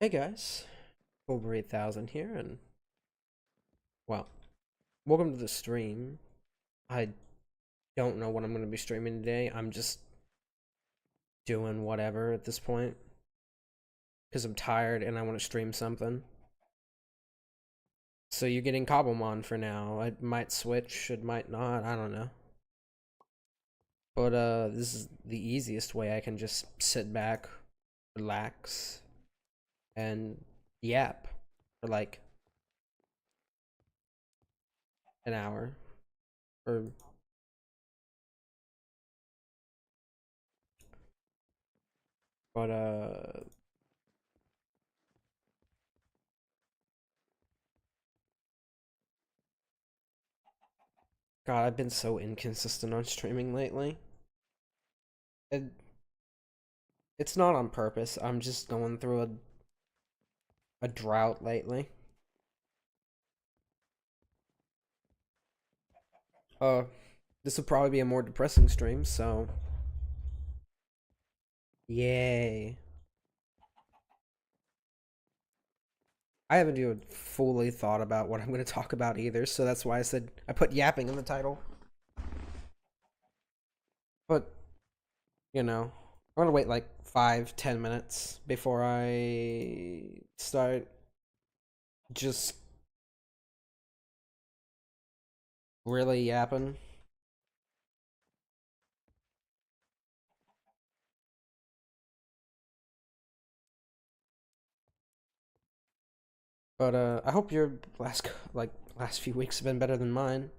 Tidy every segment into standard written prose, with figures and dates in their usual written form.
Hey guys, over 8,000 here, and well, welcome to the stream. I don't know what I'm going to be streaming today. I'm just doing whatever at this point because I'm tired and I want to stream something. So you're getting Cobblemon for now. I might switch, it might not, I don't know. But this is the easiest way I can just sit back, relax, and yap for like an hour or but God, I've been so inconsistent on streaming lately. It, it's not on purpose. I'm just going through a drought lately. Uh, this will probably be a more depressing stream, so yay. I haven't even fully thought about what I'm going to talk about either, so that's why I said I put yapping in the title. But, I'm going to wait like 5-10 minutes before I start just really yapping. But I hope your last few weeks have been better than mine.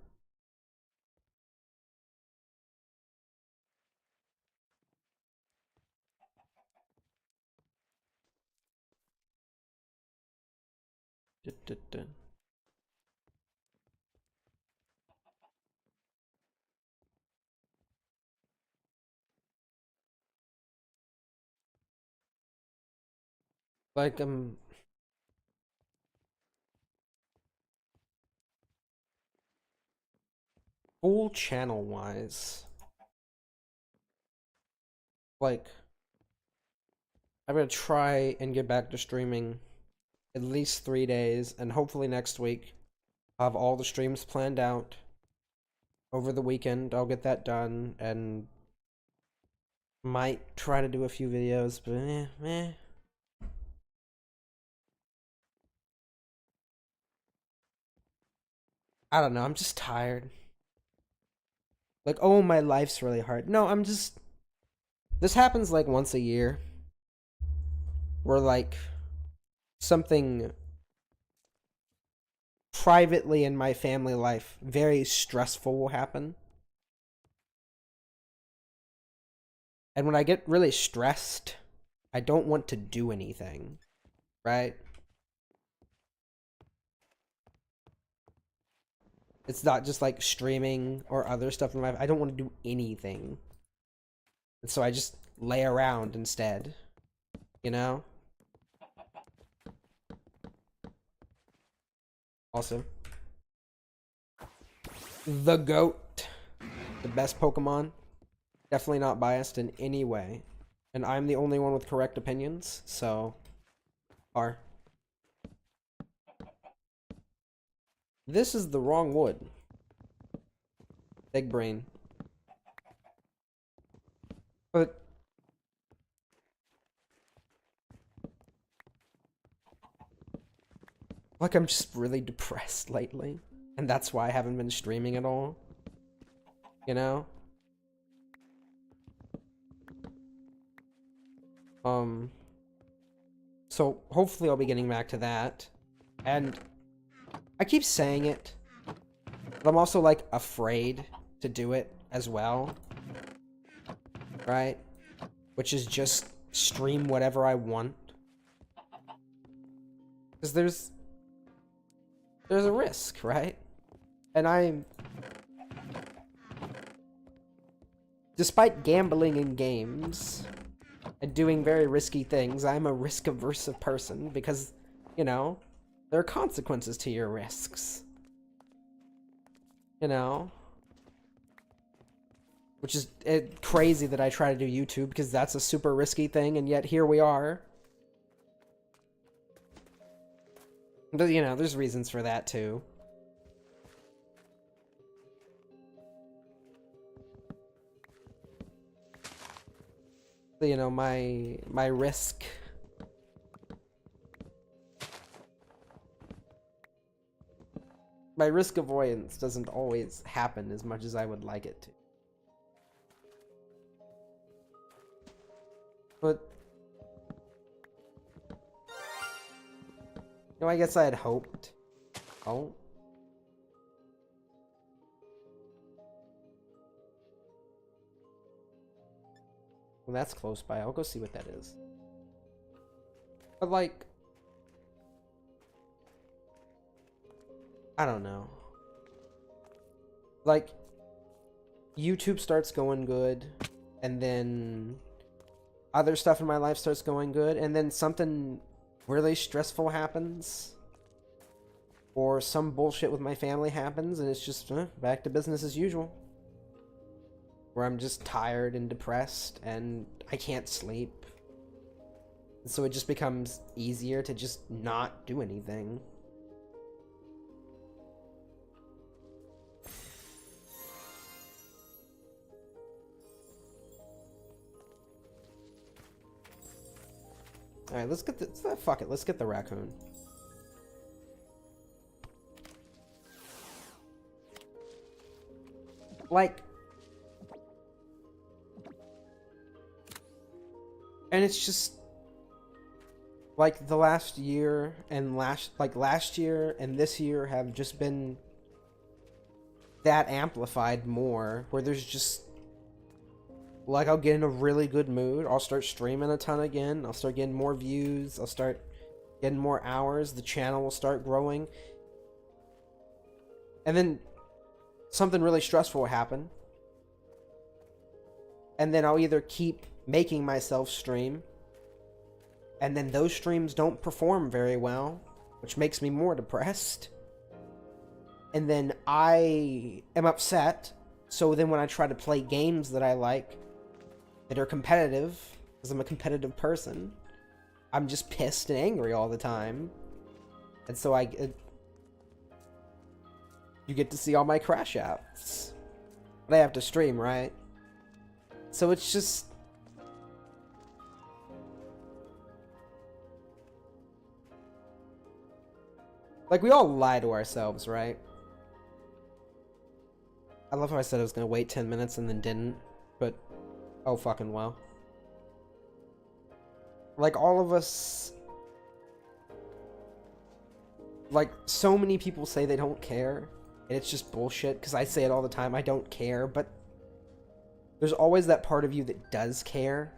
Like full channel wise, like I'm gonna try and get back to streaming at least 3 days, and hopefully next week I'll have all the streams planned out. Over the weekend, I'll get that done, and might try to do a few videos, but I don't know. I'm just tired. Like, oh, my life's really hard. No, I'm just. This happens like once a year, where like something privately in my family life very stressful will happen. And when I get really stressed, I don't want to do anything, right? It's not just like streaming or other stuff in my life. I don't want to do anything. And so I just lay around instead, you know? Also, the GOAT, the best Pokemon. Definitely not biased in any way. And I'm the only one with correct opinions, so R. This is the wrong wood. Big brain. But like I'm just really depressed lately. And that's why I haven't been streaming at all. You know? Um so hopefully I'll be getting back to that. And I keep saying it, but I'm also like afraid to do it as well. Right? Which is just stream whatever I want. Because there's a risk, right? And despite gambling in games and doing very risky things, I'm a risk-averse person because, there are consequences to your risks. You know? Which is crazy that I try to do YouTube because that's a super risky thing, and yet here we are. But, you know, there's reasons for that too. But, you know, my risk. My risk avoidance doesn't always happen as much as I would like it to. But, you know, I guess I had hoped. Oh. Well, that's close by. I'll go see what that is. But, like, I don't know. Like, YouTube starts going good, and then other stuff in my life starts going good, and then something really stressful happens, or some bullshit with my family happens, and it's just back to business as usual. Where I'm just tired and depressed, and I can't sleep. So it just becomes easier to just not do anything. Alright, let's get the... fuck it, let's get the raccoon. Like... And it's just... Like, the last year and last year and this year have just been... that amplified more, where there's just... Like, I'll get in a really good mood, I'll start streaming a ton again, I'll start getting more views, I'll start getting more hours, the channel will start growing. And then something really stressful will happen. And then I'll either keep making myself stream, and then those streams don't perform very well, which makes me more depressed. And then I am upset, so then when I try to play games that I like, that are competitive, because I'm a competitive person, I'm just pissed and angry all the time. And so you get to see all my crash outs. But I have to stream, right? So it's just... Like, we all lie to ourselves, right? I love how I said I was gonna wait 10 minutes and then didn't, but... Oh, fucking well. Like, all of us... Like, so many people say they don't care, and it's just bullshit, because I say it all the time, I don't care, but... There's always that part of you that does care.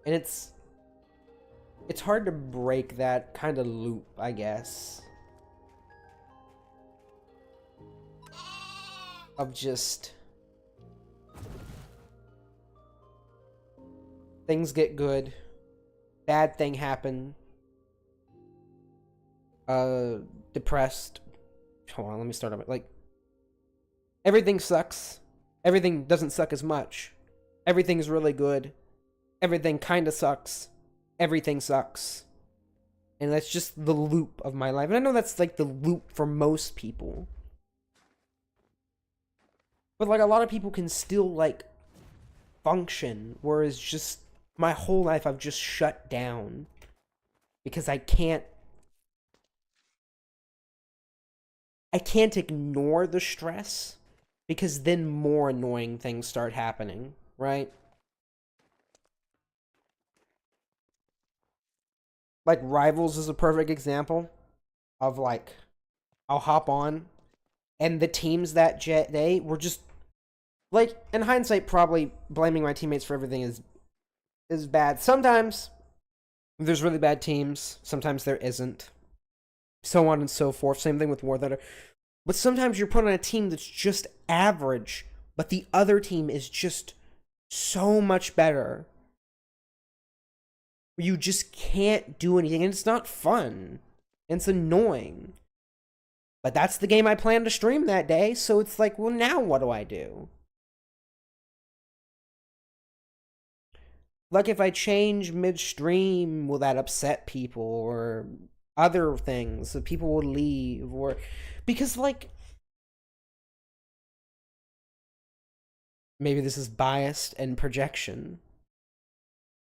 And it's hard to break that kind of loop, I guess. Of just... Things get good. Bad thing happen. Depressed. Hold on, let me start over. Like, everything sucks. Everything doesn't suck as much. Everything's really good. Everything kinda sucks. Everything sucks. And that's just the loop of my life. And I know that's like the loop for most people. But like, a lot of people can still like function, whereas just my whole life I've just shut down because I can't ignore the stress, because then more annoying things start happening, right? Like, Rivals is a perfect example of, like, I'll hop on, and the teams that day were just, like, in hindsight, probably blaming my teammates for everything is bad. Sometimes there's really bad teams, sometimes there isn't. So on and so forth. Same thing with War Thunder. But sometimes you're put on a team that's just average, but the other team is just so much better. You just can't do anything, and it's not fun. And it's annoying. But that's the game I plan to stream that day, so it's like, well, now what do I do? Like if I change midstream, will that upset people or other things that people will leave or because like maybe this is biased and projection.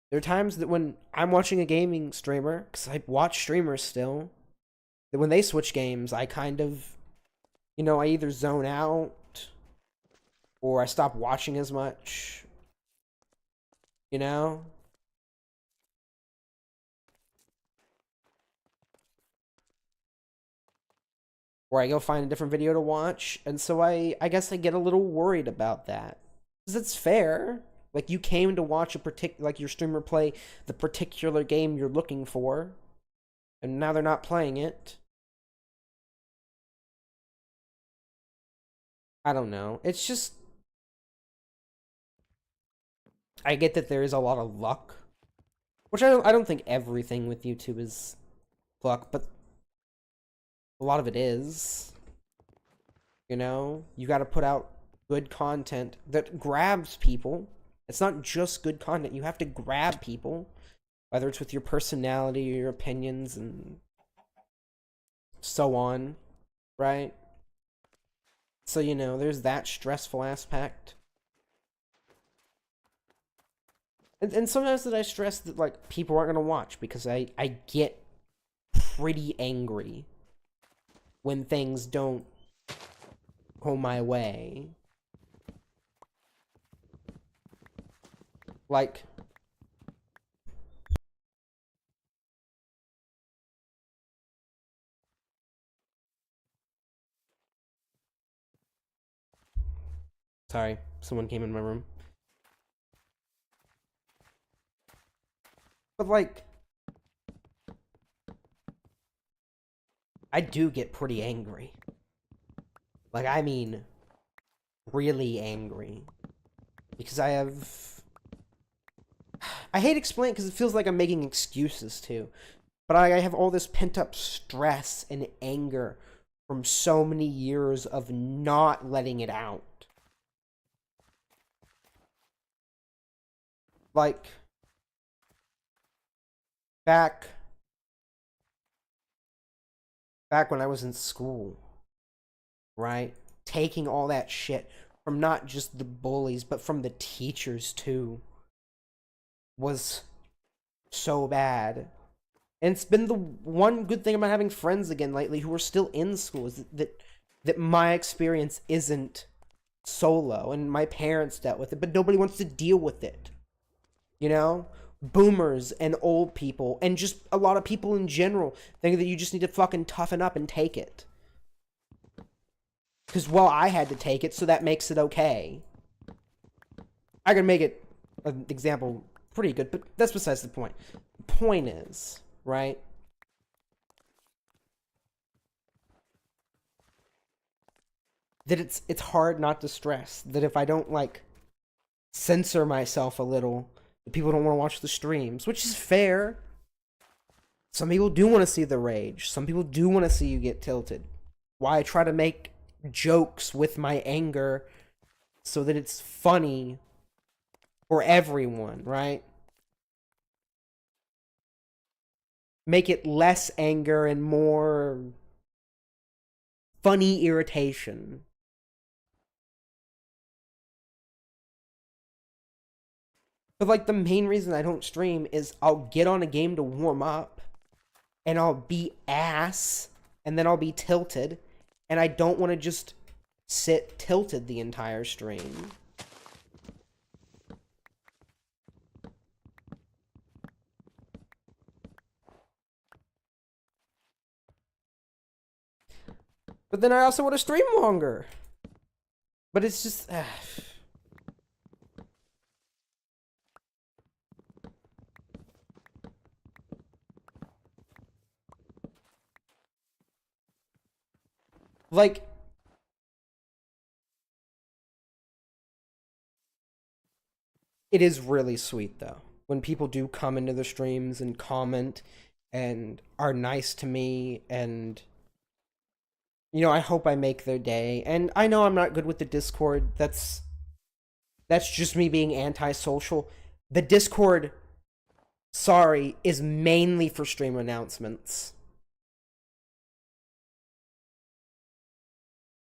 There are times that when I'm watching a gaming streamer, because I watch streamers still, that when they switch games, I kind of, I either zone out or I stop watching as much, you know? Or I go find a different video to watch, and so I guess I get a little worried about that. Because it's fair. Like, you came to watch a particular, like, your streamer play the particular game you're looking for, and now they're not playing it. I don't know. It's just, I get that there is a lot of luck, which I don't think everything with YouTube is luck, but a lot of it is. You got to put out good content that grabs people. It's not just good content. You have to grab people, whether it's with your personality or your opinions and so on, right? So, there's that stressful aspect. And sometimes that I stress that, like, people aren't going to watch because I get pretty angry when things don't go my way. Like, sorry, someone came in my room. But, like, I do get pretty angry. Like, I mean, really angry. Because I hate explaining because it feels like I'm making excuses too. But I have all this pent up stress and anger from so many years of not letting it out. Like, back when I was in school, right? Taking all that shit from not just the bullies, but from the teachers too, was so bad. And it's been the one good thing about having friends again lately who are still in school is that my experience isn't solo, and my parents dealt with it, but nobody wants to deal with it. You know? Boomers and old people, and just a lot of people in general think that you just need to fucking toughen up and take it. Because, well, I had to take it, so that makes it okay. I can make it an example pretty good, but that's besides the point. The point is, right? That it's hard not to stress. That if I don't, like, censor myself a little, people don't want to watch the streams, which is fair. Some people do want to see the rage. Some people do want to see you get tilted. Why I try to make jokes with my anger so that it's funny for everyone, right? Make it less anger and more funny irritation. But, like, the main reason I don't stream is I'll get on a game to warm up, and I'll be ass, and then I'll be tilted, and I don't want to just sit tilted the entire stream. But then I also want to stream longer. But it's just... like, it is really sweet, though, when people do come into the streams and comment and are nice to me, and, I hope I make their day. And I know I'm not good with the Discord. That's just me being antisocial. The Discord, sorry, is mainly for stream announcements.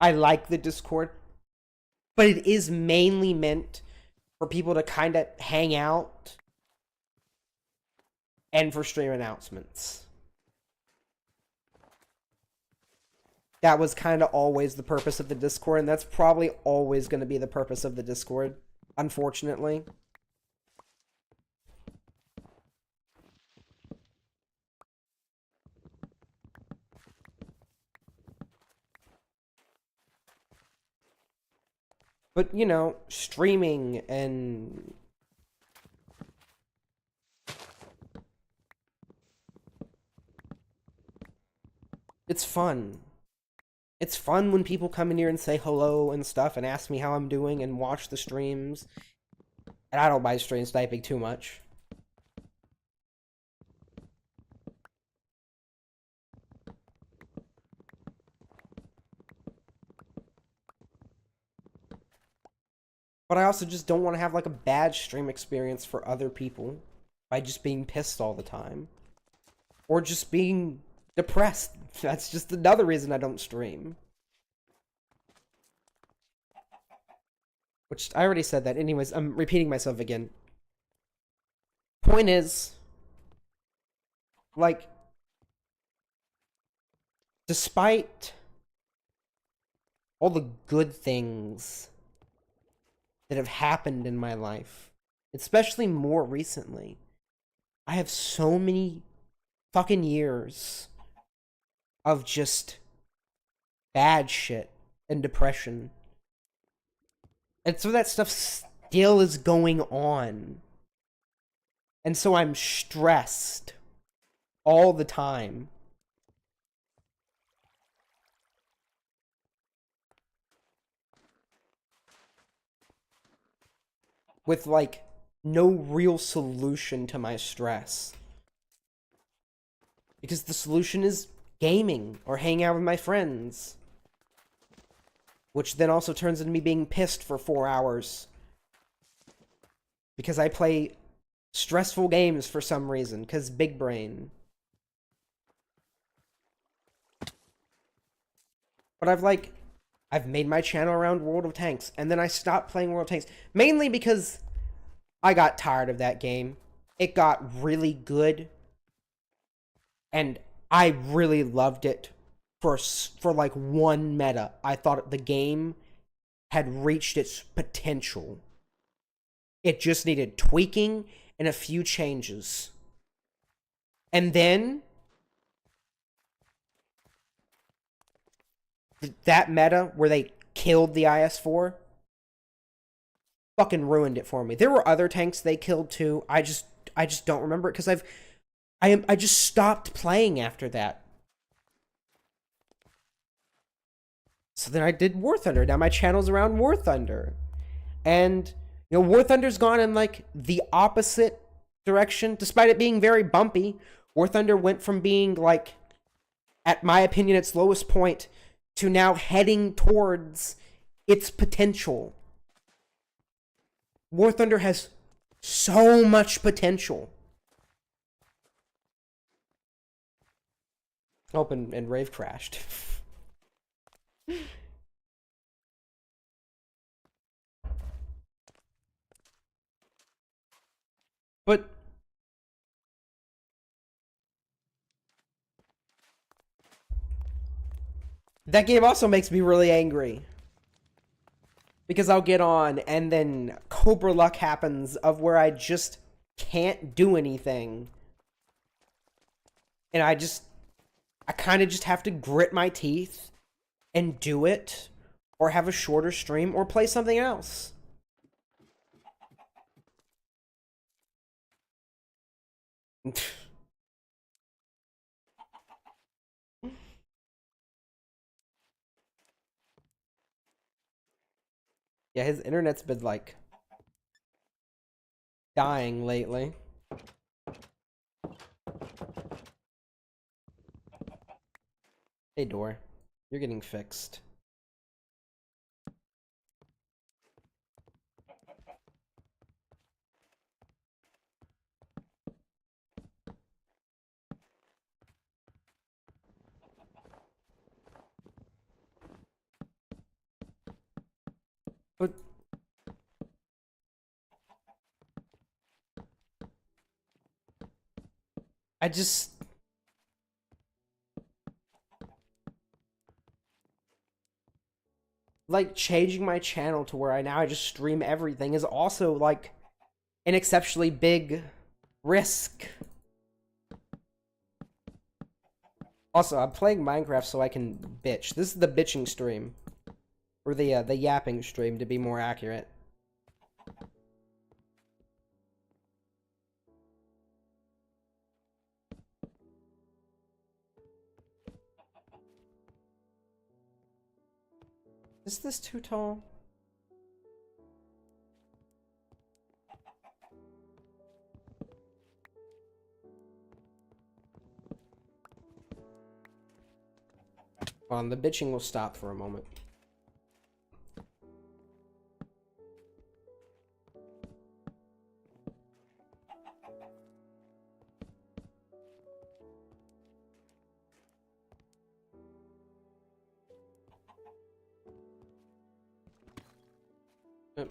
I like the Discord, but it is mainly meant for people to kind of hang out and for stream announcements. That was kind of always the purpose of the Discord, and that's probably always going to be the purpose of the Discord, unfortunately. But, you know, streaming and it's fun. It's fun when people come in here and say hello and stuff and ask me how I'm doing and watch the streams. And I don't mind stream sniping too much. But I also just don't want to have like a bad stream experience for other people by just being pissed all the time. Or just being depressed. That's just another reason I don't stream. Which, I already said that. Anyways, I'm repeating myself again. Point is, like, despite all the good things that have happened in my life, especially more recently, I have so many fucking years of just bad shit and depression. And so that stuff still is going on. And so I'm stressed all the time. With, like, no real solution to my stress. Because the solution is gaming or hanging out with my friends. Which then also turns into me being pissed for 4 hours. Because I play stressful games for some reason. Because big brain. But I've made my channel around World of Tanks. And then I stopped playing World of Tanks. Mainly because I got tired of that game. It got really good. And I really loved it for like one meta. I thought the game had reached its potential. It just needed tweaking and a few changes. And then that meta where they killed the IS-4 fucking ruined it for me. There were other tanks they killed too. I just don't remember it because I just stopped playing after that. So then I did War Thunder. Now my channel's around War Thunder. And, you know, War Thunder's gone in, like, the opposite direction. Despite it being very bumpy, War Thunder went from being, like, at my opinion, its lowest point, to now heading towards its potential. War Thunder has so much potential. Oh, and Rave crashed. But that game also makes me really angry. Because I'll get on and then Cobra Luck happens of where I just can't do anything. And I kind of just have to grit my teeth and do it, or have a shorter stream, or play something else. Yeah, his internet's been, like, dying lately. Hey, door. You're getting fixed. But I just like changing my channel to where I just stream everything is also like an exceptionally big risk. Also, I'm playing Minecraft so I can bitch. This is the bitching stream. Or the yapping stream, to be more accurate. Is this too tall? The bitching will stop for a moment. Yep.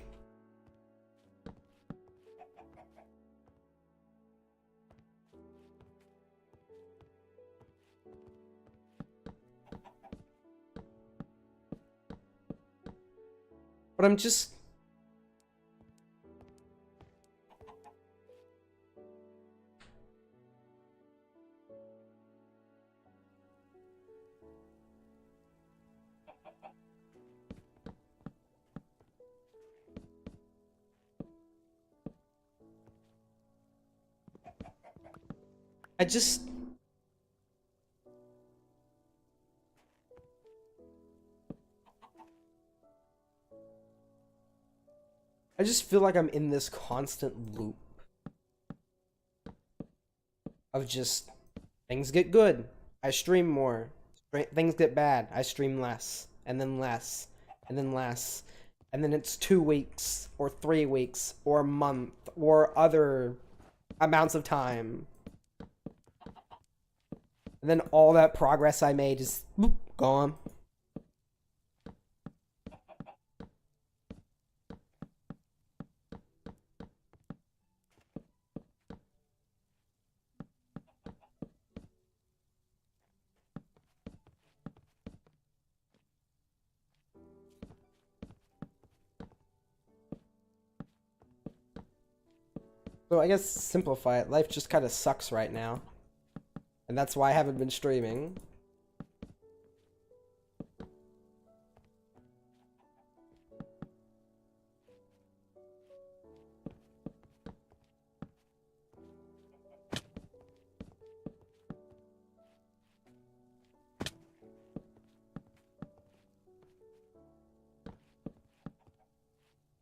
But I'm just... I just... I just feel like I'm in this constant loop of just things get good, I stream more. Things get bad, I stream less, and then less, and then less, and then it's 2 weeks or 3 weeks or a month or other amounts of time, and then all that progress I made is boop, gone. So I guess simplify it. Life just kind of sucks right now. And that's why I haven't been streaming.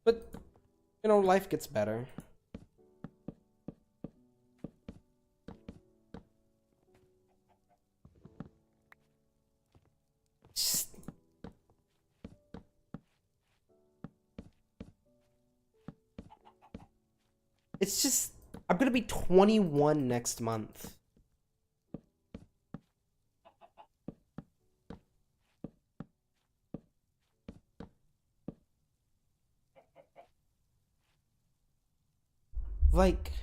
But, you know, life gets better. It's just, I'm gonna be 21 next month. Like,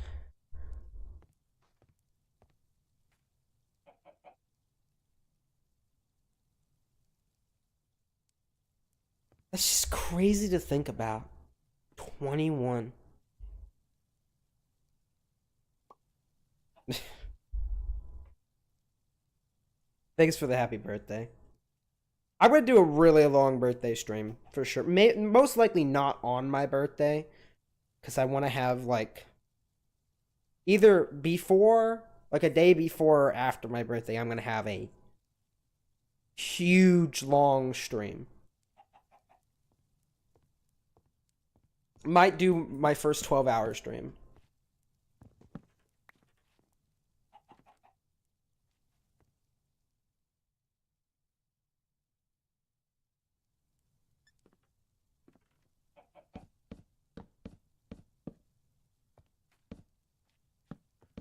that's just crazy to think about. 21. Thanks for the happy birthday. I'm gonna do a really long birthday stream for sure. Most likely not on my birthday, because I want to have like either before, like a day before or after my birthday. I'm gonna have a huge long stream. Might do my first 12-hour stream.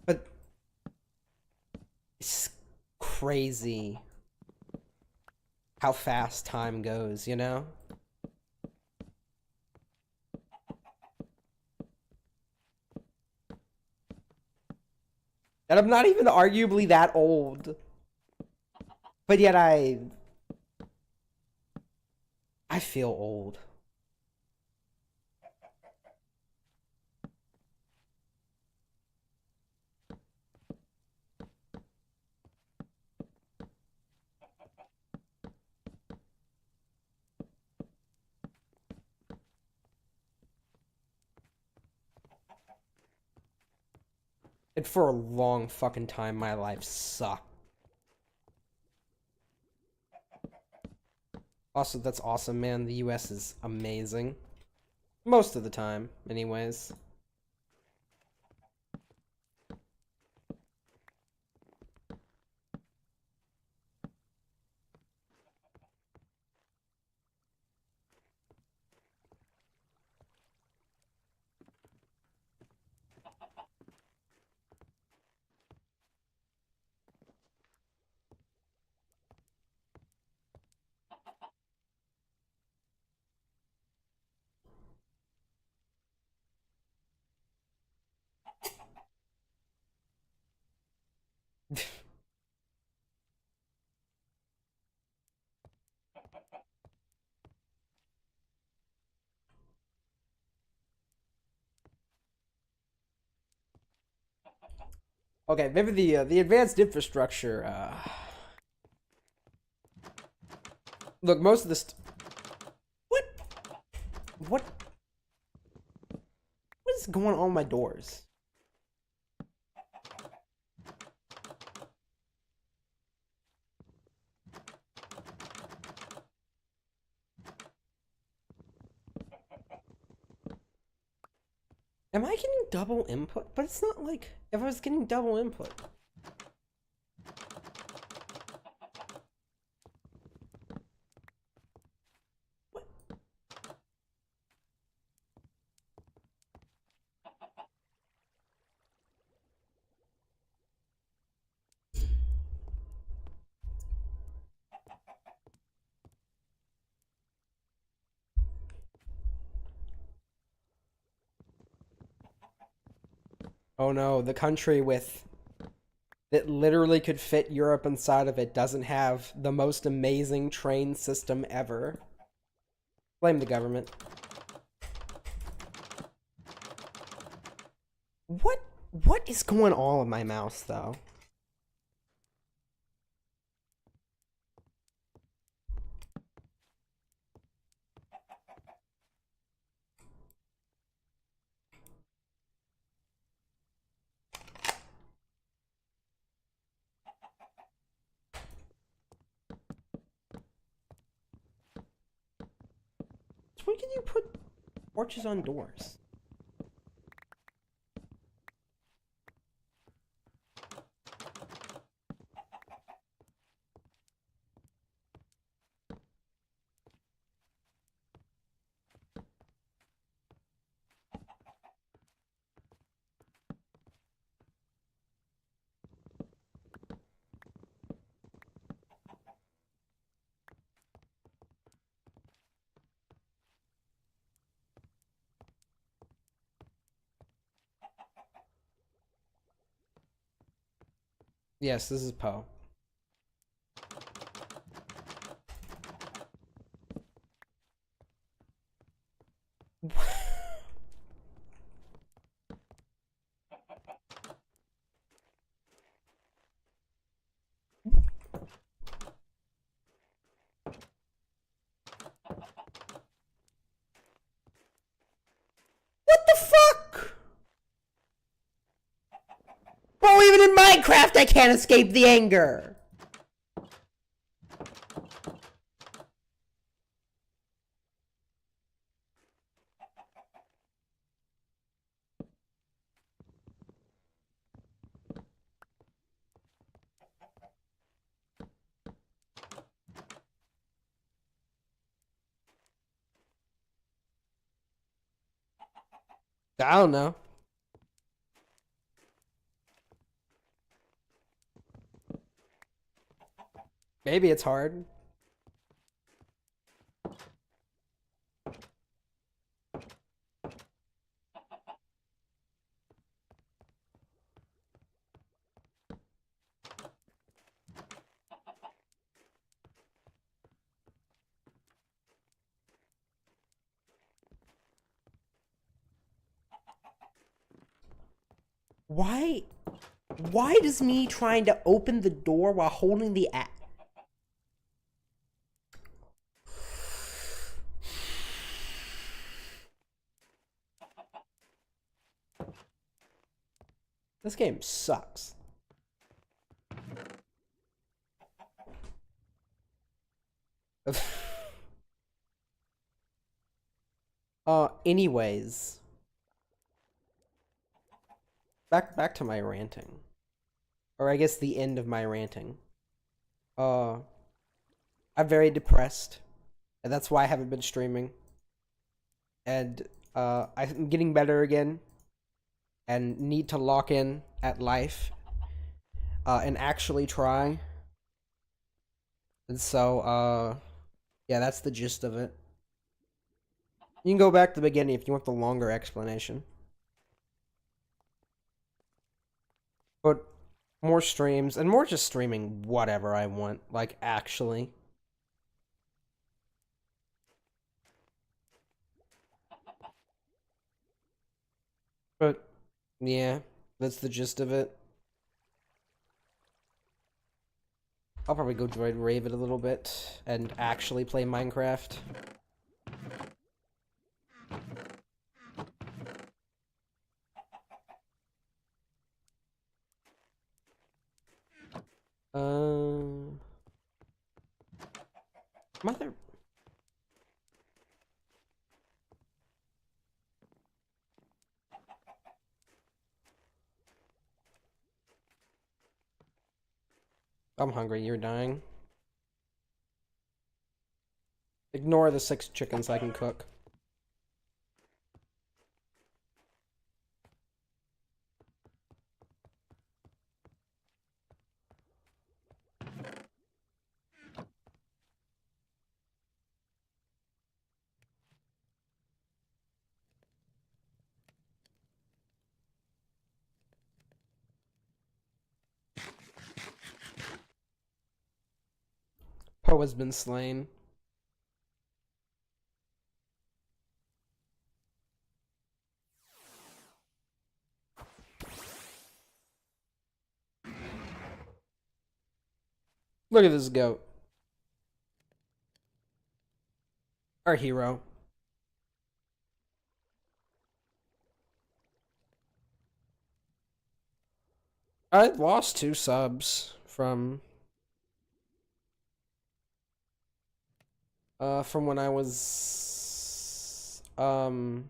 But it's crazy how fast time goes, you know? And I'm not even arguably that old. But yet I feel old. And for a long fucking time, my life sucked. Also, that's awesome, man. The US is amazing. Most of the time, anyways. Okay, maybe the advanced infrastructure. Look, most of this. What? What? What is going on my doors? Am I getting double input? But it's not like if I was getting double input. What? Oh no, the country with that literally could fit Europe inside of it doesn't have the most amazing train system ever. Blame the government. What? What is going on with my mouse, though? When can you put torches on doors? Yes, this is Poe. What the fuck? Bro, even in Minecraft I can't escape the anger! I don't know. Maybe it's hard. Why? Why does me trying to open the door while holding the app? This game sucks. Anyways, back to my ranting. Or I guess the end of my ranting. Uh, I'm very depressed, and that's why I haven't been streaming. And I'm getting better again, and need to lock in at life, and actually try. And so, yeah, that's the gist of it. You can go back to the beginning if you want the longer explanation. But more streams, and more just streaming whatever I want, like, actually. But, yeah, that's the gist of it. I'll probably go droid rave it a little bit, and actually play Minecraft. Mother... I'm hungry, you're dying. Ignore the 6 chickens I can cook. Poe has been slain. Look at this goat. Our hero. I lost 2 subs from when I was from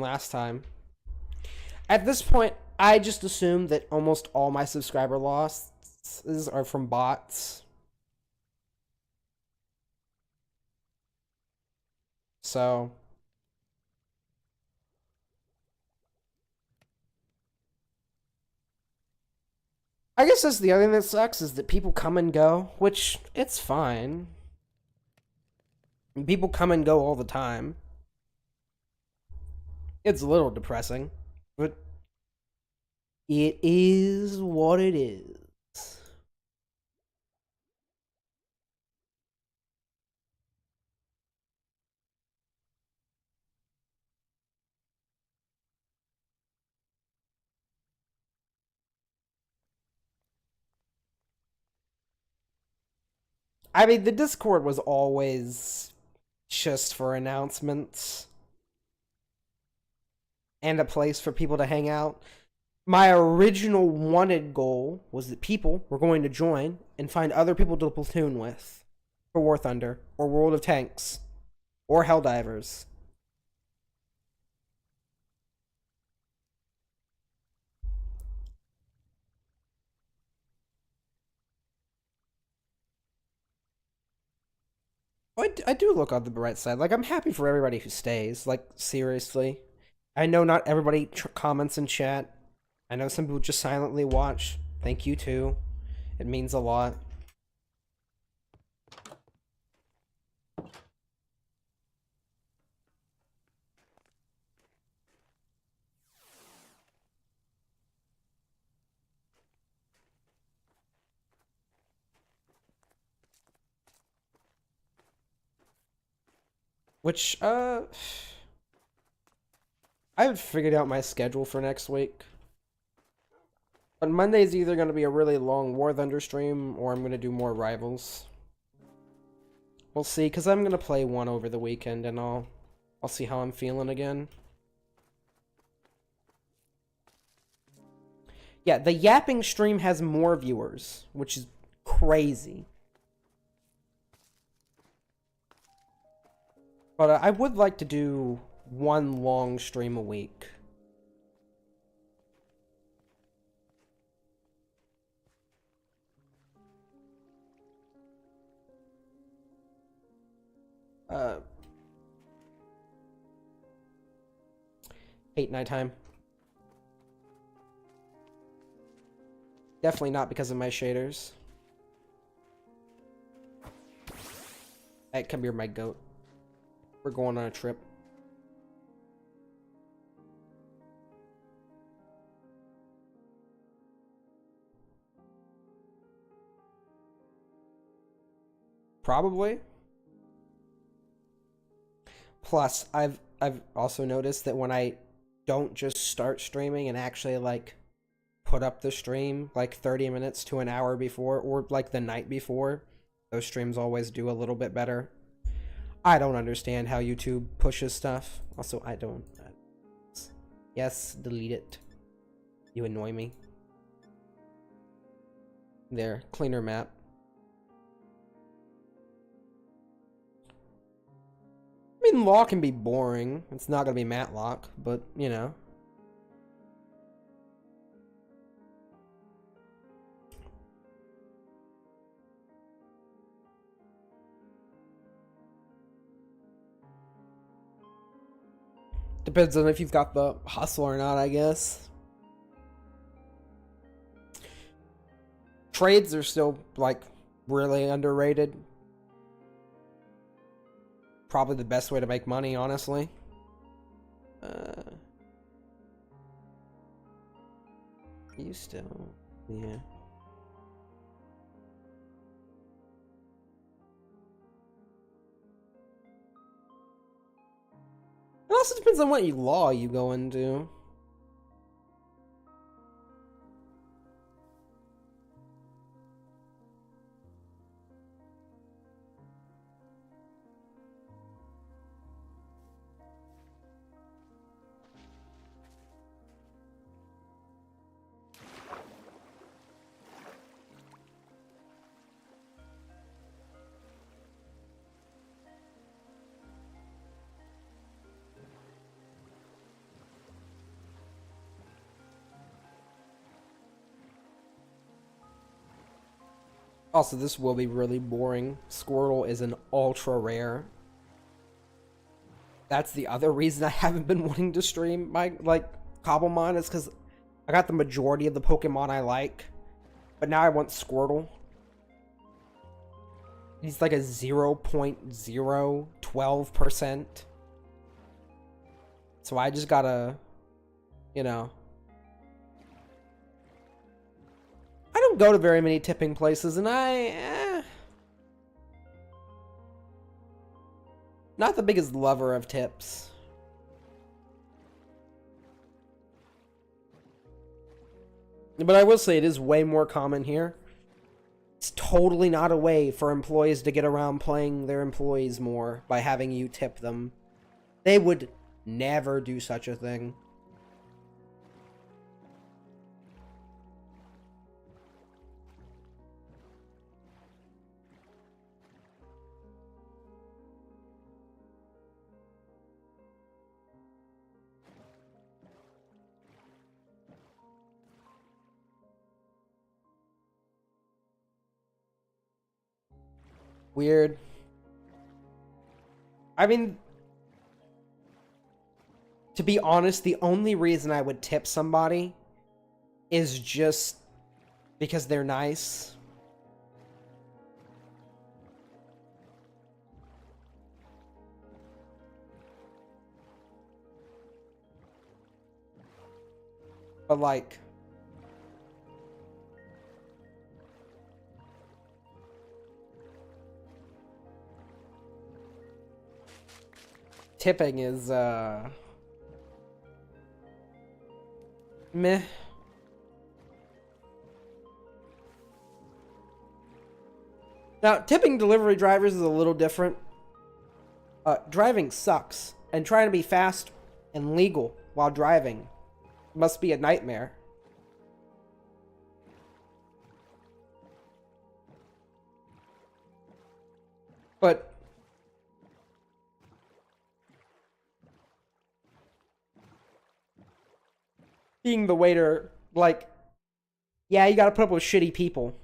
last time. At this point, I just assume that almost all my subscriber losses are from bots. So I guess that's the other thing that sucks is that people come and go, which it's fine. People come and go all the time. It's a little depressing, but it is what it is. I mean, the Discord was always just for announcements and a place for people to hang out. My original wanted goal was that people were going to join and find other people to platoon with for War Thunder or World of Tanks or Helldivers. I do look on the bright side. Like, I'm happy for everybody who stays. Like, seriously. I know not everybody comments in chat. I know some people just silently watch. Thank you, too. It means a lot. Which, I haven't figured out my schedule for next week. But Monday's either going to be a really long War Thunder stream, or I'm going to do more Rivals. We'll see, because I'm going to play one over the weekend, and I'll see how I'm feeling again. Yeah, the Yapping stream has more viewers, which is crazy. But I would like to do one long stream a week. Hate nighttime. Definitely not because of my shaders. Hey, come here, my goat. We're going on a trip. Probably. Plus, I've also noticed that when I don't just start streaming and actually like put up the stream like 30 minutes to an hour before, or like the night before, those streams always do a little bit better. I don't understand how YouTube pushes stuff. Also, I don't. Yes, delete it. You annoy me. There, cleaner map. I mean, law can be boring. It's not gonna be Matlock, but you know. Depends on if you've got the hustle or not, I guess. Trades are still, like, really underrated. Probably the best way to make money, honestly. You still... Yeah. It also depends on what law you go into. Also, this will be really boring. Squirtle is an ultra rare. That's the other reason I haven't been wanting to stream my, like, Cobblemon, is because I got the majority of the Pokemon I like. But now I want Squirtle. He's like a 0.012%. So I just gotta, you know. I don't go to very many tipping places, and not the biggest lover of tips. But I will say it is way more common here. It's totally not a way for employees to get around playing their employees more by having you tip them. They would never do such a thing. Weird. I mean, to be honest, the only reason I would tip somebody is just because they're nice. But like, tipping is Meh. Now, tipping delivery drivers is a little different. Driving sucks, and trying to be fast and legal while driving must be a nightmare. But being the waiter, like, yeah, you gotta put up with shitty people.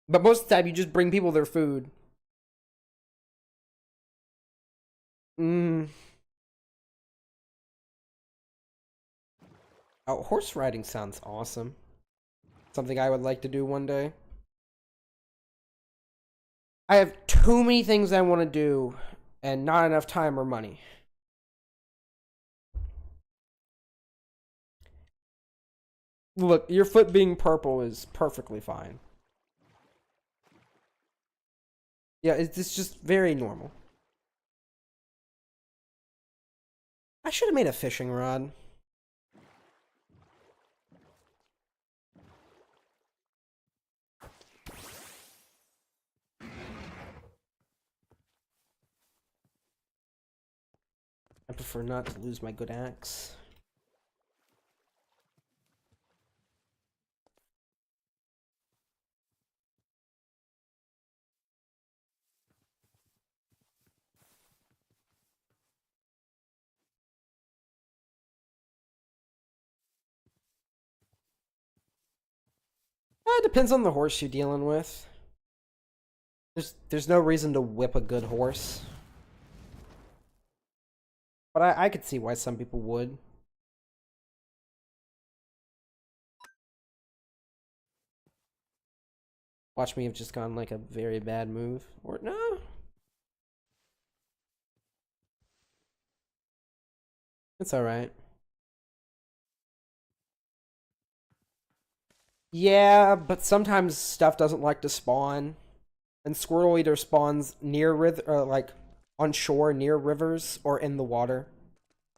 But most of the time, you just bring people their food. Mm. Oh, horse riding sounds awesome. Something I would like to do one day. I have too many things I want to do, and not enough time or money. Look, your foot being purple is perfectly fine. Yeah, it's just very normal. I should have made a fishing rod. I prefer not to lose my good axe. It depends on the horse you're dealing with. There's no reason to whip a good horse. But I could see why some people would. Watch me have just gone like a very bad move. Or no. It's alright. Yeah, but sometimes stuff doesn't like to spawn. And Squirtle either spawns near or like on shore near rivers or in the water.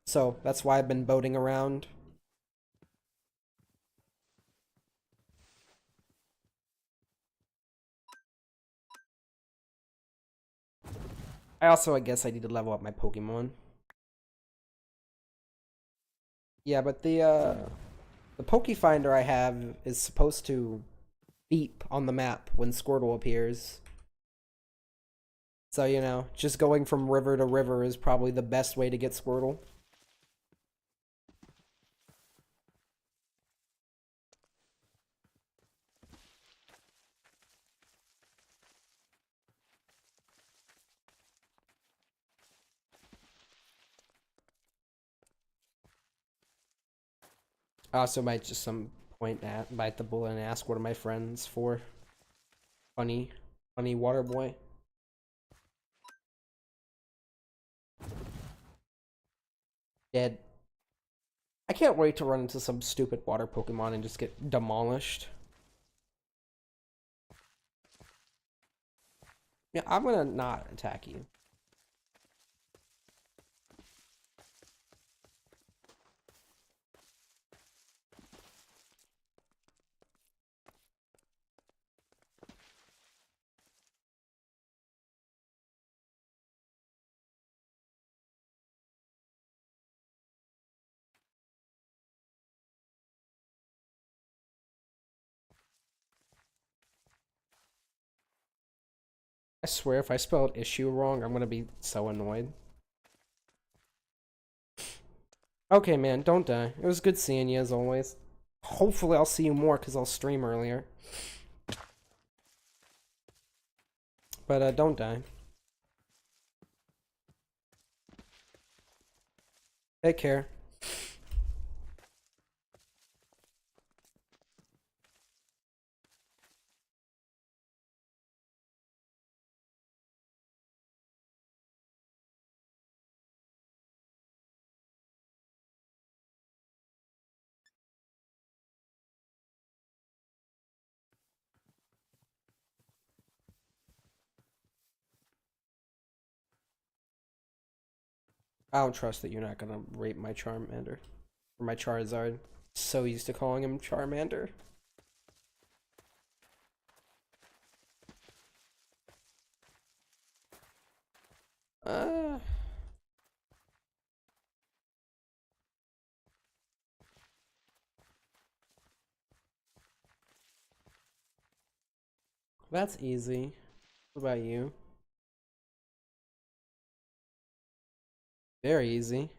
So that's why I've been boating around. I guess I need to level up my Pokemon. Yeah, but the Pokefinder I have is supposed to beep on the map when Squirtle appears. So, you know, just going from river to river is probably the best way to get Squirtle. I also might just some point at bite the bullet and ask one of my friends for funny water boy. Dead. I can't wait to run into some stupid water Pokemon and just get demolished. Yeah, I'm gonna not attack you. I swear if I spelled issue wrong, I'm gonna be so annoyed. Okay, man, don't die. It was good seeing you as always. Hopefully I'll see you more because I'll stream earlier. But don't die. Take care. I don't trust that you're not gonna rape my Charmander. for my Charizard. So used to calling him Charmander. Uh, that's easy. What about you? Very easy.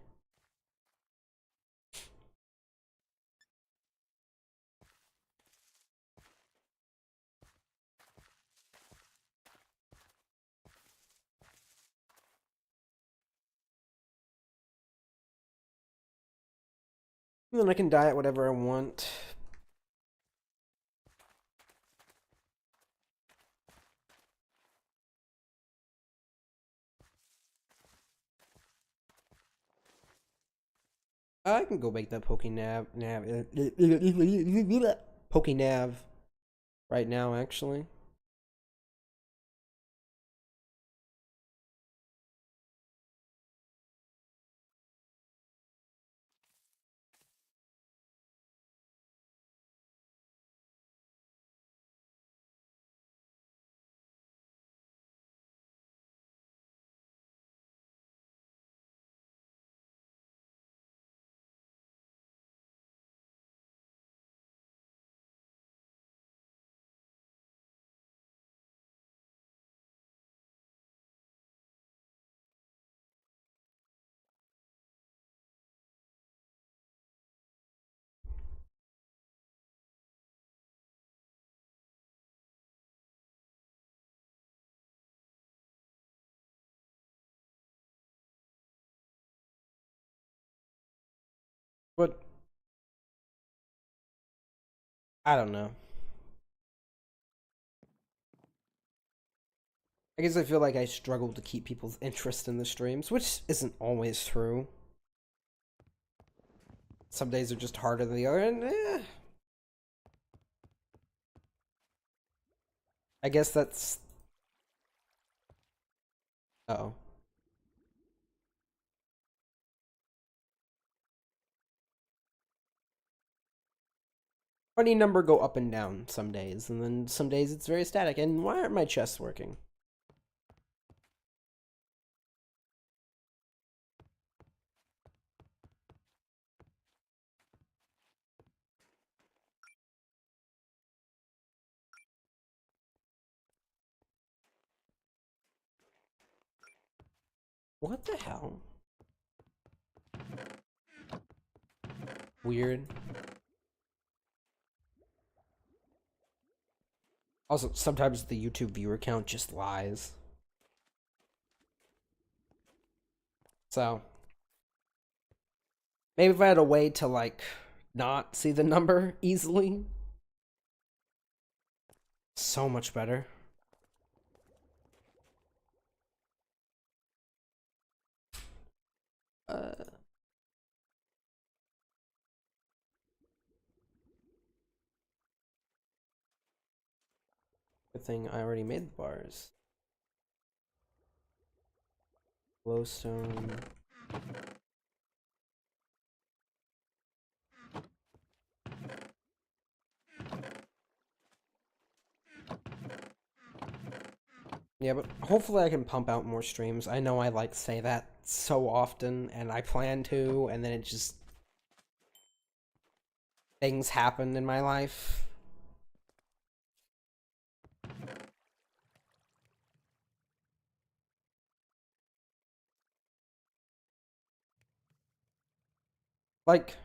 And then I can diet whatever I want. I can go make that Pokenav right now, actually. But I don't know. I guess I feel like I struggle to keep people's interest in the streams, which isn't always true. Some days are just harder than the other, and I guess that's. Oh. Funny number go up and down some days, and then some days it's very static. And why aren't my chests working? What the hell? Weird. Also, sometimes the YouTube viewer count just lies. So, maybe if I had a way to, like, not see the number easily, so much better. Uh, Good thing I already made the bars. Glowstone. Yeah, but hopefully I can pump out more streams. I know I like say that so often, and I plan to, and then it just things happen in my life. Like,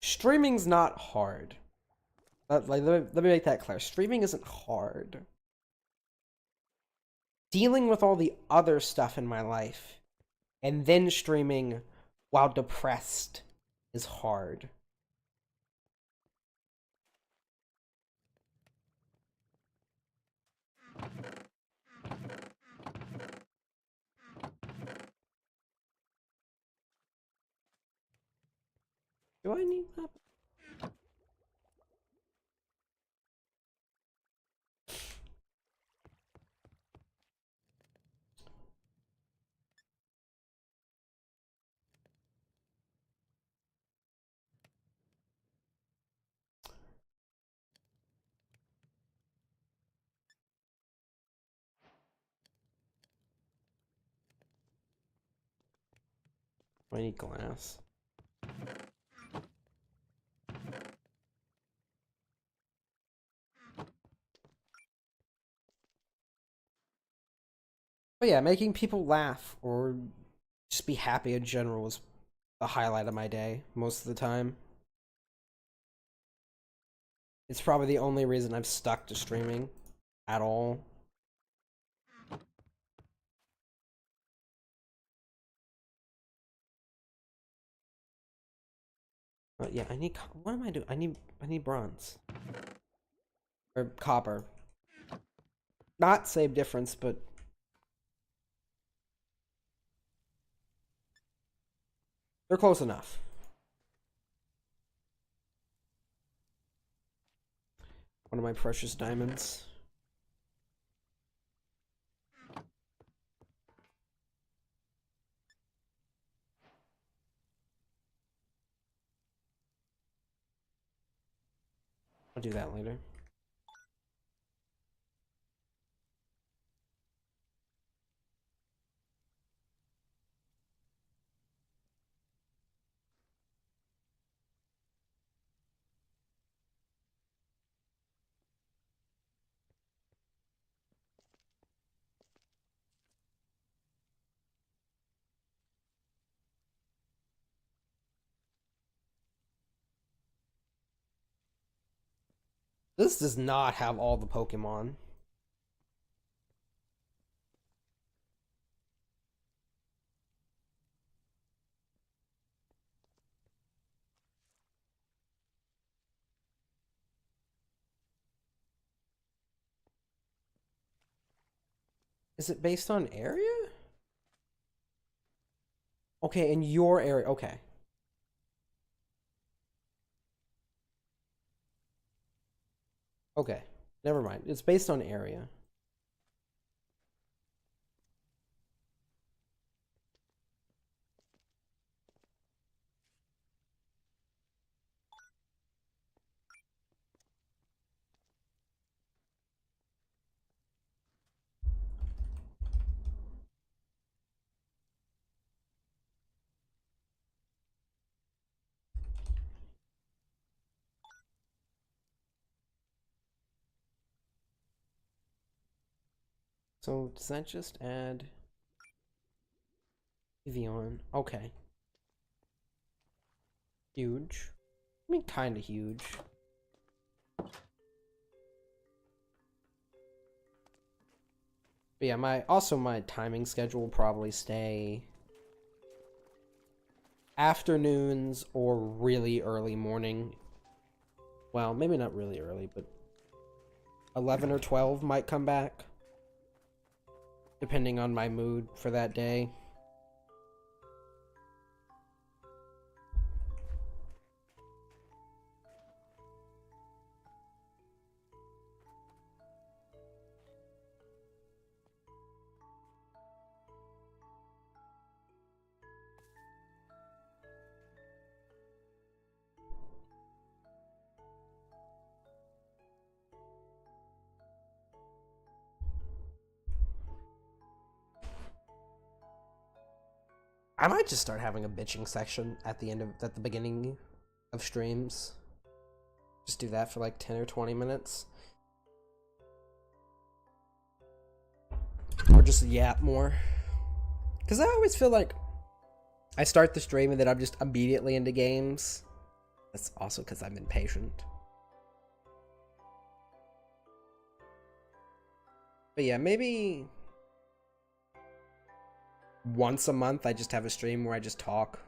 streaming's not hard. Let me make that clear. Streaming isn't hard. Dealing with all the other stuff in my life and then streaming while depressed is hard. Do I need that? I need glass. But yeah, making people laugh or just be happy in general is the highlight of my day most of the time. It's probably the only reason I've stuck to streaming at all. Yeah, I need. What am I doing? I need bronze or copper. Not same difference, but they're close enough. One of my precious diamonds. I'll do that later. This does not have all the Pokemon. Is it based on area? Okay, in your area. Okay. Okay. Never mind. It's based on area. So does that just add Evian? Okay. Huge. I mean, kind of huge. But yeah, my timing schedule will probably stay afternoons or really early morning. Well, maybe not really early, but 11 or 12 might come back depending on my mood for that day. I might just start having a bitching section at the beginning of streams. Just do that for like 10 or 20 minutes. Or just yap more. Because I always feel like I start the stream and then I'm just immediately into games. That's also because I'm impatient. But yeah, maybe once a month I just have a stream where I just talk.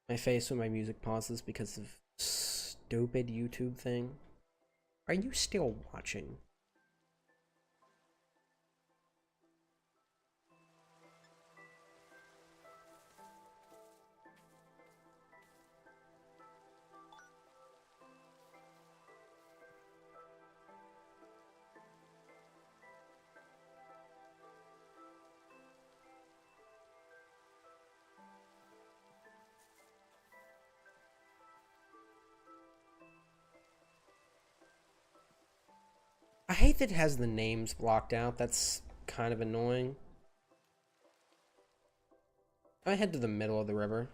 My face when my music pauses because of stupid YouTube thing. Are you still watching? I hate that it has the names blocked out. That's kind of annoying. I head to the middle of the river.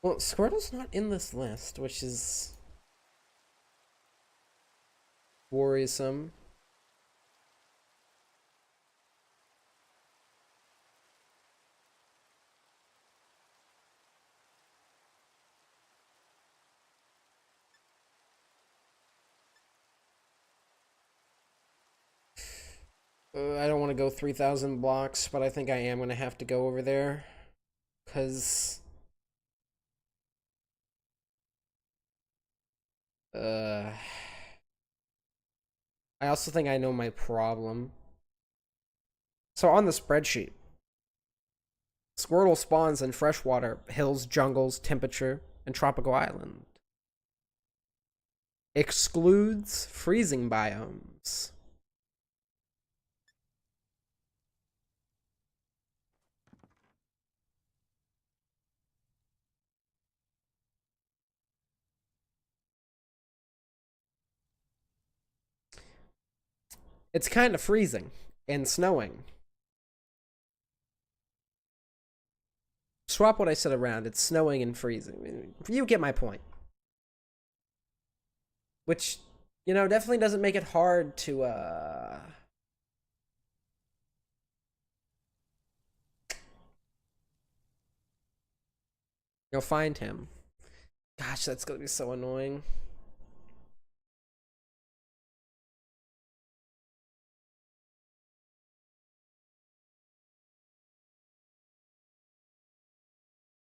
Well, Squirtle's not in this list, which is worrisome. I don't want to go 3,000 blocks, but I think I am going to have to go over there. Because... Uh... I also think I know my problem. So on the spreadsheet, Squirtle spawns in freshwater, hills, jungles, temperature, and tropical island. Excludes freezing biomes. It's kind of freezing and snowing. Swap what I said around. It's snowing and freezing. You get my point. Which, you know, definitely doesn't make it hard to, you'll find him. Gosh, that's gonna be so annoying.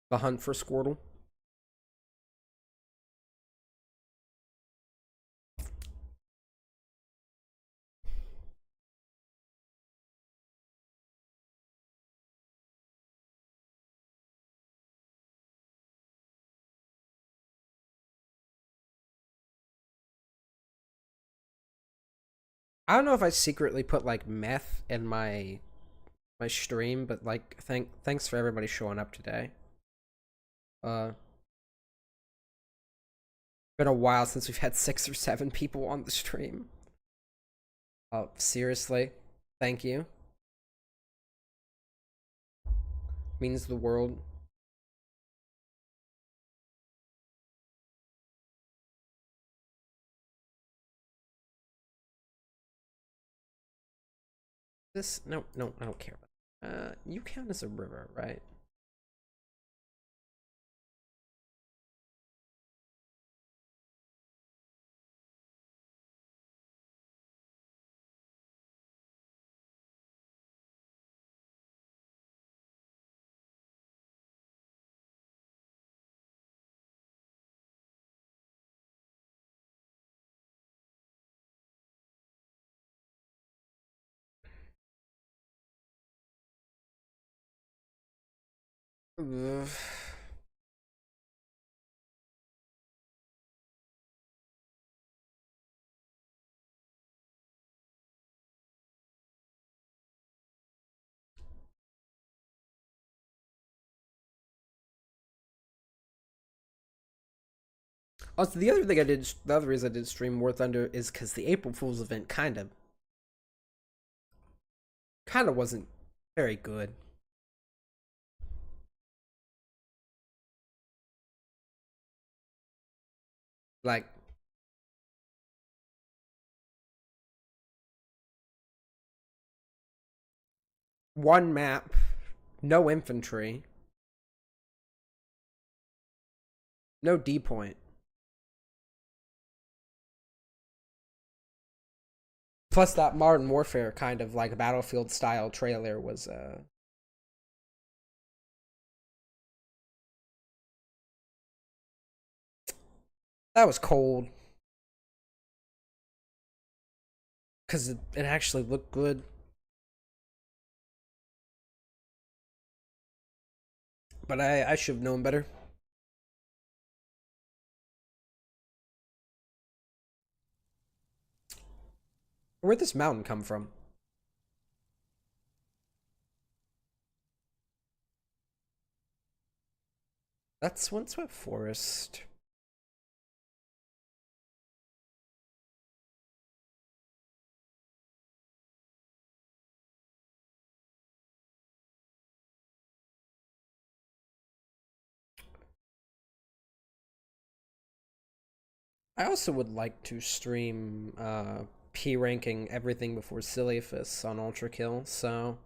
The hunt for Squirtle. I don't know if I secretly put like meth in my stream, but like thanks for everybody showing up today. Uh Been a while since we've had 6 or 7 people on the stream. Oh, seriously. Thank you. Means the world. This no, I don't care about. You count as a river, right? Ugh. Also, the other reason I did stream War Thunder is because the April Fool's event kind of wasn't very good. Like one map, no infantry. No D point. Plus, that Modern Warfare kind of like Battlefield style trailer was that was cold because it actually looked good. But I should have known better. Where'd this mountain come from? That's Windswept Forest. I also would like to stream P ranking everything before Sillyfus on Ultra Kill, so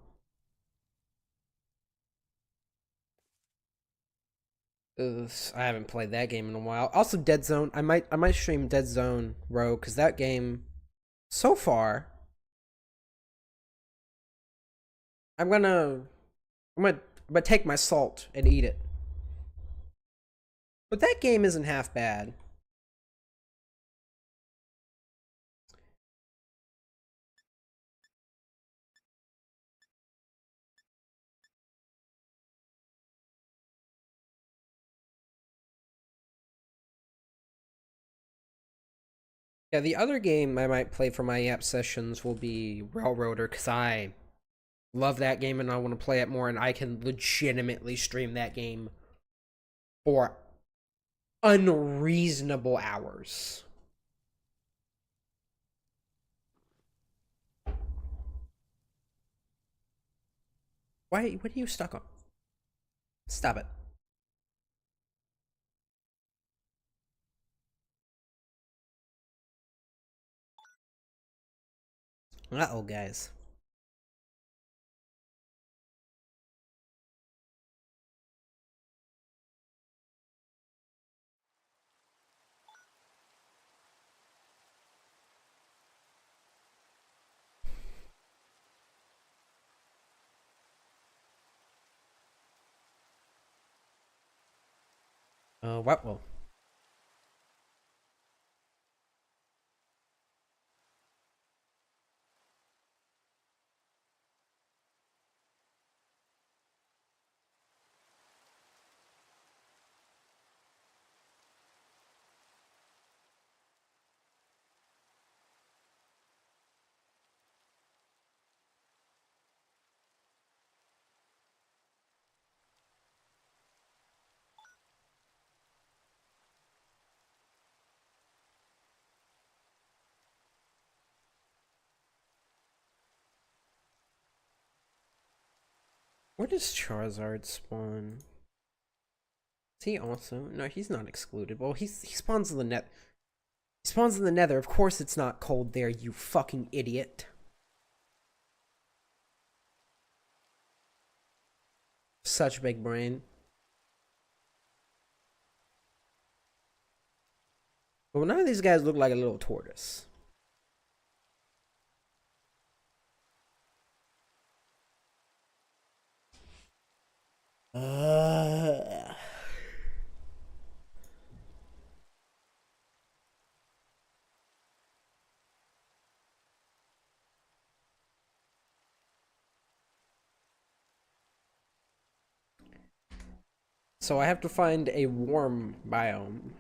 I haven't played that game in a while. Also Dead Zone. I might stream Dead Zone Row because that game so far I'm gonna I'm gonna take my salt and eat it. But that game isn't half bad. Yeah, the other game I might play for my Yap sessions will be Railroader because I love that game and I want to play it more, and I can legitimately stream that game for unreasonable hours. Why? What are you stuck on? Stop it. Uh-oh, guys. What will? Where does Charizard spawn? Is he also? No, he's not excluded. Well, he spawns in the net. He spawns in the Nether. Of course, it's not cold there. You fucking idiot. Such big brain. Well, none of these guys look like a little tortoise. Uh, so I have to find a warm biome.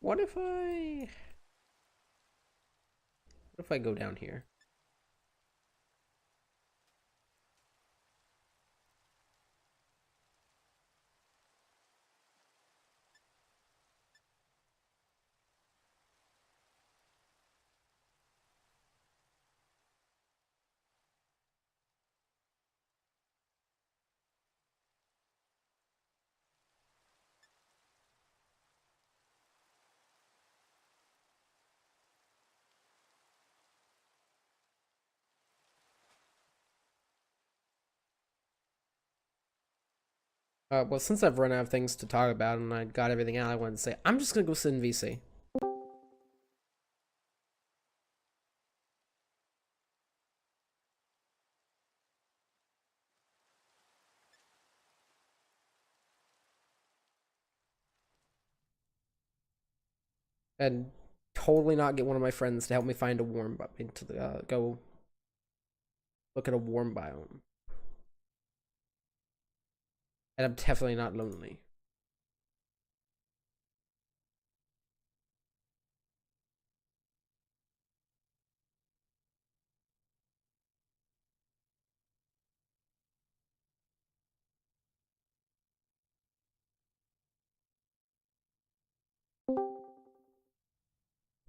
What if I... What if I go down here? Well, since I've run out of things to talk about and I got everything out I wanted to say, I'm just gonna go sit in VC. And totally not get one of my friends to help me find a warm to go look at a warm biome. And I'm definitely not lonely.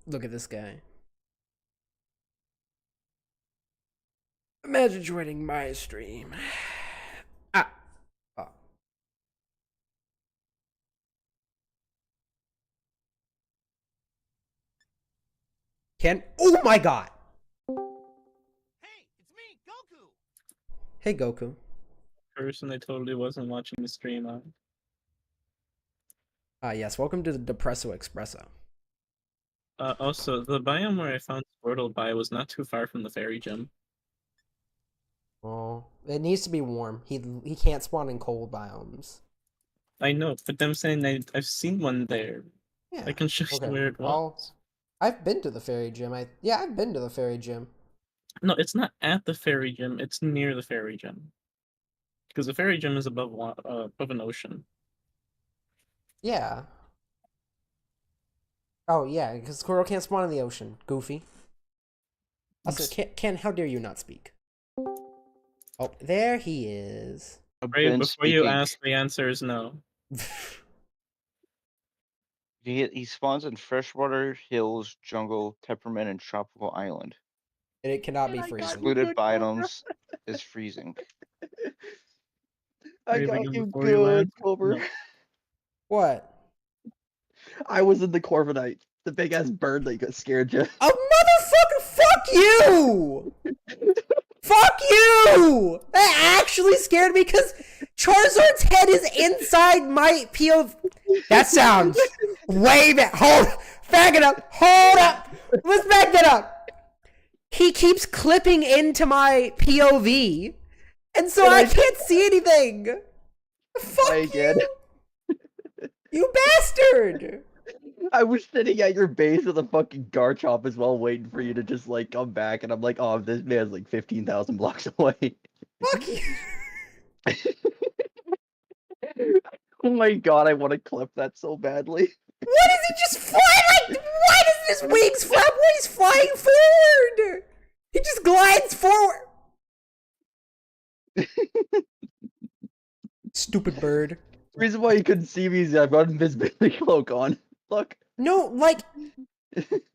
Look at this guy. Imagine joining my stream. Ah. Oh. Ken. Oh my god. Hey, it's me, Goku! Hey, Goku. Person I totally wasn't watching the stream on. Yes, welcome to the Depresso Espresso. Also, the biome where I found Squirtle by was not too far from the fairy gym. Oh, it needs to be warm. He can't spawn in cold biomes. I know, but them saying I've seen one there. Yeah. I can show you where it was. I've been to the fairy gym. I've been to the fairy gym. No, it's not at the fairy gym. It's near the fairy gym. Because the fairy gym is above an ocean. Yeah. Oh yeah, because Squirrel can't spawn in the ocean. Goofy. Also, Ken, how dare you not speak? Oh, there he is. Right before you ask, the answer is no. He spawns in freshwater, hills, jungle, temperament, and tropical island. And it cannot be freezing. Excluded biomes is freezing. I got you good, Clover. No. What? I was in the Corviknight, the big ass bird that got scared you. Oh, motherfucker! Fuck you! Fuck you! That actually scared me because Charizard's head is inside my POV. That sounds way bad. Back it up. Hold up. Let's back that up. He keeps clipping into my POV, and so I can't see anything. Fuck you! You bastard! I was sitting at your base with a fucking Garchomp as well, waiting for you to just like come back, and I'm like, oh, this man's like 15,000 blocks away. Fuck you! Oh my god, I want to clip that so badly. What is he just flying? Like, why does his wings flap when he's flying forward? He just glides forward. Stupid bird. The reason why you couldn't see me is I've got invisibility cloak on. Look. No, like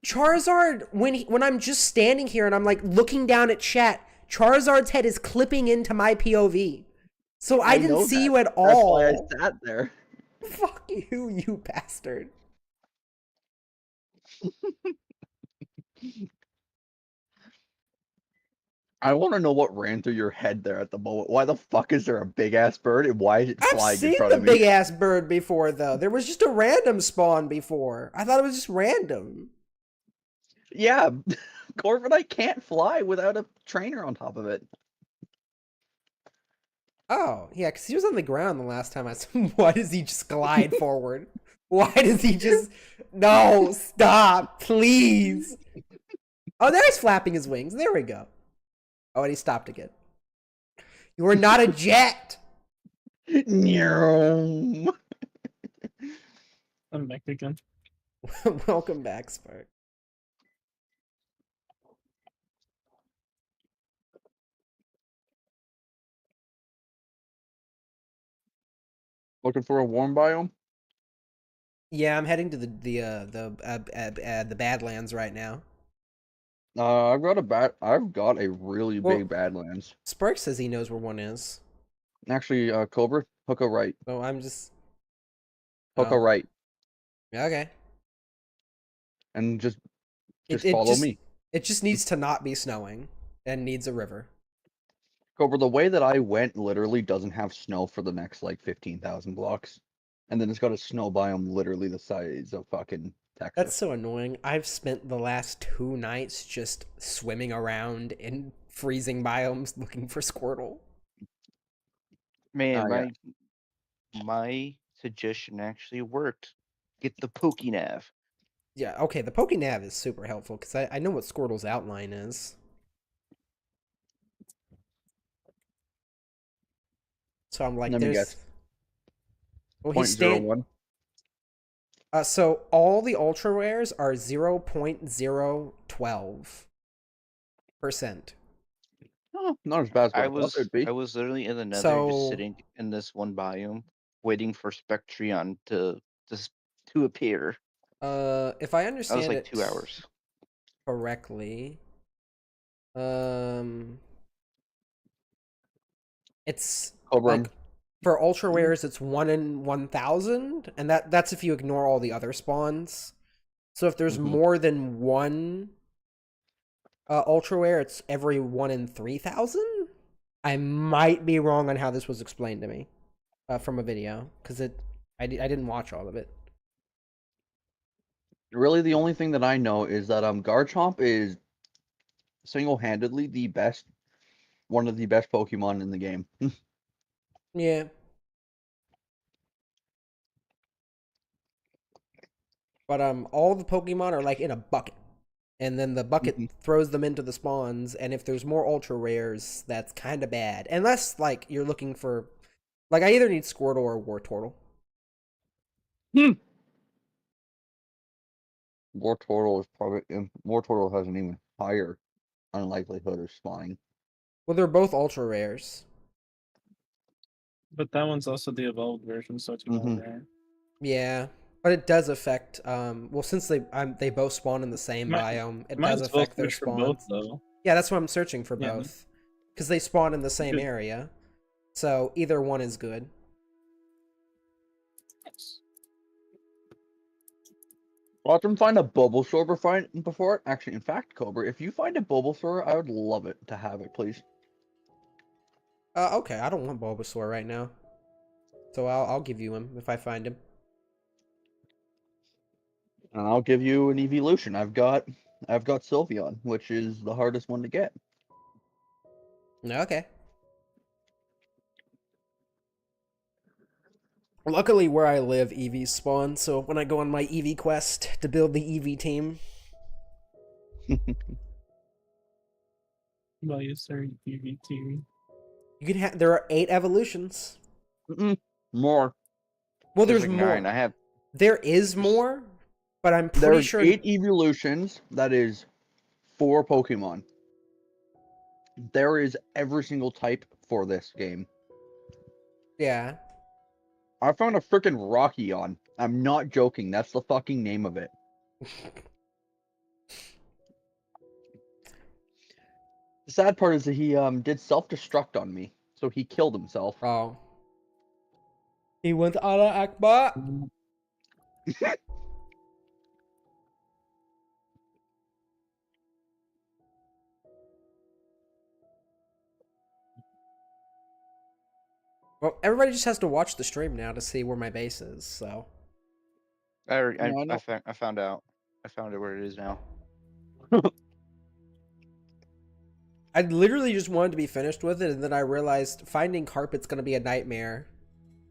Charizard, when I'm just standing here and I'm like looking down at chat, Charizard's head is clipping into my POV. So I didn't see you at all. That's why I sat there. Fuck you, you bastard. I want to know what ran through your head there at the moment. Why the fuck is there a big ass bird and why is it flying in front of me? I've seen the big ass bird before though. There was just a random spawn before. I thought it was just random. Yeah, Corviknight can't fly without a trainer on top of it. Oh, yeah, because he was on the ground the last time I saw him. Why does he just glide forward? Why does he just... No, stop, please. Oh, there he's flapping his wings. There we go. Oh, and he stopped again. You are not a jet. No. I'm back again. Welcome back, Spark. Looking for a warm biome? Yeah, I'm heading to the Badlands right now. I've got a really big Badlands. Spark says he knows where one is. Actually, Cobra, hook a right. So I'm just... Hook a right. Okay. And just follow me. It just needs to not be snowing and needs a river. Cobra, the way that I went literally doesn't have snow for the next like 15,000 blocks. And then it's got a snow biome literally the size of fucking That's Texas. so annoying. I've spent the last 2 nights just swimming around in freezing biomes looking for Squirtle. Man, Yeah. my suggestion actually worked. Get the Pokénav. Yeah, okay, the Pokénav is super helpful because I know what Squirtle's outline is. So I'm like, Let me there's. guess. Well, he's stand. 0.01. So all the Ultra Rares are 0.012%. Oh, not as bad as what I thought it'd I be. was literally in the Nether, just So sitting in this one biome, waiting for Spectreon to appear. if I That was understand like it 2 hours. correctly, it's Cobra, like for ultra rares it's 1 in 1,000, and that's if you ignore all the other spawns. So if there's Mhm. more than one ultra rare, it's every 1 in 3,000. I might be wrong on how this was explained to me from a video because I didn't watch all of it. really the only thing that I know is that Garchomp is single-handedly one of the best Pokemon in the game. Yeah, but all the Pokemon are like in a bucket, and then the bucket Mhm. throws them into the spawns. And if there's more ultra rares, that's kind of bad. Unless like you're looking for, like I either need Squirtle or Wartortle. Wartortle has an even higher unlikelihood of spawning. Well, they're both ultra rares. But that one's also the evolved version, so it's more Mhm. rare. Yeah, but it does affect. Well, since they both spawn in the same Might biome, it might does as well affect their search for both spawns. though. Yeah, that's why I'm searching for Yeah. both, because they spawn in the same Good. area. So either one is good. Yes. Watch them find a Bulbasaur before it. Actually, in fact, Cobra, if you find a Bulbasaur, I would love it to have it, please. Okay, I don't want Bulbasaur right now, so I'll give you him if I find him. And I'll give you an evolution. I've got Sylveon, which is the hardest one to get. Okay. Luckily, where I live, EVs spawn, so when I go on my EV quest to build the EV team, Well, you sir, UVT. you can have. There are 8 evolutions. More. Well, There's there's like 9. more. There is There's- more, but I'm pretty There's sure. 8 evolutions. That is 4 Pokemon. There is every single type for this game. Yeah. I found a freaking Rockion. I'm not joking. That's the fucking name of it. The sad part is that he did self-destruct on me, so he killed himself. Oh. He went Allah Akbar. Well, everybody just has to watch the stream now to see where my base is, so. No, I know. I found out. I found it where it is now. I literally just wanted to be finished with it, and then I realized finding carpet's gonna be a nightmare.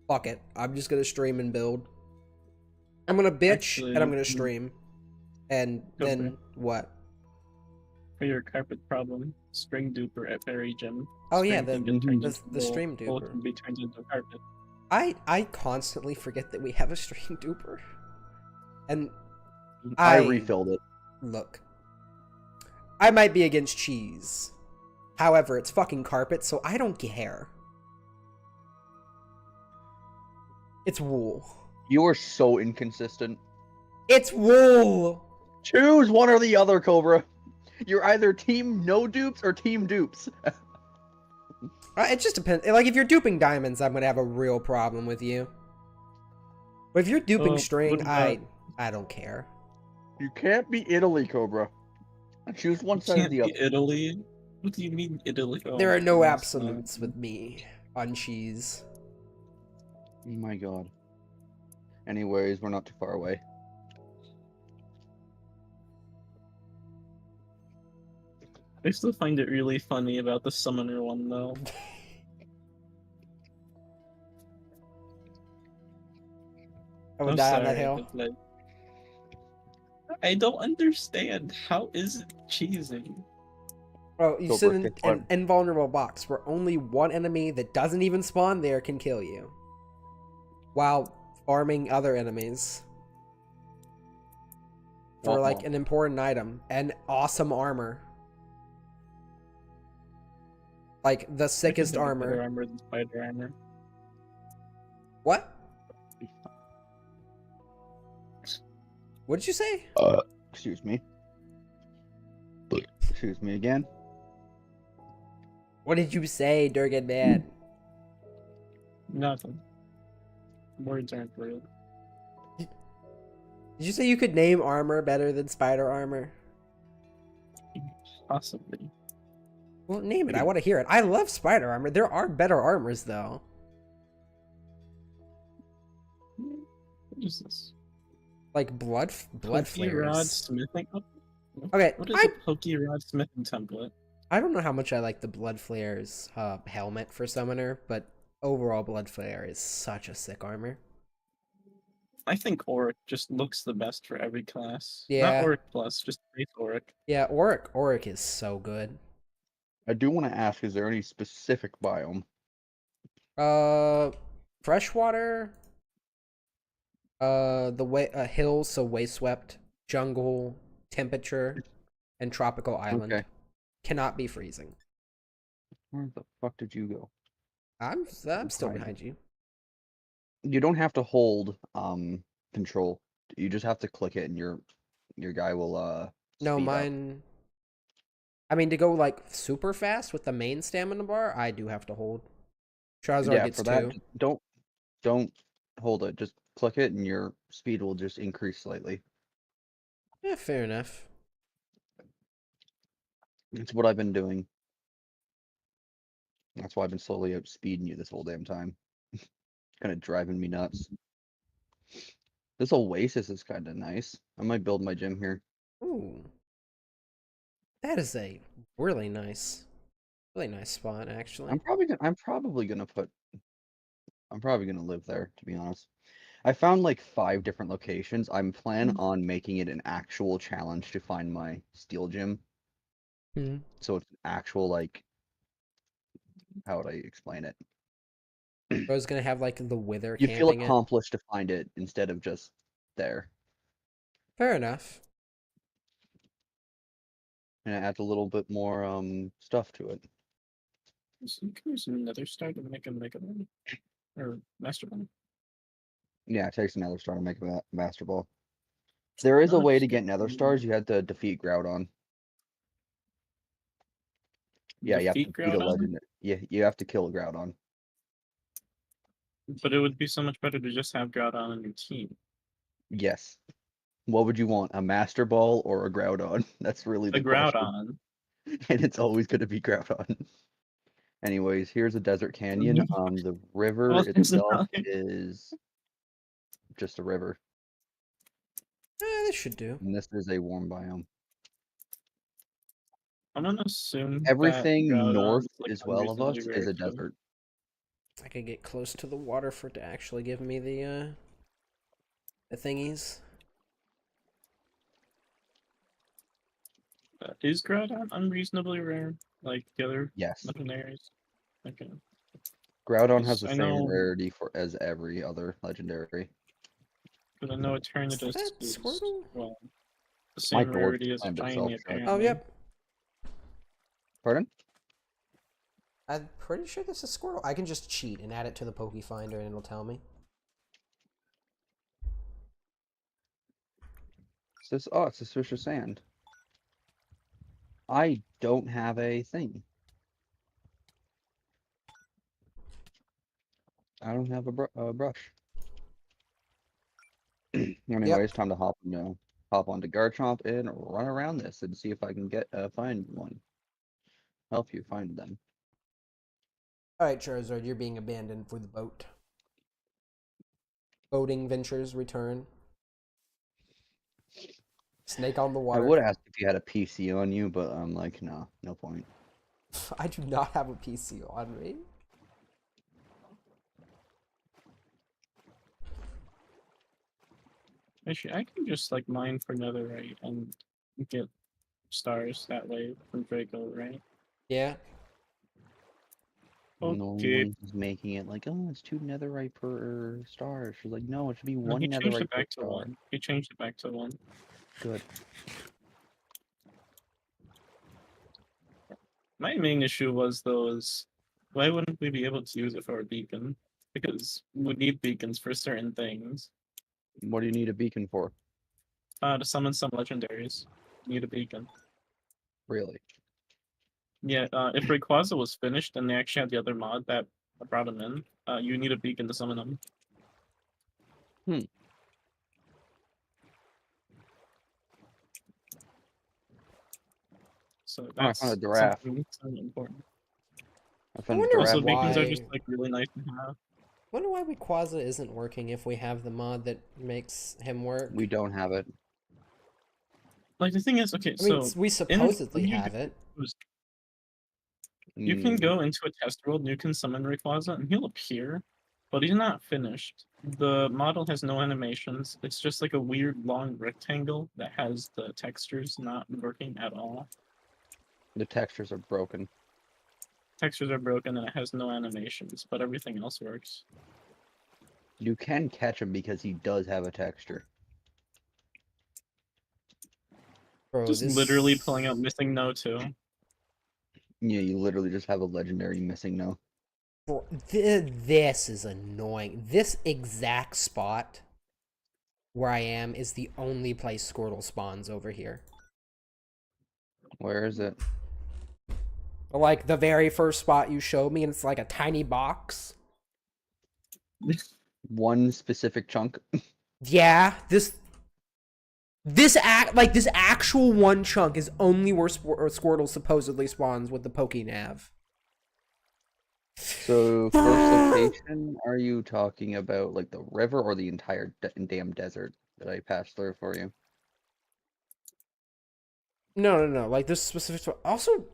Fuck it. I'm just gonna stream and build. I'm gonna bitch, Actually, and I'm gonna stream. And Go for then it. what? For your carpet problem, string duper at Fairy Gym. Oh, yeah, String can get turned the into wool, stream wool duper. can be turned into a carpet. I constantly forget that we have a stream duper. And I refilled it. Look. I might be against cheese. However, it's fucking carpet, so I don't care. It's wool. You are so inconsistent. It's wool! Choose one or the other, Cobra. You're either team no dupes or team dupes. It just depends. Like, if you're duping diamonds, I'm gonna have a real problem with you. But if you're duping string, what about- I don't care. You can't be Italy, Cobra. Choose one side or Can't the be other. Italy. What do you mean Italy? Oh There my are no goodness, absolutes with me on cheese. Oh my god. Anyways, we're not too far away. I still find it really funny about the summoner one though. I would I'm die on that sorry, hill. but like, I don't understand. How is it cheesy? Oh, you Go sit Brick, in guess an what? invulnerable box where only one enemy that doesn't even spawn there can kill you. While farming other enemies. For Womp like womp. an important item and awesome armor. Like the I can sickest think of better armor. armor than spider armor. What? What did you say? Excuse me. Excuse me again. What did you say, Durgan Man? Nothing. Words aren't real. Did you say you could name armor better than spider armor? Possibly. Well, name it. I want to hear it. I love spider armor. There are better armors, though. What is this? Like blood Pokey Rod flares. smithing? Okay, What is a Pokey Rod smithing template? I don't know how much I like the blood flares helmet for summoner, but overall blood flare is such a sick armor. I think Auric just looks the best for every class. Not Yeah. Auric Plus, just base Auric. Yeah, Auric is so good. I do want to ask, is there any specific biome? Freshwater, the way hills, so way swept, jungle, temperature, and tropical island Okay. cannot be freezing. Where the fuck did you go? I'm still Hiding. behind you. You don't have to hold control. You just have to click it and your guy will No, speed up. mine. I mean, to go like super fast with the main stamina bar, I do have to hold. Charizard Yeah, gets for that, two. don't hold it. Just click it and your speed will just increase slightly. Yeah, fair enough. It's what I've been doing. That's why I've been slowly outspeeding you this whole damn time. Kind of driving me nuts. This oasis is kind of nice. I might build my gym here. Ooh, that is a really nice spot, actually. I'm probably gonna live there, to be honest. I found like 5 different locations. I'm planning on making it an actual challenge to find my steel gym. Hmm. So it's an actual like, how would I explain it? I was gonna have like the wither You feel camping it. accomplished to find it instead of just there. Fair enough. And it adds a little bit more stuff to it. So you can use another star to make a Mega Man. Or Master Man. Yeah, it takes another star to make a master ball. There is a way to get nether stars. You had to defeat Groudon. Yeah, you have to Defeat beat a Groudon? legend. Yeah, you have to kill a Groudon. But it would be so much better to just have Groudon on your team. Yes. What would you want? A master ball or a Groudon? That's really The the question. Groudon. And it's always going to be Groudon. Anyways, here's a desert canyon. The river Well, it's itself not- is just a river, This should do. and this is a warm biome. I'm gonna assume Everything that Groudon north is like as well of us unreasonably is rare a too. desert. I could get close to the water for it to actually give me the thingies. Is Groudon unreasonably rare? Like the other Yes. legendaries? Okay. Groudon has the I same know- rarity as every other legendary. But I know Is Eternatus that is, Squirtle? well, the My same door rarity as a slammed itself shiny shut. apparently. Oh, yep. Pardon? I'm pretty sure this is Squirtle. I can just cheat and add it to the Poke Finder and it'll tell me. It's suspicious sand. I don't have a thing. I don't have a brush. Anyways, time to hop onto Garchomp and run around this and see if I can find one. help you find them. Alright, Charizard, you're being abandoned for the boat. Boating ventures return. Snake on the I water. would ask if you had a PC on you, but I'm like, no, no point. I do not have a PC on me. Actually, I can just like mine for netherite and get stars that way from Draco, right? Yeah. No Okay. one's making it like, oh, it's 2 netherite per star. She's like, no, it should be No, 1 he changed netherite it per back to star. 1. He changed it back to 1. Good. My main issue was though is why wouldn't we be able to use it for a beacon? Because we need beacons for certain things. What do you need a beacon for? To summon some legendaries, need a beacon. Really? Yeah, if Rayquaza was finished and they actually had the other mod that brought him in, you need a beacon to summon him. Hmm. So Oh, I that's found a giraffe. something important. I found a wonder giraffe. Also, why- beacons are just like really nice to have. Wonder why Rayquaza isn't working if we have the mod that makes him work. We don't have it. Like the thing is, okay, I mean, so we supposedly when you have it. You can Mm, go into a test world and you can summon Rayquaza and he'll appear, but he's not finished. The model has no animations. It's just like a weird long rectangle that has the textures not working at all. the textures are broken. Textures are broken and it has no animations, but everything else works. You can catch him because he does have a texture. Bro, Just this literally pulling out missing no too. Yeah, you literally just have a legendary missing no. Bro, this is annoying. This exact spot where I am is the only place Squirtle spawns over here. Where is it? Like the very first spot you showed me, and it's like a tiny box. One specific chunk. Yeah, this actual one chunk is only where Squirtle supposedly spawns with the Pokénav. So first location, are you talking about like the river or the entire damn desert that I passed through for you? No. Like this specific spot. Also,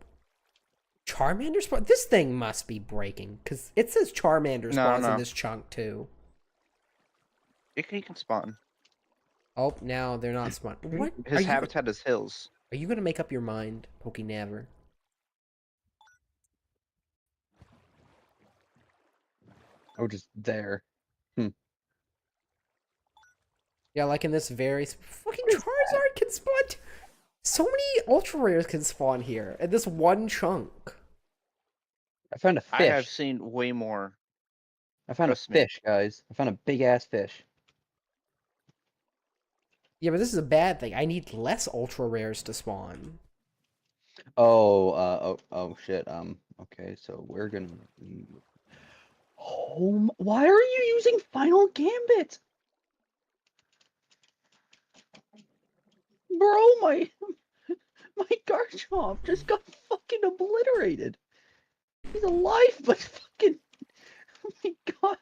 Charmander spawn. This thing must be breaking because it says Charmander No, spawns in no. this chunk too. He can spawn. Oh, now they're not spawn. What? His habitat is hills. Are you gonna make up your mind, Pokénaver? Oh, just there. Yeah, like in this very fucking Charizard can spawn. So many ultra rares can spawn here in this one chunk. I found a I have fish. seen way more. I found a trust me. fish, guys. I found a big ass fish. Yeah, but this is a bad thing. I need less ultra rares to spawn. Oh shit. Okay, so we're gonna. Why are you using Final Gambit? Bro, my Garchomp just got fucking obliterated. He's alive, but fucking. Oh my god.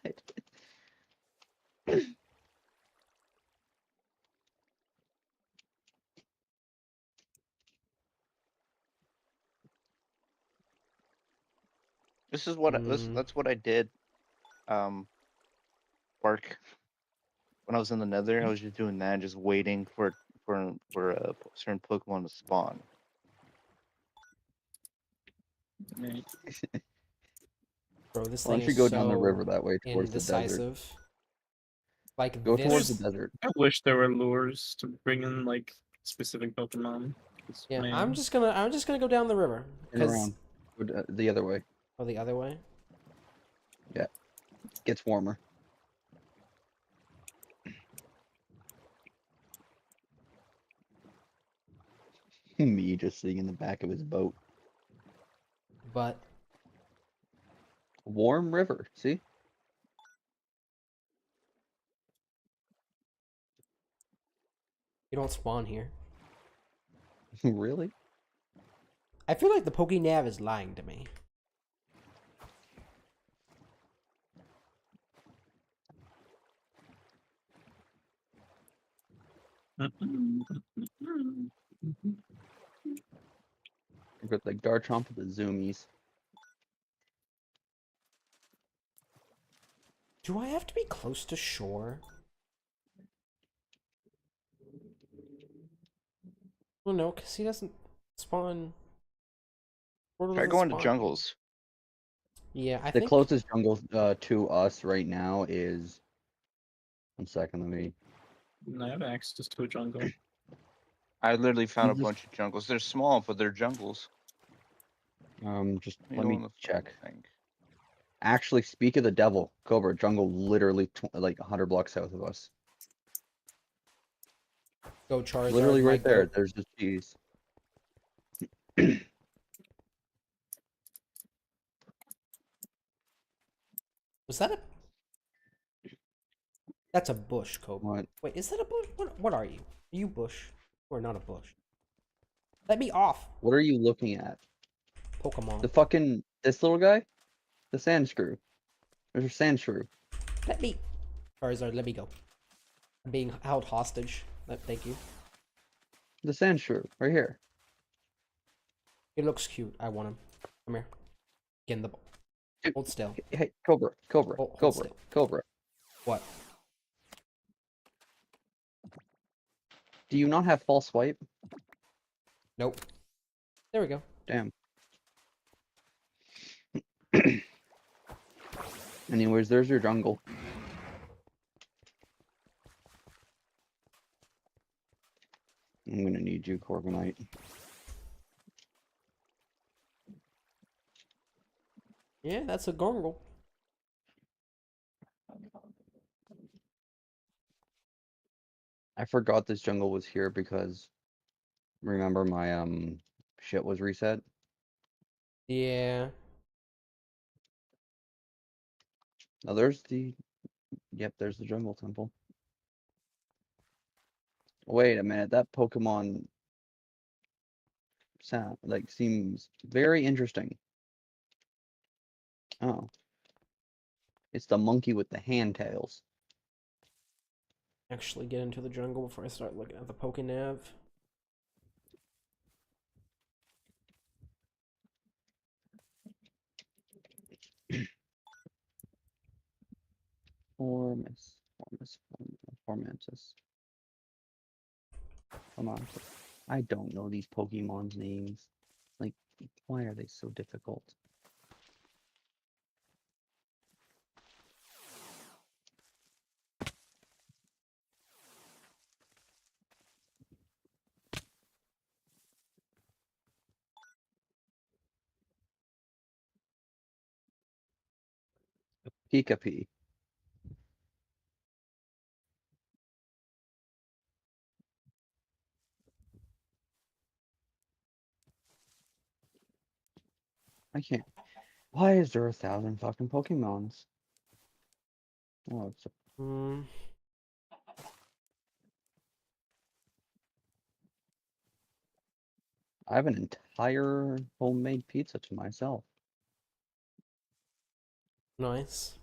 This is what that's what I did. Bark. When I was in the Nether, I was just doing that, just waiting for a certain Pokemon to spawn. Right. Bro, this Why thing don't you is go so down the river that way towards the desert? indecisive. Like Go towards the this. desert. I wish there were lures to bring in like specific Pokemon. 'Cause, Yeah, man, I'm just gonna go down the river. Turn around. Go the other way. Oh, the other way. Gets warmer. Me just sitting in the back of his boat. But Warm river, see? you don't spawn here. Really? I feel like the Pokénav is lying to me. Got the Garchomp with the zoomies. Do I have to be close to shore? Well, no, because he doesn't spawn. Portal Try doesn't going to spawn. jungles. Yeah, I The think. closest jungle to us right now is. 1 second, let me. And I have access to a jungle. I literally found a just- bunch of jungles. They're small, but they're jungles. Just You let go me in the check. thing. Actually, speak of the devil, Cobra jungle, literally like 100 blocks south of us. Go Charizard, Literally my right there. goat. There's the cheese. Was that a? That's a bush, Cobra. What? Wait, is that a bush? What are you? Are you bush? Or not a bush? Let me off, What are you looking at? Pokemon. The fucking this little guy? The sand shrew. There's a sand shrew. Let me. Charizard, let me go. I'm being held hostage. Thank you. The sand shrew right here. He looks cute. I want him. Come here. Get in the. Dude, Hold still. Hey, Cobra, Cobra, Hold Cobra, still. Cobra. What? Do you not have false swipe? Nope. There we go. Damn. Anyways, there's your jungle. I'm gonna need you, Corviknight. Yeah, that's a Gongle. I forgot this jungle was here because remember my shit was reset. Yeah. Now there's the there's the jungle temple. Wait a minute, that Pokemon sound like seems very interesting. Oh. It's the monkey with the hand tails. Actually get into the jungle before I start looking at the Pokénav. Formantis. Come on. I don't know these Pokemon's names. Like, why are they so difficult? Pika-Pee. I can't. Why is there 1,000 fucking Pokemons? Oh, it's Hmm. I have an entire homemade pizza to myself. Nice.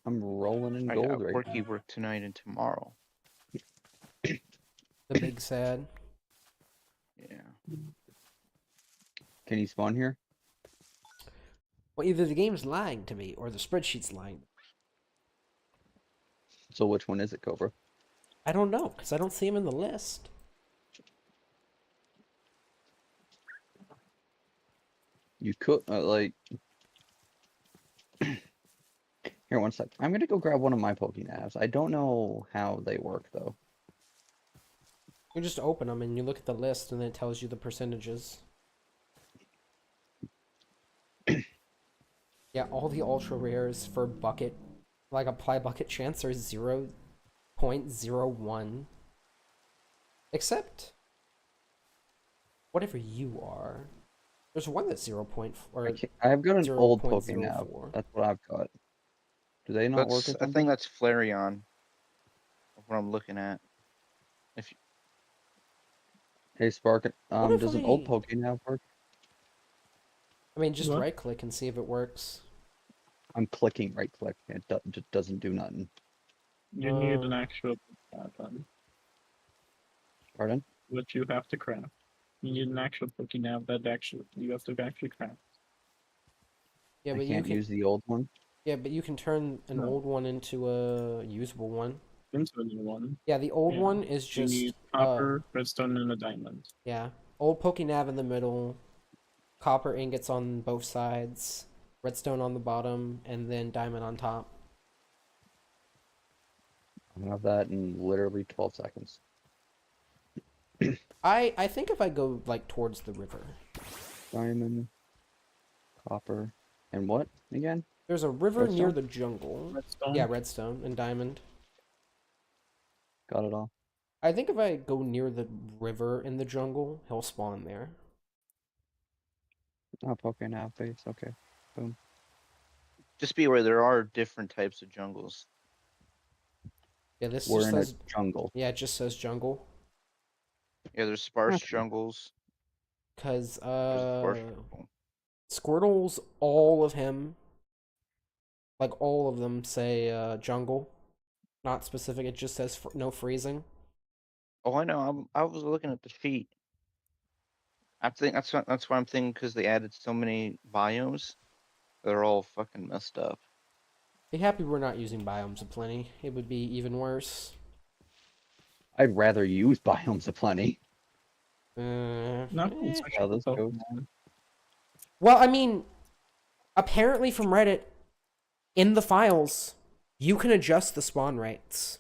I'm rolling in I gold got right quirky now. work tonight and tomorrow. The big sad. Yeah. Can you spawn here? Well, either the game's lying to me or the spreadsheet's lying. So which one is it, Cobra? I don't know, because I don't see him in the list. You could like. Here, 1 sec. I'm gonna go grab one of my Pokénavs. I don't know how they work though. You just open them and you look at the list and then it tells you the percentages. Yeah, all the ultra rares for bucket, like apply bucket chance are 0.01. Except whatever you are. There's one that's 0. Or I've got an old 0.04. Pokénav. That's what I've got. Do they not work or I something? think that's Flareon. What I'm looking at. If you, Hey, Spark. What if Does an old I- Pokénav work? I mean, just What? right click and see if it works. I'm clicking right click. It just doesn't do nothing. You need an actual button, Pardon? which you have to craft. You need an actual Pokénav that actually you have to actually craft. Yeah, I but you can't can. use the old one. Yeah, but you can turn an No. old one into a usable one. Into a new one. Yeah, the old Yeah. one is You just need copper, redstone, and a diamond. yeah, old Pokénav in the middle, copper ingots on both sides, redstone on the bottom, and then diamond on top. I'll have that in literally 12 seconds. I think if I go like towards the river, Diamond, copper, and what again? there's a river near Redstone? the jungle. Yeah, Redstone. redstone and diamond. Got it all. I think if I go near the river in the jungle, he'll spawn there. Oh, Pokénav base. Okay. Boom. Just be aware there are different types of jungles. Yeah, this We're just in a says jungle. yeah, it just says jungle. Yeah, there's sparse Okay. jungles. Cause There's a sparse jungle. Squirtle's all of him, like all of them say jungle, not specific. It just says no freezing. Oh, I know. I was looking at the sheet. I think that's why I'm thinking because they added so many biomes, they're all fucking messed up. Be happy we're not using biomes aplenty. It would be even worse. I'd rather use biomes aplenty. Not from Eh. How this goes. Pokemon. Well, I mean, apparently from Reddit, in the files, you can adjust the spawn rates.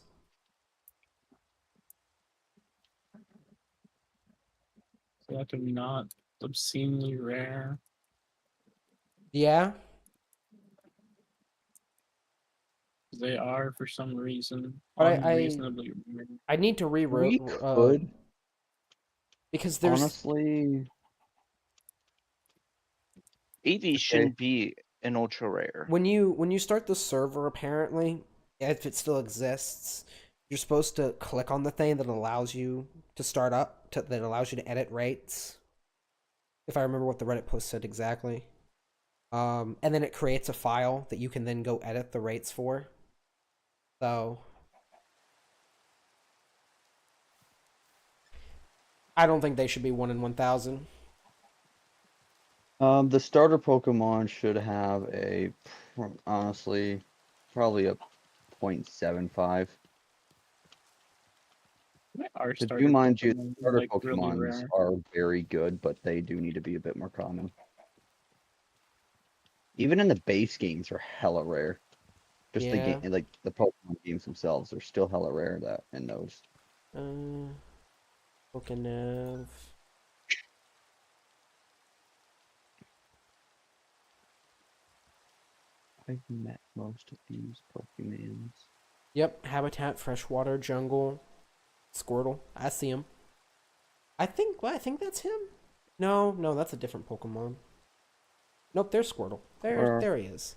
So that are not obscenely rare. Yeah, They are for some reason but unreasonably rare. I need to rewrote We could because there's honestly. AV Okay. shouldn't be an ultra rare. when you start the server, apparently, if it still exists, you're supposed to click on the thing that allows you to start up, that allows you to edit rates. If I remember what the Reddit post said exactly. And then it creates a file that you can then go edit the rates for. So I don't think they should be 1 in 1,000. The starter Pokemon should have a honestly probably a 0.75. They are To starter do mind you, Pokemon, starter like, really Pokemons rare. are very good, but they do need to be a bit more common. Even in the base games are hella rare. Just the Yeah. game, like the Pokemon games themselves, are still hella rare that in those. Pokenav. I've met most of these Pokemons. Yep, habitat, freshwater, jungle, Squirtle. I see him. I think that's him. No, that's a different Pokemon. Nope, there's Squirtle. There he is.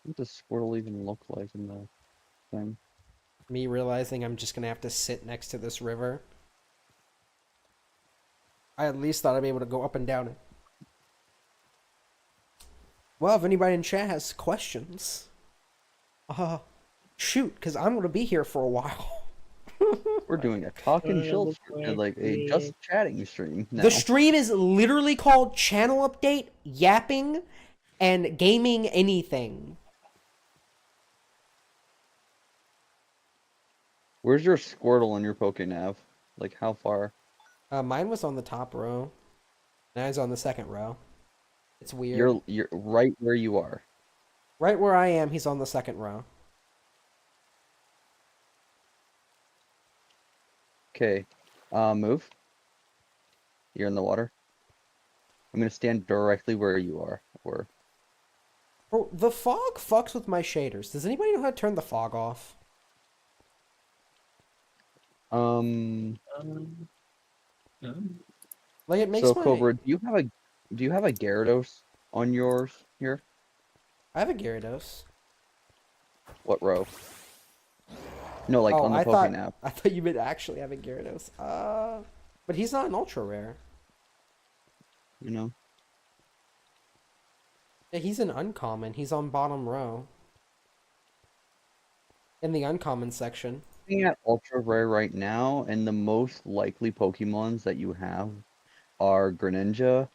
What does Squirtle even look like in the thing? Me realizing I'm just gonna have to sit next to this river. I at least thought I'd be able to go up and down it. Well, if anybody in chat has questions, shoot, because I'm gonna be here for a while. We're doing a talk and chill looks stream, like a like just chatting stream now. The stream is literally called Channel Update, Yapping, and Gaming Anything. Where's your Squirtle in your Pokénav? Like how far? Mine was on the top row. Now he's on the second row. It's weird. You're right where you are. Right where I am, he's on the second row. Okay. Move. You're in the water. I'm gonna stand directly where you are. Or Bro, the fog fucks with my shaders. Does anybody know how to turn the fog off? No. Like, it makes so my... Cobra, do you have a Gyarados on yours here? I have a Gyarados. What row? No, like Oh, on the I Poke thought Nap. I thought you meant actually having Gyarados. But he's not an ultra rare. You know. Yeah, he's an uncommon. He's on bottom row in the uncommon section. Looking at ultra rare right now, and the most likely Pokemons that you have are Greninja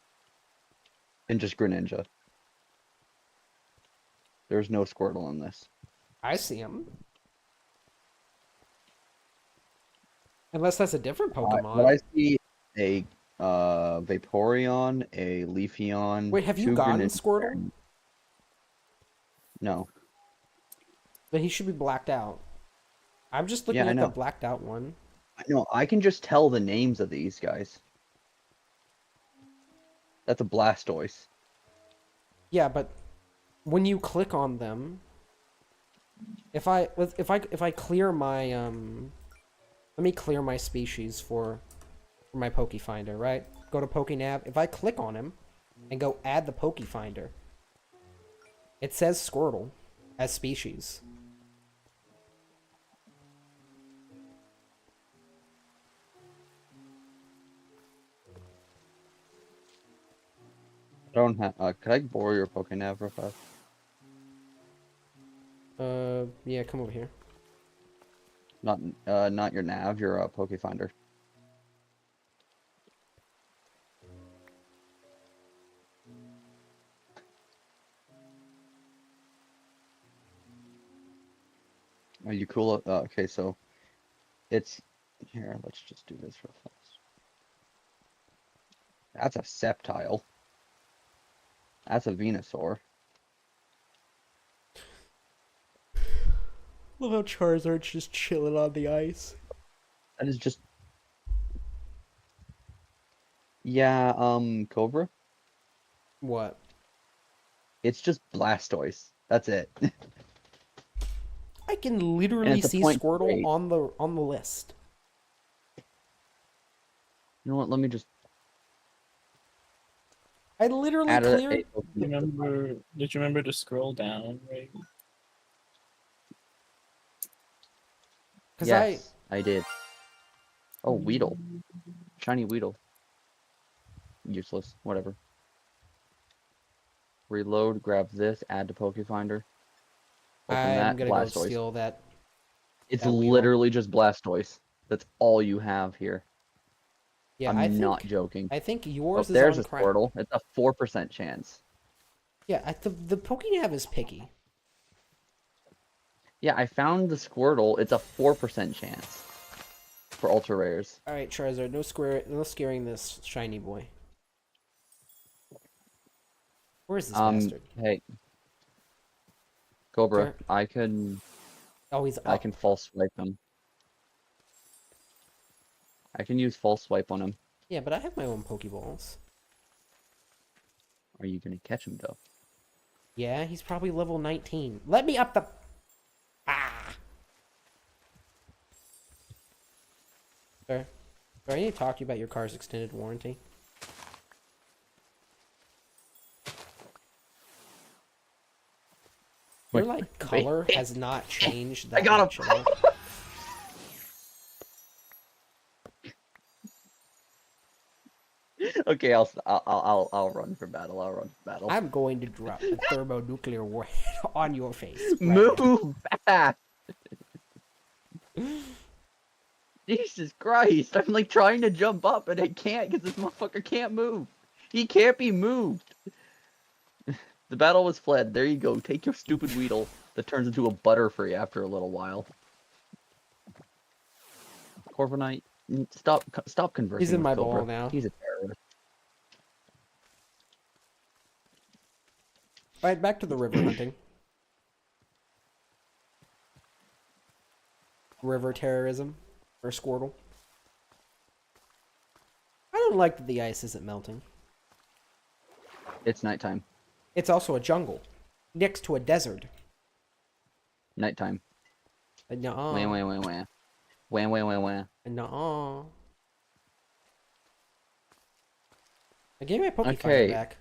and just Greninja. There's no Squirtle in this. I see him. Unless that's a different What Pokemon. I see a Vaporeon, a Leafeon, Wait, have you 2 gotten Greninja. Squirtle? No. Then he should be blacked out. I'm just Yeah, looking I at the know. blacked out one. No, I can just tell the names of these guys. That's a Blastoise. Yeah, but when you click on them, if I clear my let me clear my species for my Pokefinder, right? Go to Pokenab. If I click on him and go add the Pokefinder, it says Squirtle as species. I don't have. Could I borrow your Pokénav real fast? Yeah, come over here. Not your nav, your Pokefinder. Are you cool? Okay, so it's here. Let's just do this real fast. That's a Sceptile. That's a Venusaur. Look how Charizard's just chilling on the ice. That is just. Yeah, Cobra. What? It's just Blastoise. That's it. I can And literally it's a see point Squirtle three. on the list. You know what? Let me just I literally add cleared. Did you remember to scroll down, right? Because Yes, I did. Oh, Weedle. Shiny Weedle. Useless. Whatever. Reload, grab this, add to Pokefinder. Open I'm that, gonna go Blastoise. steal that. It's that Weedle. literally just Blastoise. That's all you have here. Yeah, I'm not joking. I think Oh, yours is there's on a crack. Squirtle. It's a 4% chance. Yeah, the Pokénav is picky. Yeah, I found the Squirtle. It's a 4% chance for ultra rares. All right, Charizard, no scaring this shiny boy. Where is this bastard? Hey, Cobra, Where? I can Oh, he's I up. can false swipe him. I can use false swipe on him. Yeah, but I have my own Pokeballs. Are you gonna catch him though? Yeah, he's probably level 19. Let me up the. Ah. Sir, I need to talk to you about your car's extended warranty. Your Wait, like color has not changed that I got much him. at all. Okay, I'll run for battle. I'll run for battle. I'm going to drop a thermonuclear warhead on your face. Right now. Move back! Jesus Christ! I'm like trying to jump up and I can't because this motherfucker can't move. He can't be moved. The battle was fled. There you go. Take your stupid Weedle that turns into a Butterfree after a little while. Corviknight, stop conversing. He's in with my Cobra. ball now. He's a terrorist. Alright, back to the river hunting. River terrorism for Squirtle. I don't like that the ice isn't melting. It's nighttime. It's also a jungle next to a desert. Nighttime. Nuh-uh. Wah wah wah wah. Wah wah wah wah. Nuh-uh. I gave my Pokefinder Okay. back.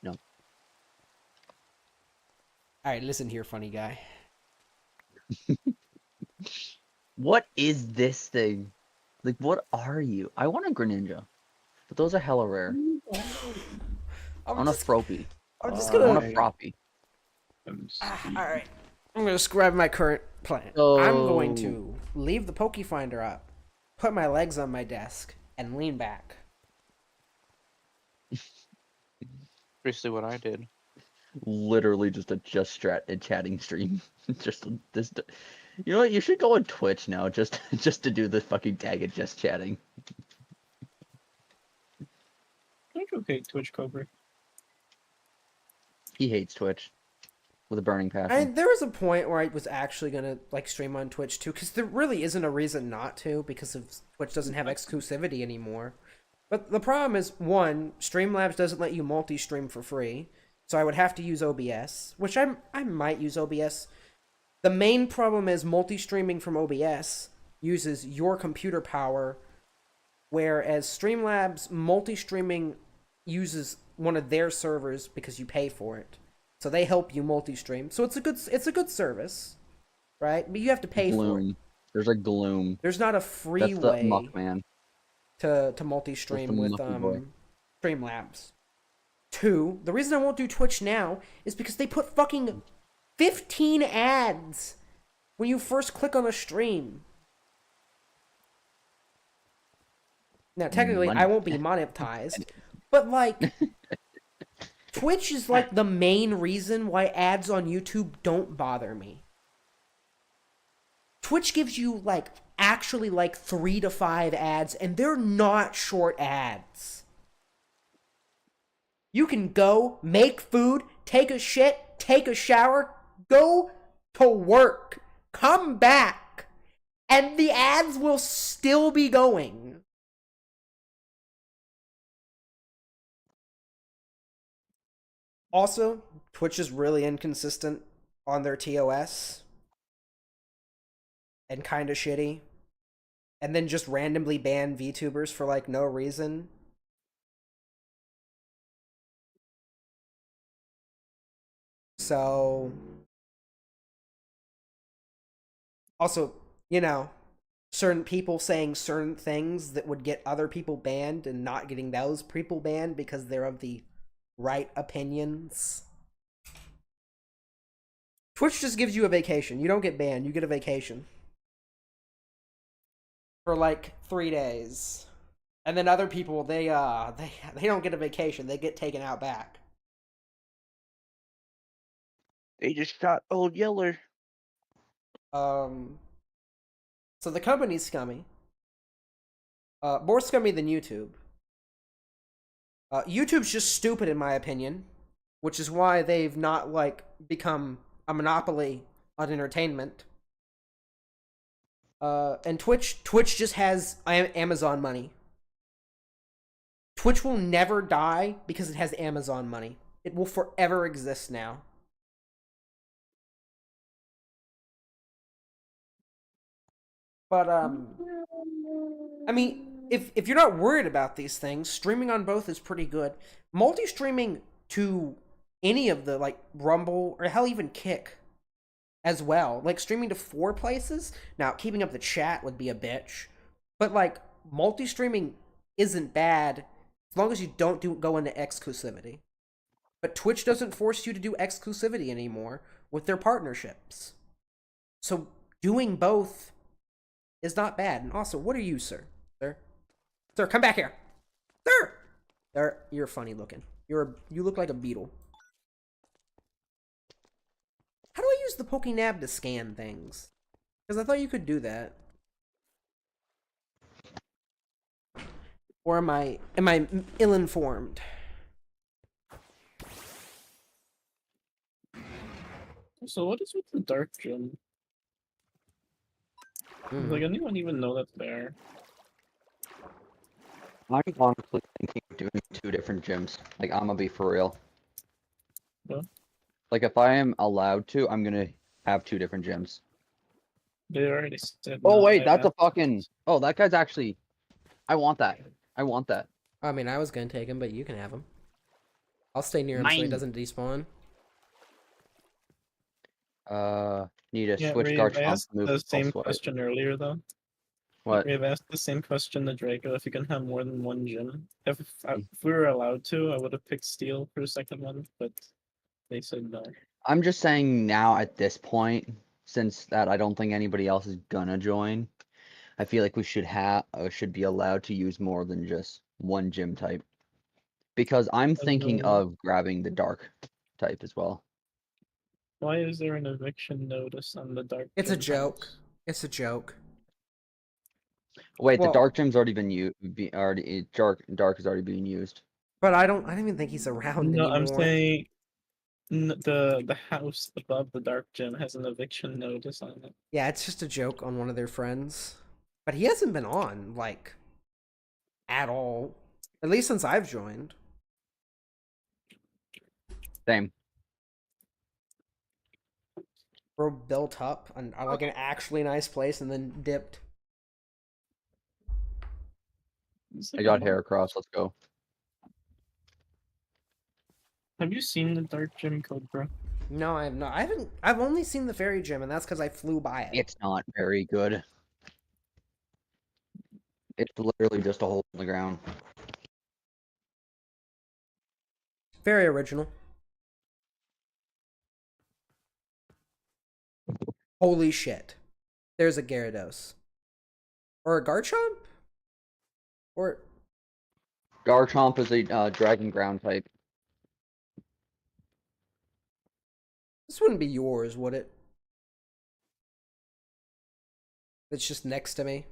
No. Alright, listen here, funny guy. What is this thing? Like, what are you? I want a Greninja, but those are hella rare. I I'm want a just, Froppy. I'm just I want a gonna. Froppy. Alright. I'm gonna describe my current plan. I'm going to leave the Pokefinder up, put my legs on my desk, and lean back. Basically what I did. Literally just a chatting stream. just this. You know what? You should go on Twitch now, just to do the fucking tag at just chatting. Don't you hate Twitch Cobra? He hates Twitch with a burning I passion. mean, there was a point where I was actually gonna like stream on Twitch too, because there really isn't a reason not to, because of Twitch doesn't have exclusivity anymore. But the problem is, one, Streamlabs doesn't let you multi-stream for free, so I would have to use OBS, which I might use OBS. The main problem is multi-streaming from OBS uses your computer power, whereas Streamlabs multi-streaming uses one of their servers because you pay for it. So they help you multi-stream. So it's a good service, right? But you have to pay for it. Gloom. There's a Gloom. There's not a free That's the way Muckman. to multi-stream That's the with Mucky boy. Streamlabs. Two, the reason I won't do Twitch now is because they put fucking 15 ads when you first click on a stream. Now, technically, I won't be monetized, but like, Twitch is like the main reason why ads on YouTube don't bother me. Twitch gives you like actually like 3 to 5 ads, and they're not short ads. You can go, make food, take a shit, take a shower, go to work, come back, and the ads will still be going. Also, Twitch is really inconsistent on their TOS. And kind of shitty. And then just randomly ban VTubers for like no reason. So, also, you know, certain people saying certain things that would get other people banned and not getting those people banned because they're of the right opinions. Twitch just gives you a vacation. You don't get banned, you get a vacation. For like 3 days. And then other people, they don't get a vacation, they get taken out back. They just shot Old Yeller. So the company's scummy. More scummy than YouTube. YouTube's just stupid in my opinion, which is why they've not like become a monopoly on entertainment. And Twitch just has Amazon money. Twitch will never die because it has Amazon money. It will forever exist now. But I mean, if you're not worried about these things, streaming on both is pretty good. Multi-streaming to any of the like Rumble or hell even Kick as well. Like streaming to 4 places. Now, keeping up the chat would be a bitch. But like multi-streaming isn't bad as long as you don't go into exclusivity. But Twitch doesn't force you to do exclusivity anymore with their partnerships. So doing both is not bad. And also, what are you, sir? Sir, come back here. Sir! You're funny looking. You look like a beetle. How do I use the Pokénab to scan things? Because I thought you could do that. Or am I ill-informed? So what is with the dark gym? Like anyone even know that's there? I'm honestly thinking of doing 2 different gyms. Like, I'm gonna be for real. What? Like, if I am allowed to, I'm gonna have 2 different gyms. They already said. Oh, no, wait, that's I- a fucking... Oh, that guy's actually... I want that. I want that. I mean, I was gonna take him, but you can have him. I'll stay near him so he Mine. doesn't despawn. Need to Yeah, switch Reeve, I Garchomp asked move the same elsewhere. question earlier though. What? We've asked the same question to Draco if you can have more than one gym. Mm. If we were allowed to, I would have picked Steel for the second one, but they said no. I'm just saying now at this point, since that I don't think anybody else is gonna join, I feel like we should be allowed to use more than just one gym type. Because I'm thinking No. of grabbing the dark type as well. Why is there an eviction notice on the dark It's a gym joke. house? It's a joke. Wait, the Well, dark gym's already been used. Dark is already being used. but I don't even think he's around No, I'm anymore. saying the house above the dark gym has an eviction notice on it. Yeah, it's just a joke on one of their friends. But he hasn't been on, like, at all. At least since I've joined. Same. Bro built up on like an actually nice place and then dipped. It's I like a got month. hair across. Let's go. Have you seen the dark gym code, bro? No, I have not. I haven't. I've only seen the fairy gym, and that's because I flew by it. It's not very good. It's literally just a hole in the ground. Very original. Holy shit! There's a Gyarados, or a Garchomp, or Garchomp is a dragon ground type. this wouldn't be yours, would it? It's just next to me.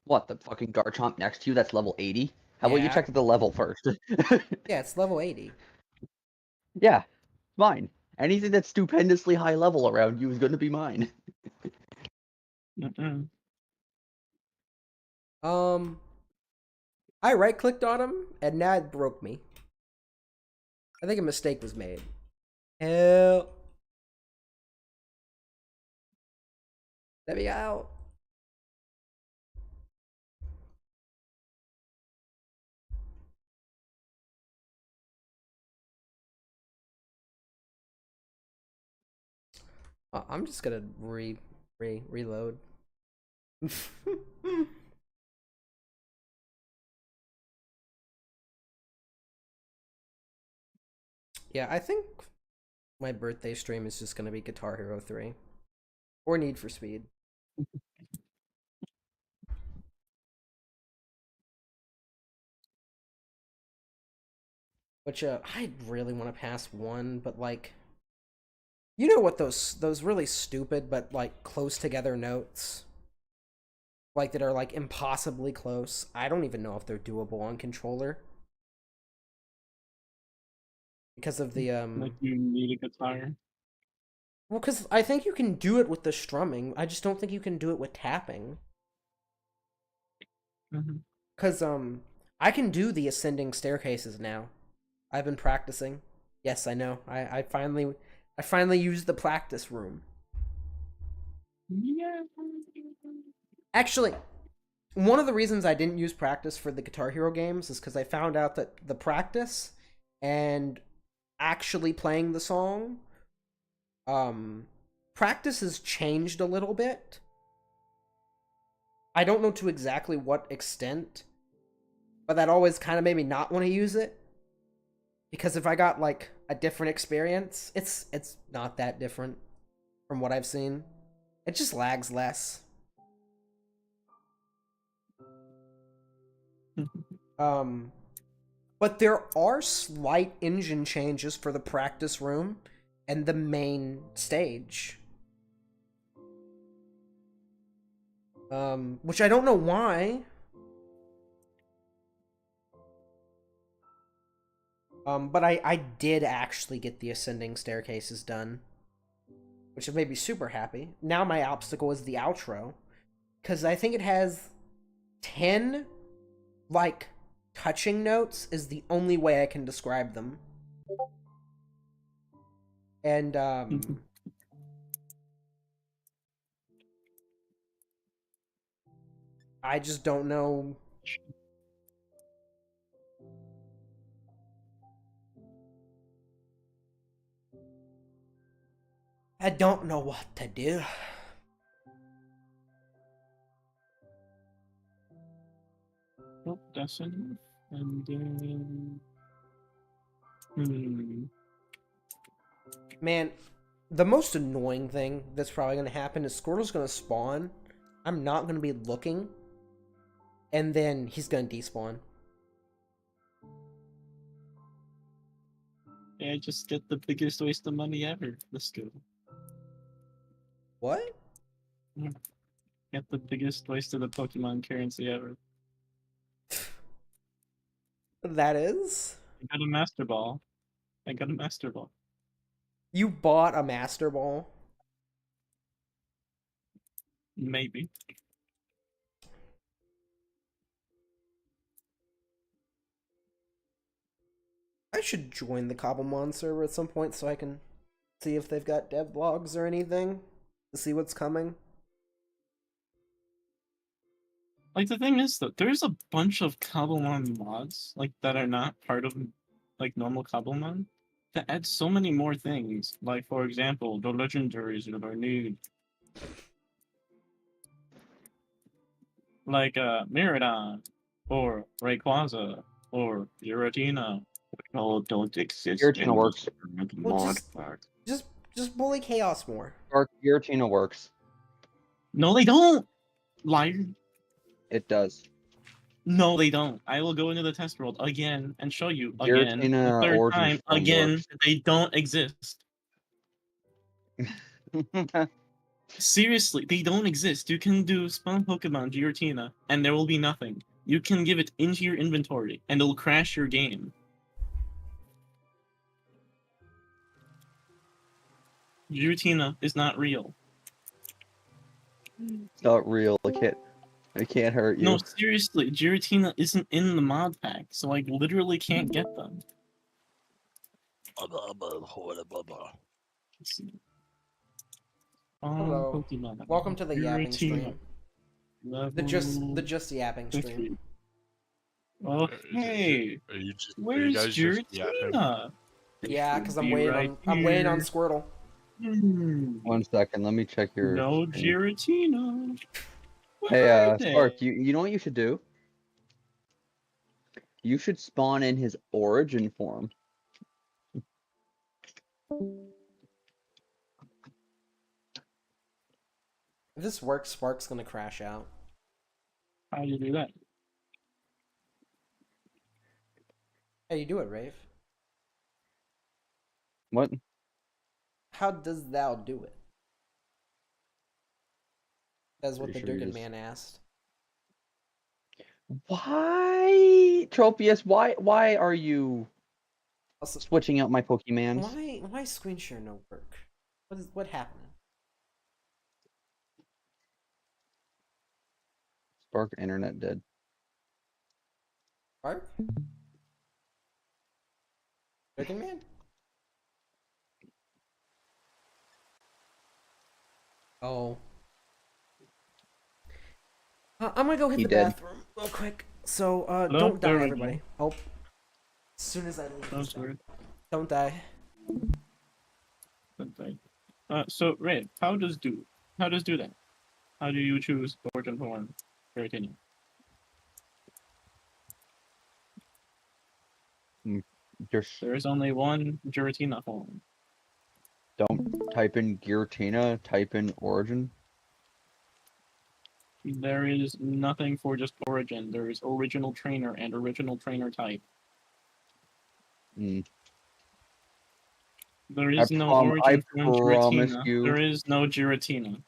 What, the fucking Garchomp next to you that's level 80? How about you Yeah. check the level first? Yeah, it's level 80. Yeah, mine. Anything that's stupendously high level around you is going to be mine. Mm-mm. I right clicked on him, and now it broke me. I think a mistake was made. Help! Let me out. I'm just gonna reload. Yeah, I think my birthday stream is just gonna be Guitar Hero 3 or Need for Speed. Which I really want to pass one, but like, you know what those really stupid but like close together notes, like that are like impossibly close. I don't even know if they're doable on controller because of the Like you need a guitar. well, because I think you can do it with the strumming. I just don't think you can do it with tapping. Mm-hmm. Because I can do the ascending staircases now. I've been practicing. Yes, I know. I finally used the practice room. Yeah. Actually, one of the reasons I didn't use practice for the Guitar Hero games is because I found out that the practice and actually playing the song, practice has changed a little bit. I don't know to exactly what extent, but that always kind of made me not want to use it. Because if I got like a different experience, it's not that different from what I've seen. It just lags less. Um, but there are slight engine changes for the practice room and the main stage. Which I don't know why. But I did actually get the ascending staircases done, which have made me super happy. Now my obstacle is the outro, because I think it has 10, like, touching notes is the only way I can describe them. And, I just don't know. I don't know what to do. Oh, that's enough. And then... Hmm. Man, the most annoying thing that's probably going to happen is Squirtle's going to spawn. I'm not going to be looking. And then he's going to despawn. Yeah, just get the biggest waste of money ever. Let's go. What? Get the biggest waste of the Pokemon currency ever. That is? I got a Master Ball. I got a Master Ball. You bought a Master Ball? Maybe. I should join the Cobblemon server at some point so I can see if they've got dev blogs or anything to see what's coming. Like, the thing is, though, there's a bunch of Cobblemon mods, like, that are not part of, like, normal Cobblemon, that add so many more things. Like, for example, the legendaries that are new. Like, Miradon, or Rayquaza, or Giratina. All don't exist Giratina in the works. Well, mod pack. just bully Chaos more. Dark Giratina works. No, they don't! Liar. It does. No, they don't. I will go into the test world again and show you again. The Giratina third Origin time Storm again. works. They don't exist. Seriously, they don't exist. You can do spawn Pokemon Giratina, and there will be nothing. You can give it into your inventory, and it'll crash your game. Giratina is not real. It's not real. It can't hurt you. No, seriously, Giratina isn't in the mod pack, so I literally can't get them. Let's see. Hello. Pokemon. Welcome to the Yapping Giratina. stream. The Level just Yapping stream. 50. Oh, hey, Are you where's guys just yapping? Giratina? Yeah, because I'm Be waiting right on I'm waiting on here. Squirtle. 1 second. Let me check your. No stream. Giratina. Hey, Where are they? Spark. You know what you should do? You should spawn in his origin form. If this works, Spark's gonna crash out. How do you do that? Hey, you do it, Rave. What? How does thou do it? That's what Pretty the sure you Durgan just- man asked. Why, Tropius? Why are you Also, switching out my Pokemons? why screen share no work? What happened? Spark internet dead. Spark? Durgan man? Oh. I'm gonna go hit He the dead. bathroom real quick. So, Hello? don't There die, we everybody. Oh. As soon as I leave. That's weird. Don't die. Okay. So Ray, how does do that? How do you choose origin form Giratina? Just There is only one Giratina form. don't type in Giratina. Type in origin. There is nothing for just origin. There is original trainer and original trainer type. Mm. There is no I origin form promise Giratina. you. There is no Giratina.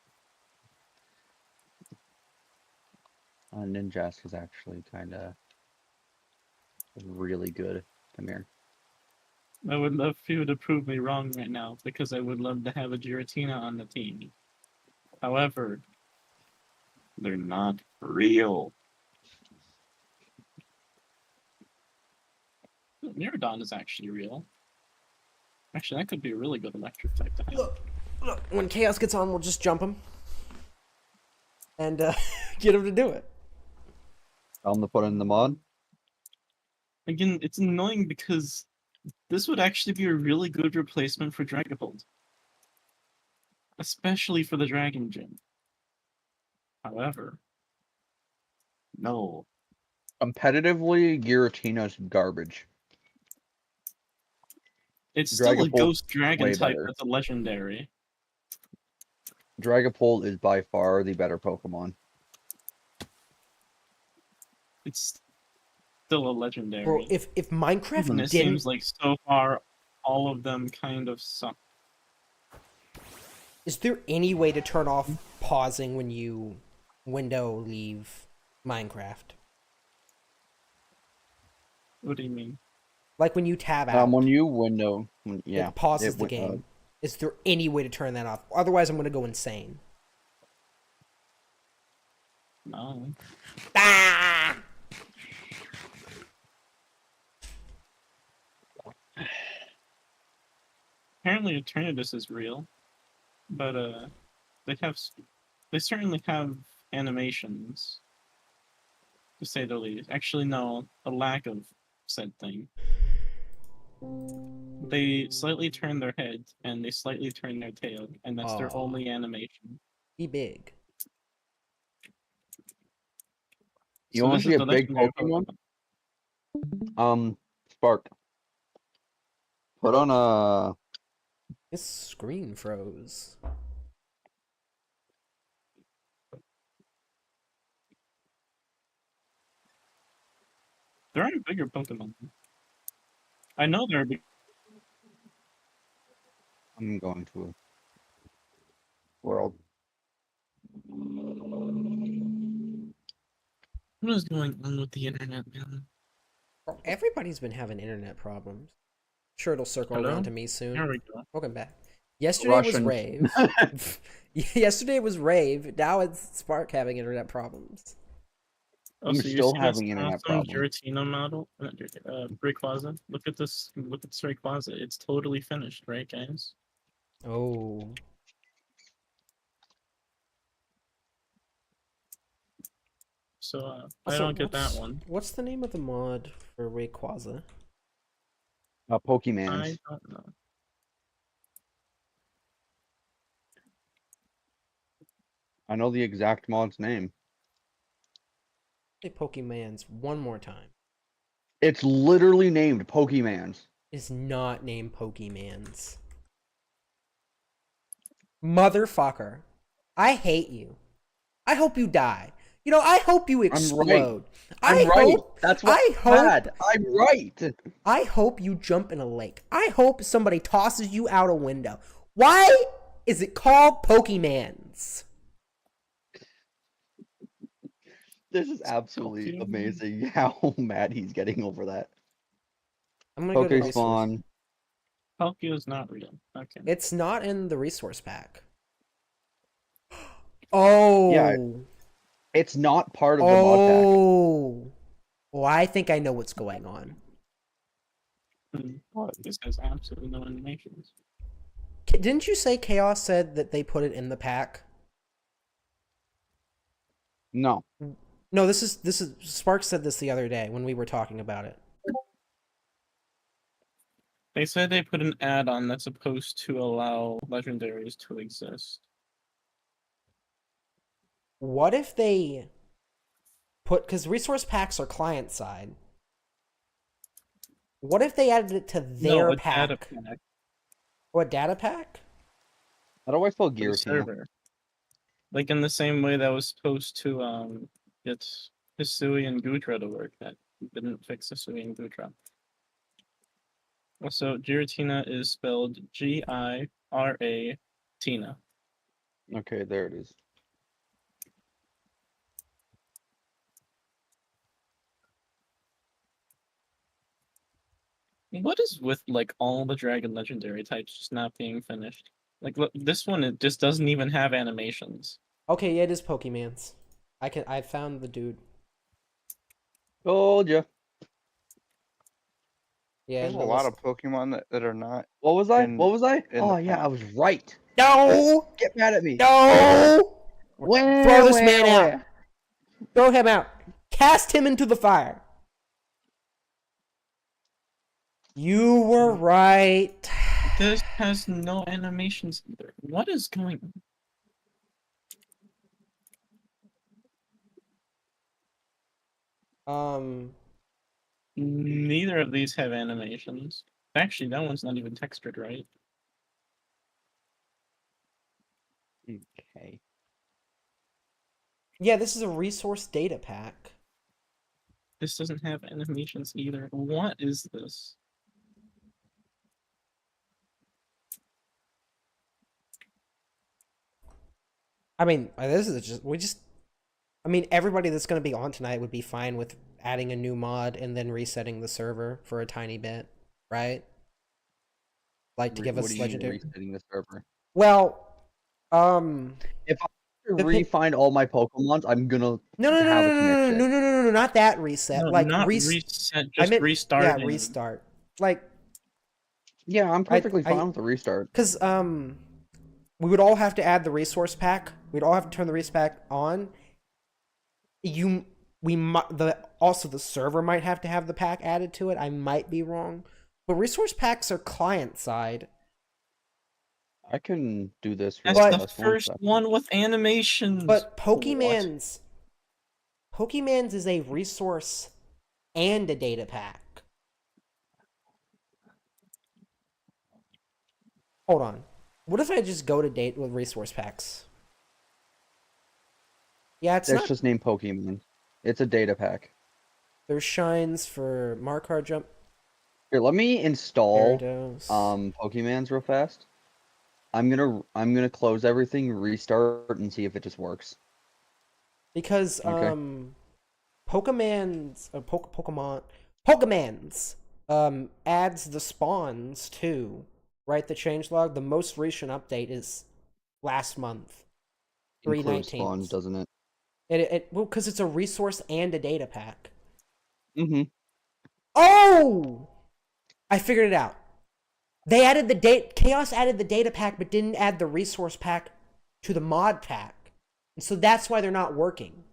Ninjask is actually kind of really good. Come here. I would love for you to prove me wrong right now because I would love to have a Giratina on the team. However, they're not real. Miradon is actually real. Actually, that could be a really good electric type to have. Look, when Chaos gets on, we'll just jump him. And, get him to do it. Tell them to put in the mod. Again, it's annoying because this would actually be a really good replacement for Dragapult. especially for the Dragon Gym. However, no. Competitively, Giratina's garbage. It's still a Dragapult ghost dragon way type better. that's a legendary. Dragapult is by far the better Pokemon. It's still a legendary. Bro, if and Minecraft it didn't, seems like so far all of them kind of suck. is there any way to turn off pausing when you window leave Minecraft? What do you mean? Like when you tab out, When you yeah, it pauses the went- game. Is there any way to turn that off? Otherwise, I'm gonna go insane. No. Ah! Apparently Eternatus is real, but they certainly have animations, to say the least. Actually, no, a lack of said thing. They slightly turn their head and they slightly turn their tail, and that's their Aw. only animation. Be big. You So want this to see is a the big legendary Pokemon? Spark. Put on a. His screen froze. There are bigger Pokemon. I know there are big. I'm going to a world. What is going on with the internet, man? Bro, everybody's been having internet problems. Sure, it'll circle Hello? around to me soon. Here we go. Welcome back. Yesterday was Russian. rave. Yesterday was rave. Now it's Spark having internet problems. Oh, I'm so you still see having this internet awesome problems. Giratina model, Rayquaza. Look at this. Look at this Rayquaza. It's totally finished, right, guys? Oh. So I Also, don't get that one. What's the name of the mod for Rayquaza? Pokemans. I don't know. I know the exact mod's name. Say Pokemans one more time. It's literally named Pokemans. Is not named Pokemans. Motherfucker. I hate you. I hope you die. You know, I hope you explode. I'm right. That's what I hope I'm right. I hope you jump in a lake. I hope somebody tosses you out a window. Why is it called Pokemans? This is absolutely amazing how mad he's getting over that. I'm gonna go to resource. Pokespawn. Palkia is not real. Okay. It's not in the resource pack. Oh. Yeah, it's not part of the mod pack. Oh. Well, I think I know what's going on. This has absolutely no animations. Didn't you say Chaos said that they put it in the pack? No. No, this is Spark said this the other day when we were talking about it. They said they put an add-on that's supposed to allow legendaries to exist. What if they put, because resource packs are client side. What if they added it to their a pack? data pack What, data pack? How do I spell for the Giratina? server. Like in the same way that was supposed to get Hisui and Gudra to work, that didn't fix Hisui and Gudra. Also, Giratina is spelled G-I-R-A Tina. Okay, there it is. What is with like all the Dragon Legendary types just not being finished? Like look, this one, it just doesn't even have animations. Okay, yeah, it is Pokemans. I found the dude. Told ya. Yeah, There's a lot of Pokemon that are not. What was I? in- What was I? in Oh the yeah, pack. I was right. No! Get mad at me. No! Where, Throw this where, man out. where? Throw him out. Cast him into the fire. You were right. this has no animations either. What is going on? Neither of these have animations. Actually, that one's not even textured right. Okay. Yeah, this is a resource data pack. This doesn't have animations either. What is this? I mean, this is just. I mean, everybody that's going to be on tonight would be fine with adding a new mod and then resetting the server for a tiny bit, right? Like to give What us do you mean legendary. resetting the server? Well, If I The re-find all my Pokemons, I'm gonna no, no, no, have no, a no, no, connection. no, no, no, no, not that reset. No, Like not reset, I just meant yeah, restarting. restart. Like Yeah, I'm perfectly I fine with the restart. because we would all have to add the resource pack. We'd all have to turn the resource pack on. We might also the server might have to have the pack added to it. I might be wrong, but resource packs are client side. I can do this That's real But- the fast. first one with animations. But What? Pokemon's is a resource and a data pack. Hold on. What if I just go to date with resource packs? Yeah, it's That's not. just named Pokemon. It's a data pack. There's shines for Markar Jump, Here, let me install Gyarados. Pokemons real fast. I'm gonna close everything, restart, and see if it just works. Because Okay. Pokemons adds the spawns too, right? The changelog. The most recent update is last month, Includes 3/19. spawns, doesn't it? Well, because it's a resource and a data pack. Mm-hmm. Oh, I figured it out. They added the date. Chaos added the data pack, but didn't add the resource pack to the mod pack, and so that's why they're not working.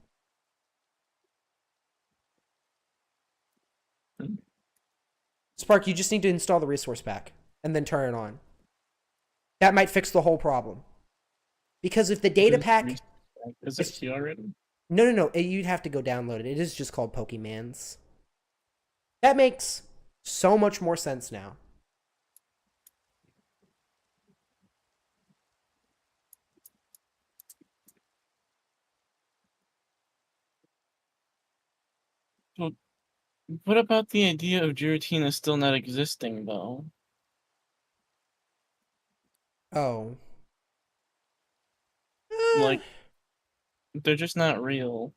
Spark, you just need to install the resource pack and then turn it on. That might fix the whole problem. Because if the data pack, Is it here already? no, you'd have to go download it. It is just called Pokemans. That makes so much more sense now. What about the idea of Giratina still not existing, though? Oh. Like, they're just not real.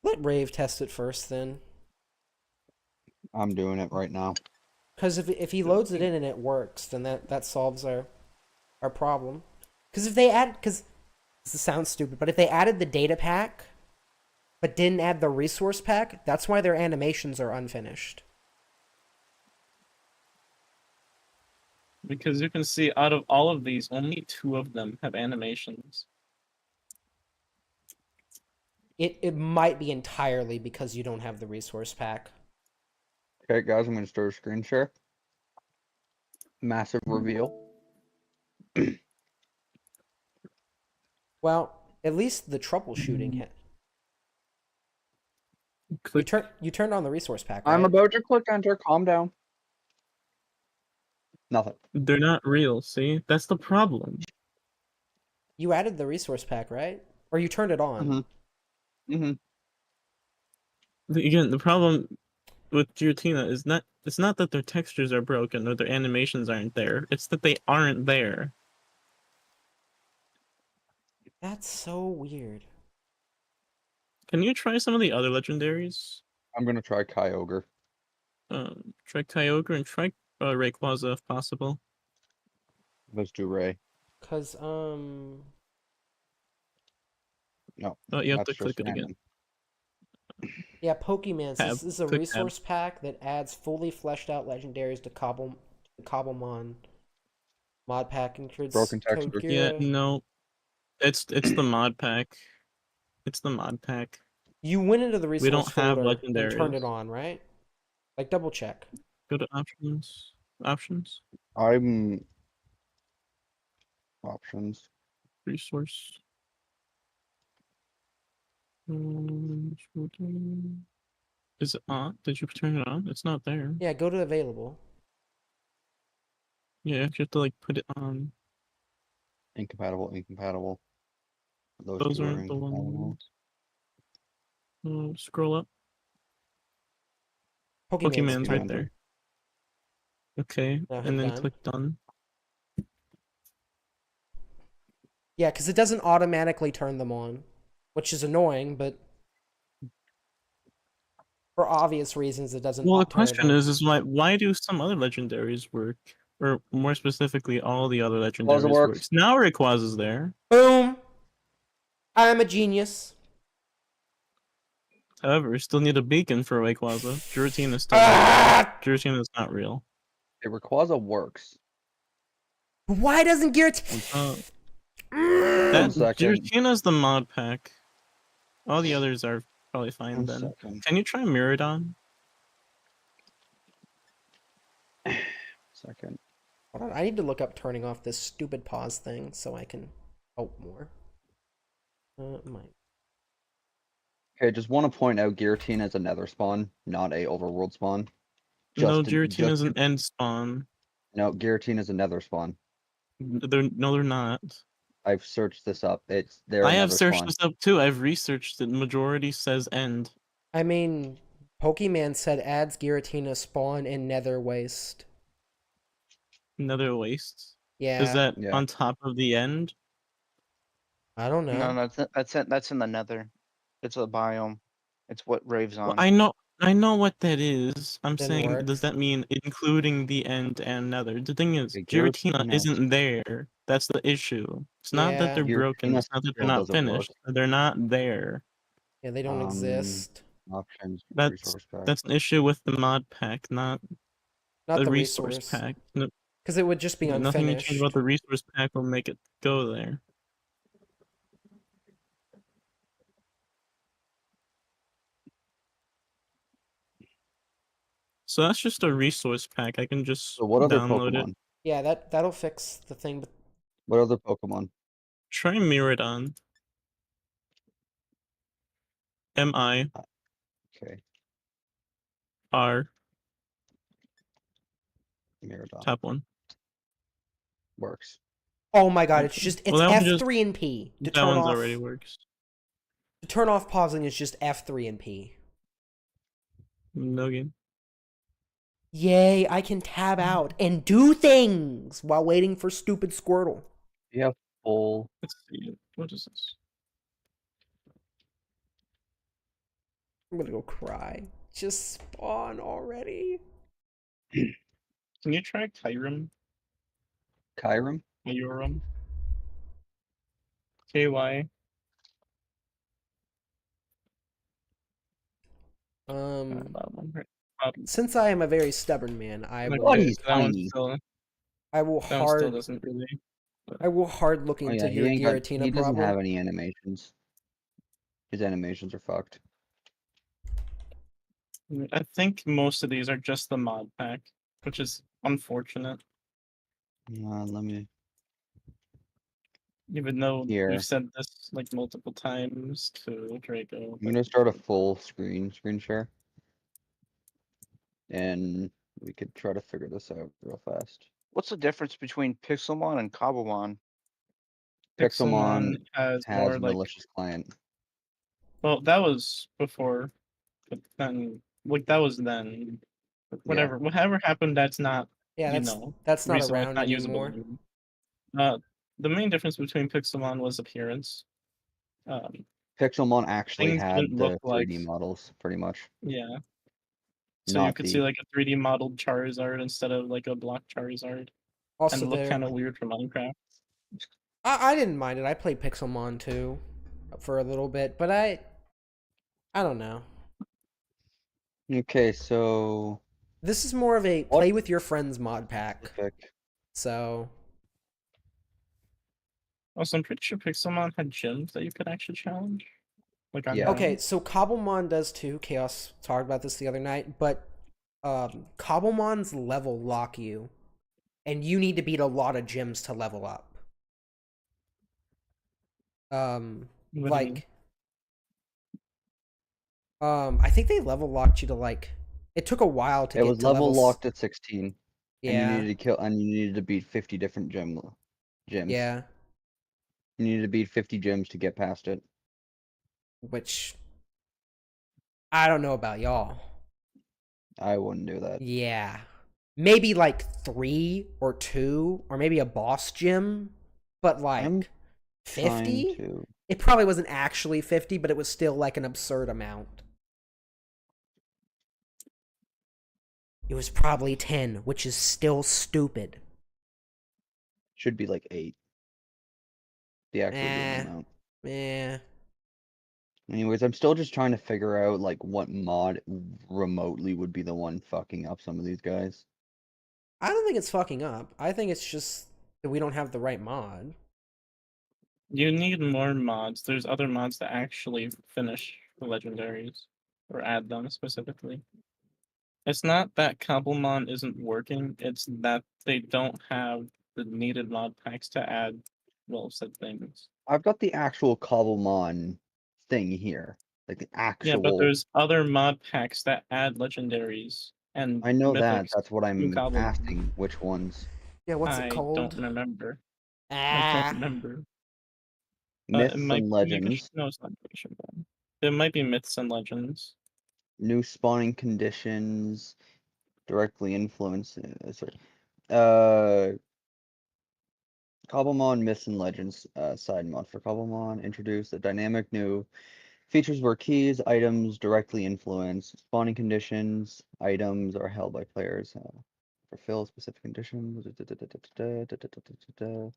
Let Rave test it first, then. I'm doing it right now. Because if he loads it in and it works, then that solves our problem. Because if they add, because this sounds stupid, but if they added the data pack, but didn't add the resource pack, that's why their animations are unfinished. Because you can see out of all of these, only 2 of them have animations. It might be entirely because you don't have the resource pack. Okay, guys, I'm gonna start a screen share. Massive reveal. Well, at least the troubleshooting hit. Click. You turned on the resource pack, right? I'm about to click enter. Calm down. Nothing. They're not real, see? That's the problem. You added the resource pack, right? Or you turned it on. Mm-hmm. Again, the problem with Giratina is it's not that their textures are broken or their animations aren't there. It's that they aren't there. That's so weird. Can you try some of the other legendaries? I'm gonna try Kyogre. Try Kyogre and try Rayquaza if possible. Let's do Ray. Cause No. Oh, you have that's to click just it again. random. yeah, Pokemans. Tab. This is a Click resource pack that adds fully fleshed out legendaries to Cobblemon. Mod pack includes Broken texture. Yeah, no. It's the mod pack. It's the mod pack. You went into the We resource don't have folder and turned legendaries. it on, right? Like double check. Go to options. options? I'm options. Resource. Is it on? Did you turn it on? It's not there. Yeah, go to available. Yeah, you have to like put it on. Incompatible, incompatible. Those Those two are aren't the incompatible. ones. Scroll up. Pokemon's Pokemon's too. right there. Okay, Now hit and then done. click done. Yeah, because it doesn't automatically turn them on, which is annoying, but for obvious reasons, it doesn't Well, the turn it question on. is why do some other legendaries work, or more specifically, all the other legendaries works. works? Now Rayquaza's there. Boom! I'm a genius. However, we still need a beacon for Rayquaza. Giratina is still not real. Giratina is not real. Hey, Rayquaza works. Why doesn't Garrett? That One second. Giratina's the mod pack. All the others are probably fine One then. second. Can you try Miradon? Second. Hold on, I need to look up turning off this stupid pause thing so I can help more. Might. Okay, just want to point out Giratina is a nether spawn, not a overworld spawn. No, Giratina's an end spawn. No, Giratina is a nether spawn. They're not. I've searched this up. They're I a have nether searched spawn. this up too. I've researched it. Majority says end. I mean, Pokemon said adds Giratina spawn in Nether Waste. Nether wastes. Yeah. Is that Yeah. on top of the end? I don't know. No, that's in the Nether. It's a biome. It's what Rave's Well, on. I know what that is. I'm Didn't saying, work. does that mean including the end and Nether? The thing is, Okay, Giratina Giratina- isn't there. That's the issue. It's not that Yeah. they're broken. Giratina It's not that they're still not doesn't work. finished. They're not there. Yeah, they don't exist. Options. That's Resource pack. that's an issue with the mod pack, not Not the the resource resource. pack. No, Because it would just be nothing you change unfinished. about the resource pack will make it go there. So that's just a resource pack. I can just So what other download it. Pokemon? Yeah, that'll fix the thing. But What other Pokemon? Try Miradon. MIR. Okay, Miradon Top one. works. oh my god, it's Okay. just Well, it's that one just- F3 and P to That turn one's off. already works. To turn off pausing is just F3 and P. No game. Yay, I can tab out and do things while waiting for stupid Squirtle. You have full. Let's see. What is this? I'm gonna go cry. Just spawn already. Can you try Kyurem? Kyurem? Kyurem? KY? That one, right? Since I am a very stubborn man, I Okay, will. Oh, he's that one tiny. still, I will that one still hard. doesn't really. I will hard look Oh into yeah, your he Giratina doesn't problem. have any animations. His animations are fucked. I think most of these are just the mod pack, which is unfortunate. Let me. Even though Here. we've said this like multiple times to Draco. I'm gonna start a full screen share, and we could try to figure this out real fast. What's the difference between Pixelmon and Cobblemon? Pixelmon has has more like, malicious client. well, that was before, but then like that was then. Whatever, whatever happened, that's not. Yeah, you that's know, that's not reason why it's around not usable anymore. anymore. The main difference between Pixelmon was appearance. Pixelmon actually Things had didn't look the like 3D models, pretty much. Yeah. So Not you could see like a 3D modeled Charizard instead of like a block Charizard, Also, and look there. kind of weird for Minecraft. I didn't mind it. I played Pixelmon too, for a little bit, but I don't know. Okay, so This is more of a What? play with your friends mod pack. pick. So Also, I'm pretty sure Pixelmon had gyms that you could actually challenge. Like on Yeah. your okay, own. so Cobblemon does too. Chaos talked about this the other night, but Cobblemons level lock you, and you need to beat a lot of gyms to level up. What do you mean? Like, I think they level locked you to like. It took a while to It get was to level levels. locked at 16, and you Yeah, needed to kill, and you needed to beat 50 different gyms. yeah. You needed to beat 50 gyms to get past it. Which I don't know about y'all. I wouldn't do that. Yeah, maybe like 3 or 2, or maybe a boss gym, but I'm like trying 50. to. It probably wasn't actually 50, but it was still like an absurd amount. It was probably 10, which is still stupid. Should be like 8. The actual game Eh, amount. eh. Anyways, I'm still just trying to figure out like what mod remotely would be the one fucking up some of these guys. I don't think it's fucking up. I think it's just that we don't have the right mod. You need more mods. There's other mods that actually finish the legendaries or add them specifically. It's not that Cobblemon isn't working, it's that they don't have the needed mod packs to add well said things. I've got the actual Cobblemon thing here. Like the Yeah, but actual. there's other mod packs that add legendaries and I know that. mythics That's what to I'm Cobblemon. asking. Which ones? Yeah, what's it I don't called? remember. I don't Ah. remember. It Myths might and maybe legends. no, it's not Nation Band. It might be Myths and Legends. New spawning conditions. Directly influence. Sorry. Uh, Cobblemon Myths and Legends side mod for Cobblemon introduced a dynamic new features where keys, items directly influence spawning conditions. Items are held by players fulfill specific conditions.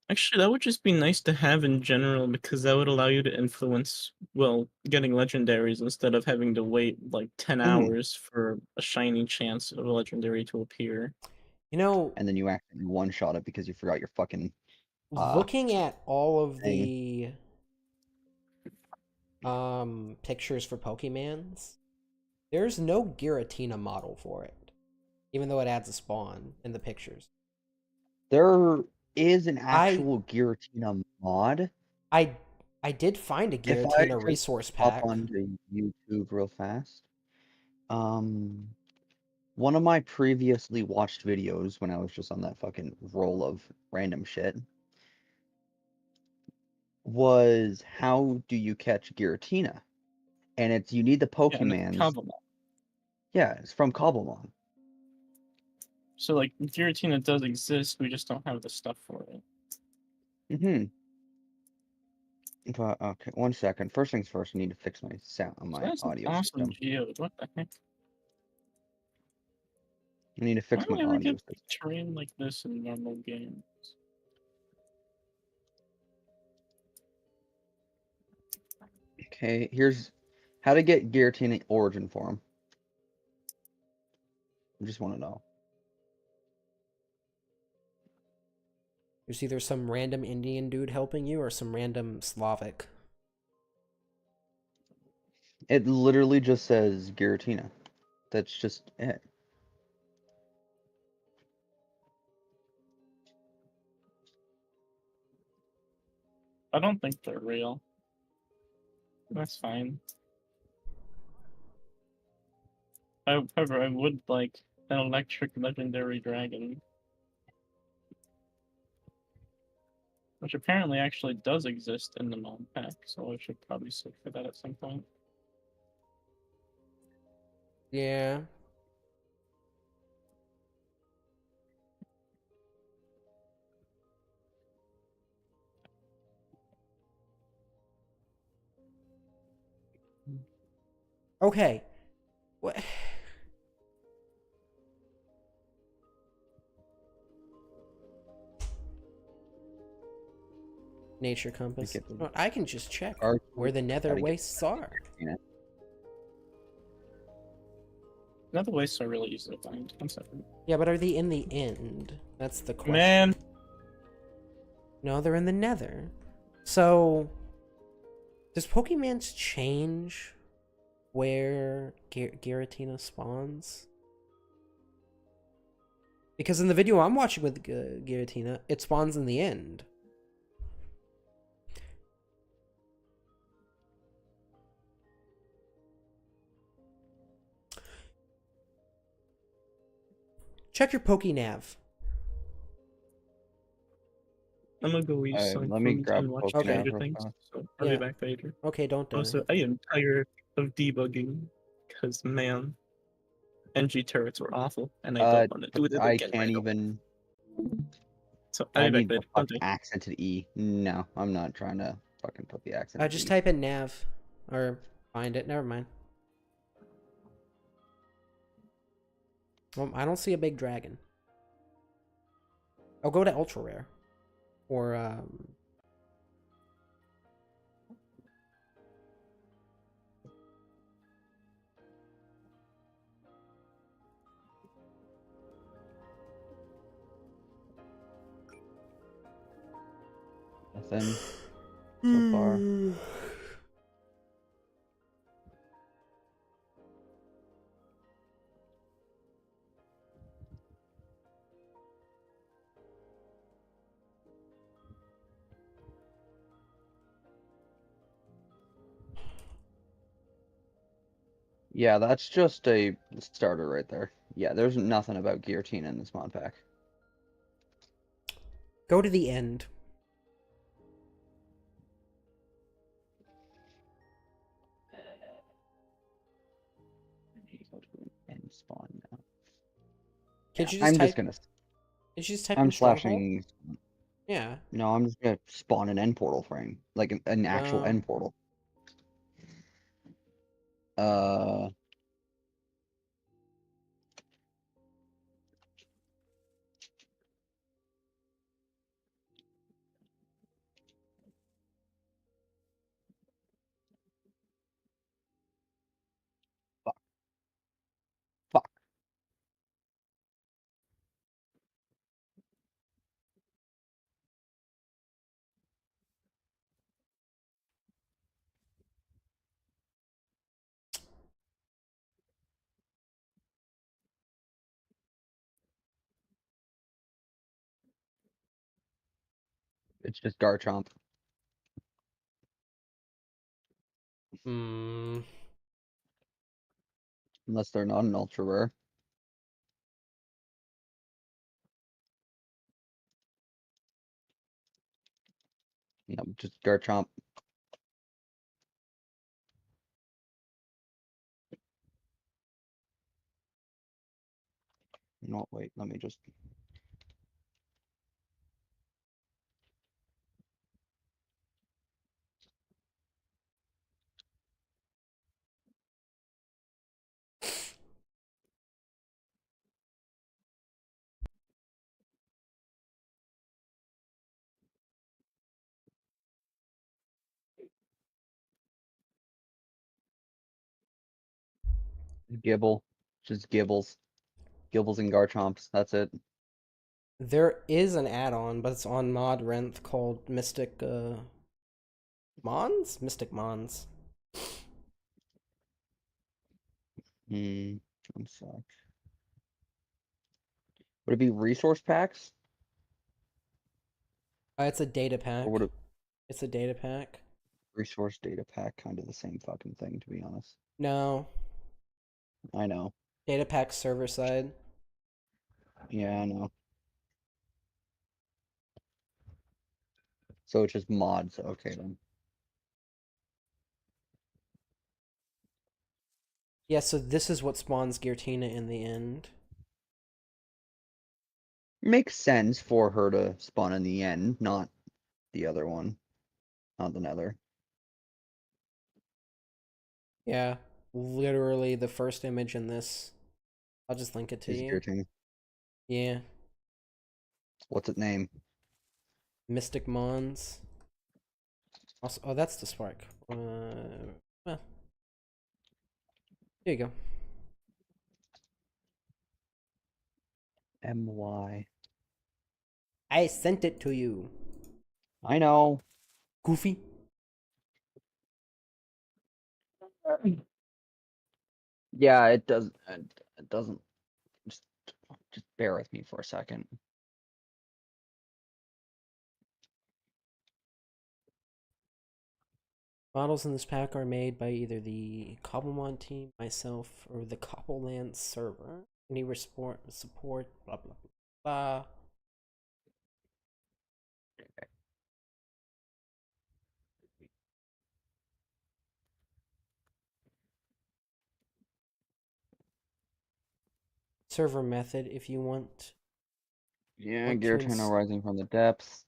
Actually, that would just be nice to have in general because that would allow you to influence, well, getting legendaries instead of having to wait like 10 Mhm. hours for a shiny chance of a legendary to appear. You know, And then you accidentally one shot it because you forgot your fucking looking at all of thing. the pictures for Pokemans, there's no Giratina model for it, even though it adds a spawn in the pictures. There is an I actual Giratina mod. I I did find a If I Giratina just resource hop pack. onto YouTube real fast, um, one of my previously watched videos when I was just on that fucking roll of random shit was how do you catch Giratina? And it's you need the Yeah, and it's Pokemans. Cobblemon. Yeah, it's from Cobblemon. So like Giratina does exist, we just don't have the stuff for it. Mm-hmm. But okay, 1 second. First things first, I need to fix my sound on So my that's an audio awesome system. geode. What the heck? I need to Why fix do my we ever audio get system. terrain like this in normal games? Okay, here's how to get Giratina origin form. I just want to know. There's either some random Indian dude helping you or some random Slavic. It literally just says Giratina. That's just it. I don't think they're real. That's fine. However, I would like an electric legendary dragon. Which apparently actually does exist in the mod pack, so I should probably search for that at some point. Yeah. Okay. What? Nature compass. Get You know what, I can just check Arc- where the nether how to get wastes are. Giratina. Another wastes are really easy to find. One second. Yeah, but are they in the end? That's the question. Man, No, they're in the nether. So, does Pokemans change where Giratina spawns? Because in the video I'm watching with Giratina, it spawns in the end. Check your Pokenav. I'm gonna go eat some let me food grab and watch Okay. Stranger real Things. fast. So I'll Yeah. be back later. Okay, don't die. Also, I am tired of debugging because man, NG turrets were awful, and I don't want to do it I again. can't even. So I I'll be need back the later. Don't fucking die. accented E. No, I'm not trying to fucking put the accent. Just E. type in nav. Or find it. Never mind. Well, I don't see a big dragon. I'll go to ultra rare. Or, Nothing so far. Yeah, that's just a starter right there. Yeah, there's nothing about Giratina in this mod pack. Go to the end. End spawn now. Can't Yeah, you just I'm type? just gonna. Did you just type I'm in stronghold? slashing. Yeah. No, I'm just gonna spawn an end portal frame, like an actual Well- end portal. Fuck. Fuck. It's just Garchomp. Hmm. Unless they're not an ultra rare. No, just Garchomp. No, wait, let me just. Gibble. Just Gibbles. Gibbles and Garchomps. That's it. There is an add-on, but it's on Mod Renth called Mystic, Mons? Mystic Mons. One sec. Would it be resource packs? It's a data pack. Or would it It's a data pack. resource data pack kind of the same fucking thing, to be honest? No. I know. Data pack server side. Yeah, I know. So it's just mods. Okay then. Yeah, so this is what spawns Giratina in the end. Makes sense for her to spawn in the end, not the other one. Not the nether. Yeah. Literally the first image in this. I'll just link it to Is you. Giratina. Yeah. What's its name? Mystic Mons. Also, oh, that's the spark. Well, here you go. MY. I sent it to you. I know. Goofy. Yeah, it does. It doesn't. Just Just bear with me for a second. Models in this pack are made by either the Cobblemon team, myself, or the Cobbleland server. Any support, blah blah blah. Server method, if you want. Yeah, Want to Giratina rising from the depths.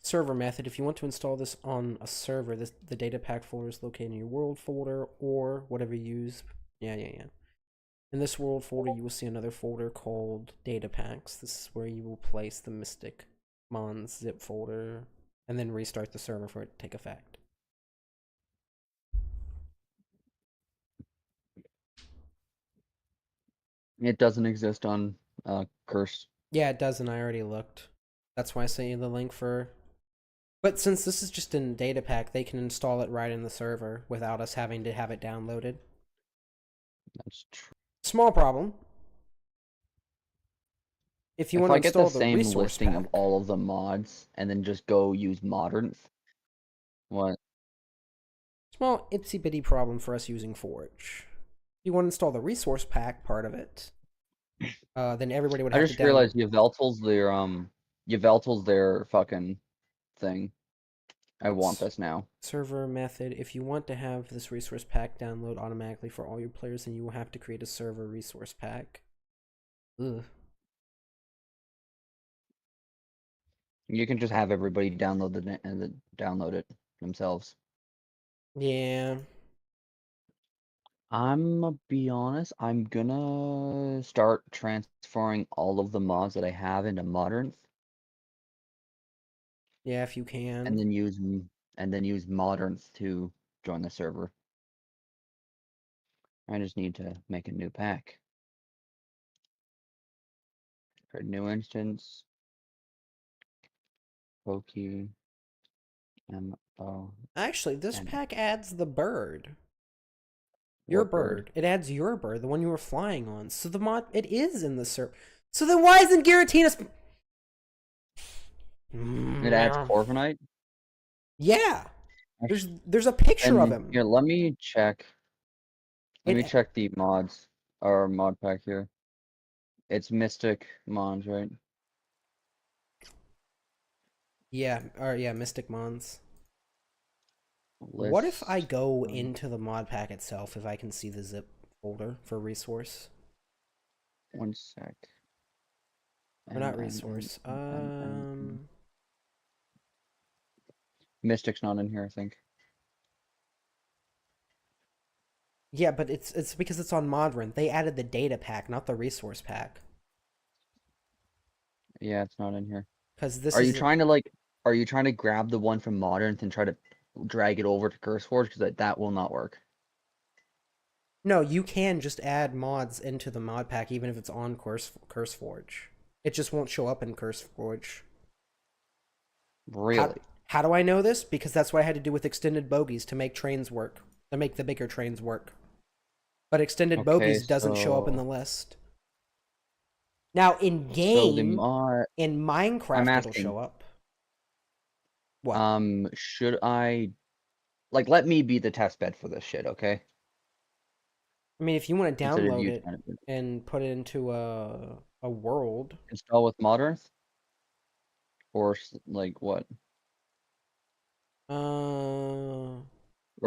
Server method, if you want to install this on a server, the data pack folder is located in your world folder or whatever you use. Yeah. In this world folder, you will see another folder called data packs. This is where you will place the Mystic Mons zip folder and then restart the server for it to take effect. It doesn't exist on Curse. Yeah, it does, and I already looked. That's why I sent you the link for. But since this is just in data pack, they can install it right in the server without us having to have it downloaded. That's true. Small problem. If you If want to I get the install the same resource listing pack, of all of the mods and then just go use Modern, what? small itsy bitty problem for us using Forge. If you want to install the resource pack part of it, then everybody would I have just to download. realized Yveltal's their fucking thing. I want this now. Server method. If you want to have this resource pack download automatically for all your players, then you will have to create a server resource pack. Ugh. You can just have everybody download download it themselves. Yeah. I'm gonna be honest, I'm gonna start transferring all of the mods that I have into Modern Yeah, if you can. and then use Modern to join the server. I just need to make a new pack. Create a new instance. Pokey MO. Actually, this and pack adds the bird. Your what bird? It adds your bird, the one you were flying on. So the mod, it is in the server. So then why isn't Giratina? It adds Corviknight? Yeah. There's a picture of him. Here, let me check. Let me It, check the mods or mod pack here. It's Mystic Mons, right? yeah, or yeah, Mystic Mons. List, What if I go into the mod pack itself if I can see the zip folder for resource? One sec. Or not resource. Mystic's not in here, I think. Yeah, but it's because it's on Modern. They added the data pack, not the resource pack. Yeah, it's not in here. Because this Are is you trying to grab the one from Modern and try to drag it over to CurseForge? Because that will not work. No, you can just add mods into the mod pack even if it's on CurseForge. It just won't show up in CurseForge. Really? How do I know this? Because that's what I had to do with extended bogies to make trains work. To make the bigger trains work. But extended bogies doesn't show up in the list. Now in game, in Minecraft, it'll show up. What? Should I let me be the test bed for this shit, okay? I mean, if you want to download it and put it into a world. Install with Modern? Or what? Or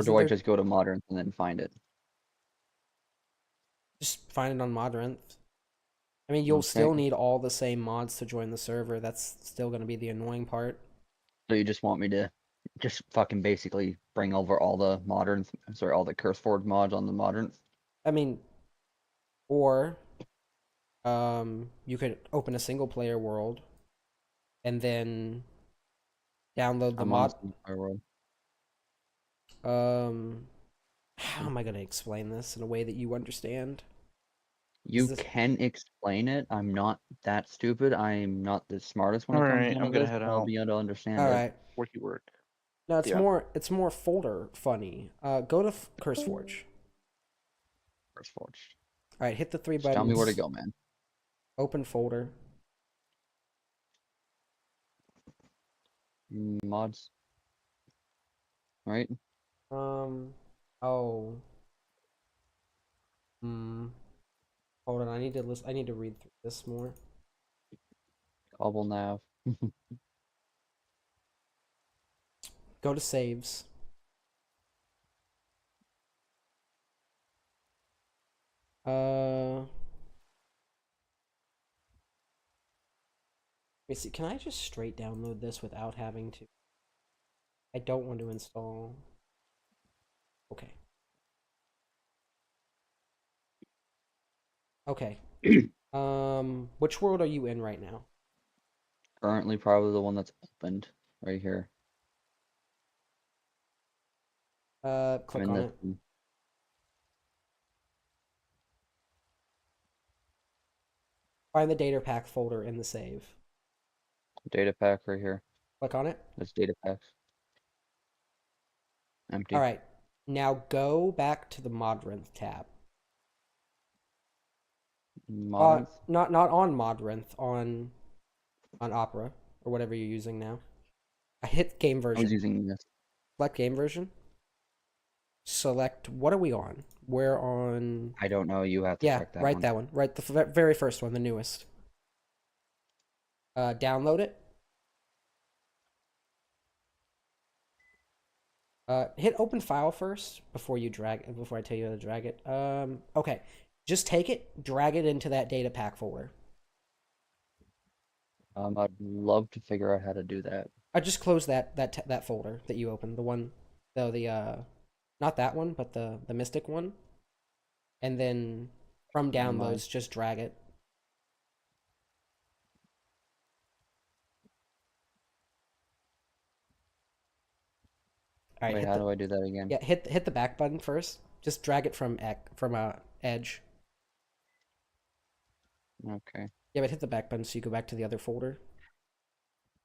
do I just go to Modern and then find it? Just find it on Modern. I mean, you'll still need all the same mods to join the server. That's still going to be the annoying part. So you just want me to just fucking basically bring over all the all the CurseForge mods on the Modern? I mean, or you could open a single player world and then download the mod. How am I going to explain this in a way that you understand? You can explain it. I'm not that stupid. I'm not the smartest when it comes to I'm gonna head I'll out. be able to understand All it. right. Worky work. No, it's more folder funny. Go to CurseForge. CurseForge. All right, hit the 3 Just buttons. tell me where to go, man. Open folder. Mods. Right? Oh. Hold on, I need to list. I need to read through this more. Cobble nav. Go to saves. Let me see. Can I just straight download this without having to? I don't want to install. Okay. Okay. Which world are you in right now? Currently, probably the one that's opened right here. Click I'm on in it. this Find the data pack folder in the save. data pack right here. Click on it. That's data packs. Empty. All right. Now go back to the Modrinth tab. Mods. Not on Modrinth, on Opera or whatever you're using now. I hit game I was version. using this. Select game version. Select what are we on? We're on. I don't know. You have to Yeah, check that right one. that one. Right, the very first one, the newest. Download it. Hit open file first before you drag. Before I tell you how to drag it. Okay. Just take it, drag it into that data pack folder. I'd love to figure out how to do that. I just closed that folder that you opened. The one, not that one, but the Mystic one. And then from downloads, just drag it. All right, Wait, how do I do that again? yeah, hit the back button first. Just drag it from edge. Okay. Yeah, but hit the back button so you go back to the other folder.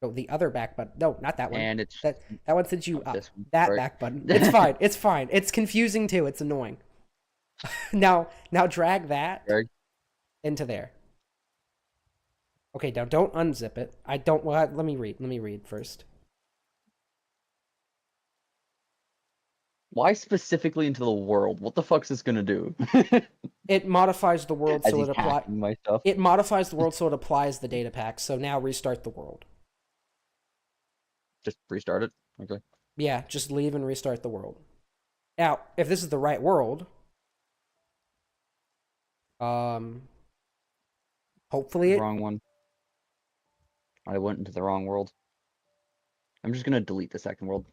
Oh, the other back button. No, not that one. And it's that one sends you up. this one, That right? back button. It's fine. It's fine. It's confusing too. It's annoying. now drag that Drag. into there. Okay, now don't unzip it. I don't. Well, let me read. Let me read first. Why specifically into the world? What the fuck's this gonna do? It modifies the world As so he's it applies. hacking my stuff. It modifies the world so it applies the data pack. So now restart the world. Just restart it. Okay. Yeah, just leave and restart the world. Now, if this is the right world, hopefully Wrong one. I went into the wrong world. I'm just gonna delete the second world.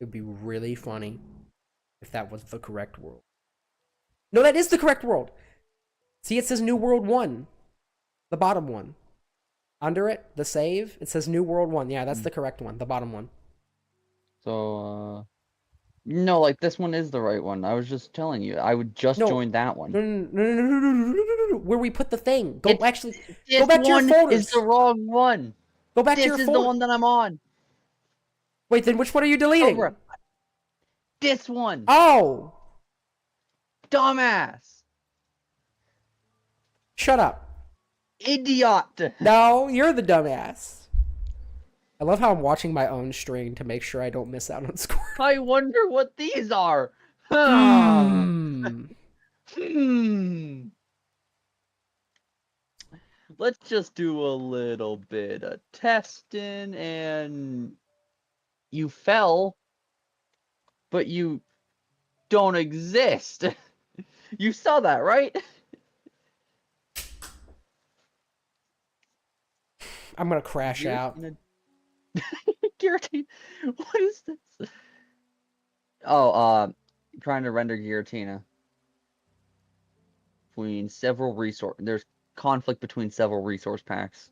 it'd be really funny if that was the correct world. No, that is the correct world. See, it says New World 1. The bottom one. Under it, the save, it says New World 1. Yeah, that's the correct one. The bottom one. So, no, like this one is the right one. I was just telling you. I would just join that one. No. Where we put the thing. Go back to This your one folders. is the wrong one. Go back to This your is folder. the one that I'm on. Wait, then which one are you deleting? Over. This one. Oh! Dumbass. Shut up. Idiot. No, you're the dumbass. I love how I'm watching my own stream to make sure I don't miss out on score. I wonder what these are. Hmm. Let's just do a little bit of testing, and you fell, but you don't exist. You saw that, right? I'm gonna crash out. Guillotine. What is this? Oh, trying to render Giratina. Between several resource, there's conflict between several resource packs.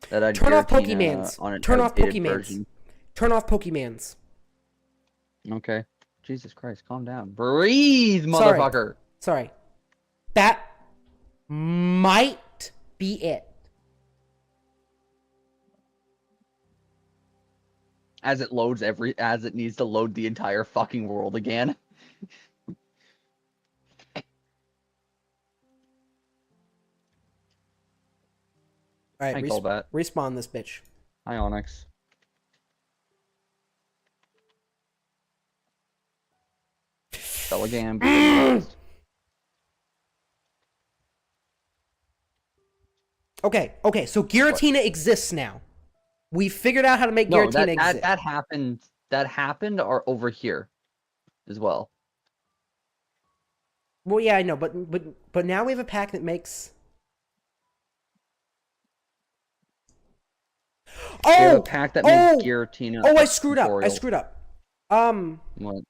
That I Turn off Giratina Pokemans. on an Turn off outdated Pokemans. version. Turn off Pokemans. Okay. Jesus Christ, calm down. Breathe, motherfucker. Sorry. That might be it. As it loads as it needs to load the entire fucking world again. Alright, Hi, Golbat. respawn this bitch. Hi, Onyx. Bellingham. Okay, so Giratina exists now. We figured out how to make No, Giratina exist. that happened. That happened or over here, as well. Well, yeah, I know, but now we have a pack that makes. We have a Oh, pack that makes oh, Giratina. oh! I screwed up. I tutorial. screwed up. What?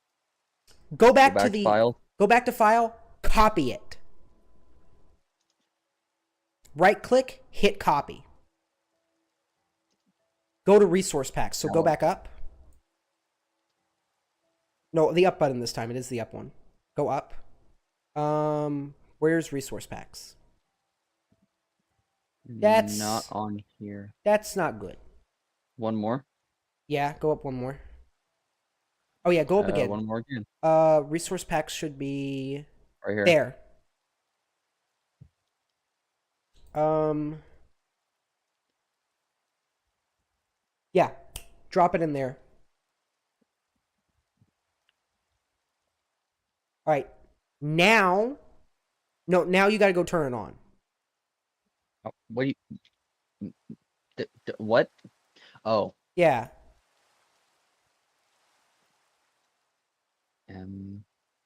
Go back, Go back to the file. Go back to file. Copy it. Right click, hit copy. Go to resource packs. So go Oh. back up. No, the up button this time. It is the up one. Go up. Where's resource packs? That's Not on here. That's not good. One more. Yeah, go up one more. Oh yeah, go up again. One more again. Resource packs should be Right here. there. Yeah, drop it in there. All right, now, no, now you got to go turn it on. Oh, what do you? What? Oh. Yeah.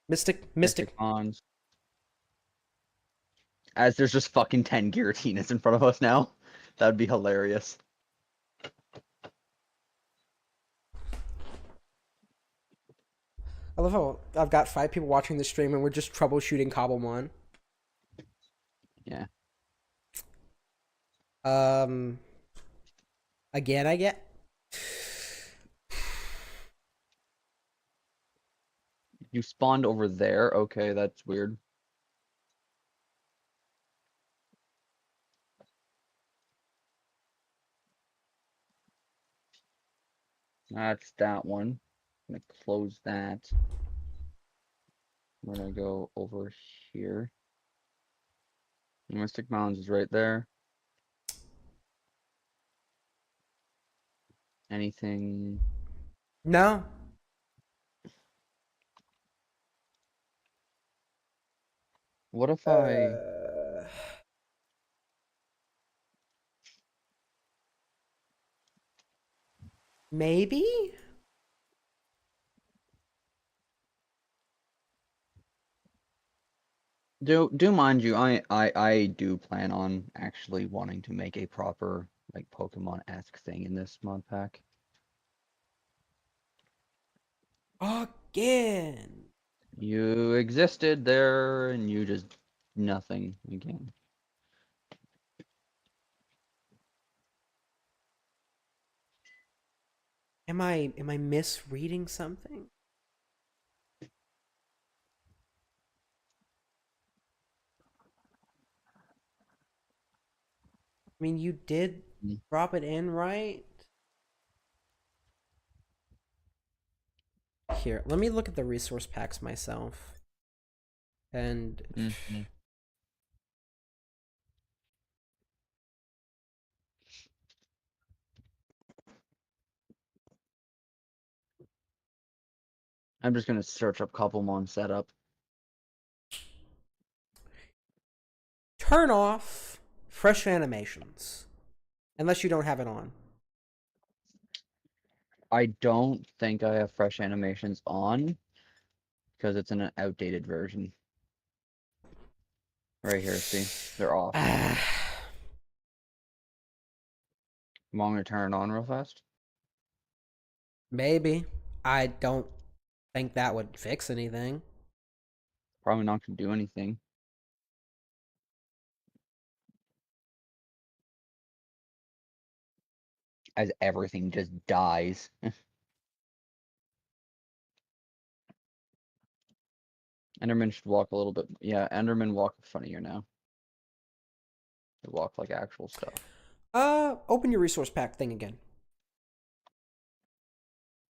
Mystic. Mons. As there's just fucking 10 Giratinas in front of us now. That would be hilarious. I love how I've got 5 people watching the stream and we're just troubleshooting Cobblemon. Yeah. Again, I get. You spawned over there? Okay, that's weird. That's that one. I'm gonna close that. I'm gonna go over here. Mystic Mounds is right there. Anything? No. What if I... Maybe? Do mind you, I do plan on actually wanting to make a proper like Pokemon-esque thing in this mod pack. Again. You existed there and you just nothing again. Am I misreading something? I mean, you did drop it in, right? Here, let me look at the resource packs myself. And I'm just gonna search up Cobblemon setup. turn off fresh animations. Unless you don't have it on. I don't think I have fresh animations on because it's in an outdated version. Right here, see? They're off. You want me to turn it on real fast? Maybe. I don't think that would fix anything. Probably not gonna do anything. As everything just dies. Enderman should walk a little bit. Yeah, Enderman walk funnier now. They walk like actual stuff. Open your resource pack thing again.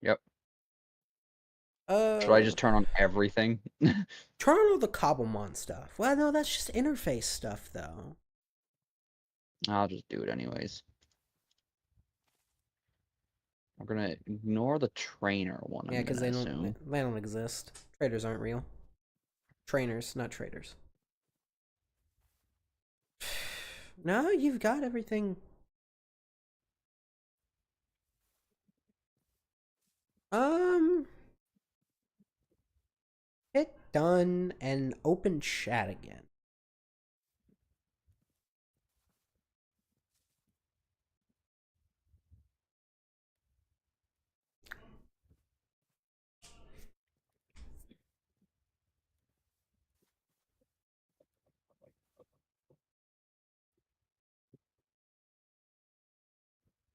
Yep. Should I just turn on everything? Turn on all the Cobblemon stuff. Well, no, that's just interface stuff, though. I'll just do it anyways. We're gonna ignore the trainer one. Yeah, I'm because gonna they assume. don't exist. Traders aren't real. Trainers, not traders. No, you've got everything. Um, hit done and open chat again.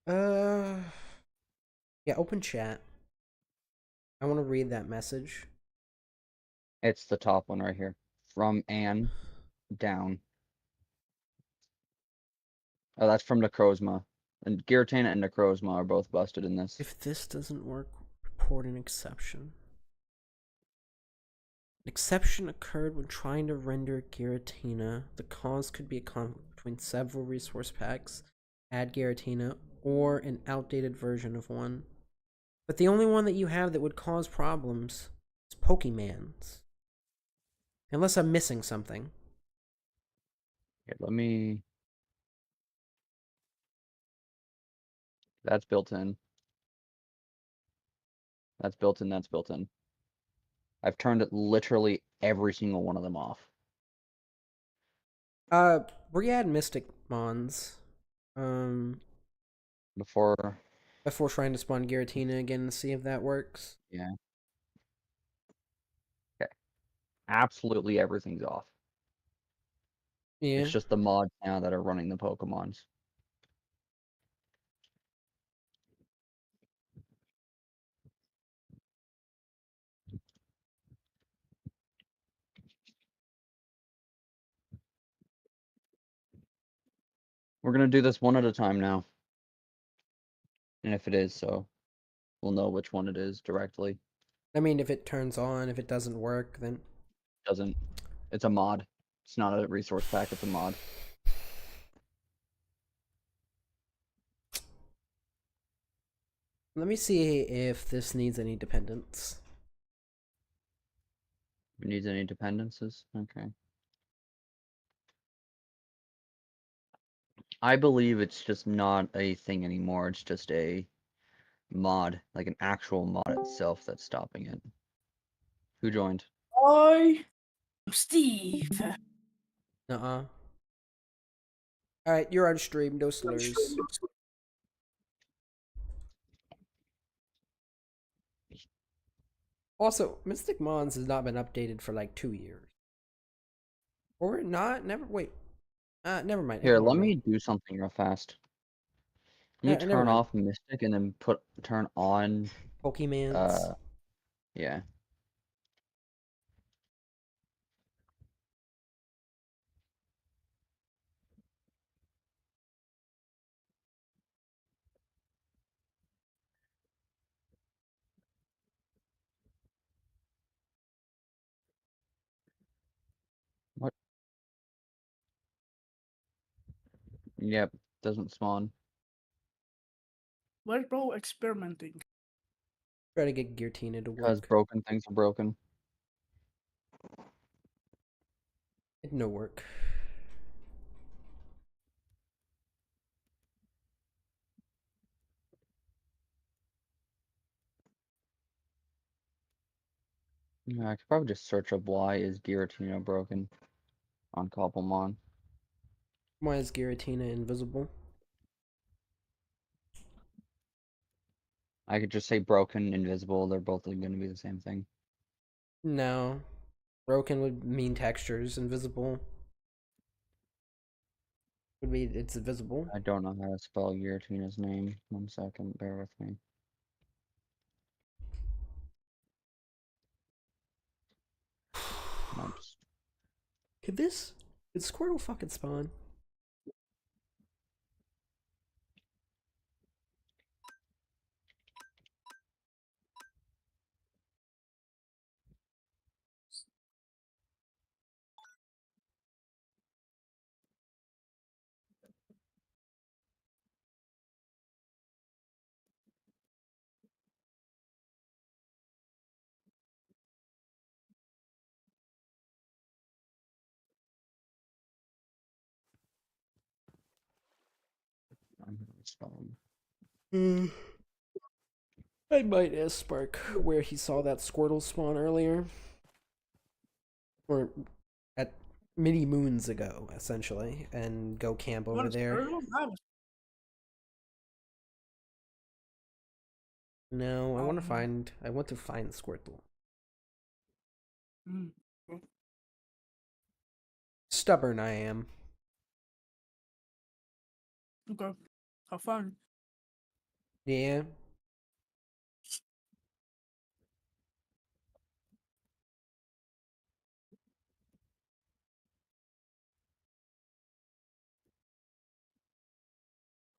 Uh, yeah, open chat. I want to read that message. It's the top one right here. From Anne down. Oh, that's from Necrozma. And Giratina and Necrozma are both busted in this. If this doesn't work, report an exception. An exception occurred when trying to render Giratina. The cause could be a conflict between several resource packs, add Giratina, or an outdated version of one. But the only one that you have that would cause problems is Pokemon's. Unless I'm missing something. Here, let me. That's built in. That's built in. That's built in. I've turned it literally every single one of them off. Re-add Mystic Mons. Before. Before trying to spawn Giratina again and see if that works. Yeah. Okay. Absolutely everything's off. Yeah. It's just the mods now that are running the Pokemons. We're gonna do this one at a time now. And if it is so, we'll know which one it is directly. I mean, if it turns on, if it doesn't work, then Doesn't. It's a mod. It's not a resource pack, it's a mod. let me see if this needs any dependence. It needs any dependencies? Okay. I believe it's just not a thing anymore. It's just a mod, like an actual mod itself that's stopping it. Who joined? Hi, I'm Steve. Nuh-uh. Alright, you're on stream, no slurs. Also, Mystic Mons has not been updated for like 2 years. Or not? Never. Wait. Never mind. Here, Ignore let me do something real fast. Let me Never turn mind. off Mystic and then turn on Pokemans. yeah. What? Yep, doesn't spawn. Where's bro experimenting? Try to get Giratina to Because work. broken things are broken. It no work. Yeah, I could probably just search up why is Giratina broken on Cobblemon. Why is Giratina invisible? I could just say broken, invisible, they're both going to be the same thing. No. Broken would mean textures. Invisible would be it's invisible. I don't know how to spell Giratina's name. 1 second, bear with me. Oops. Could this? Could Squirtle fucking spawn? I might ask Spark where he saw that Squirtle spawn earlier. Or at many moons ago, essentially, and go camp over What, there. Squirtle? That was No, I want to find Squirtle. mm, Stubborn I am. okay. Have fun. Yeah.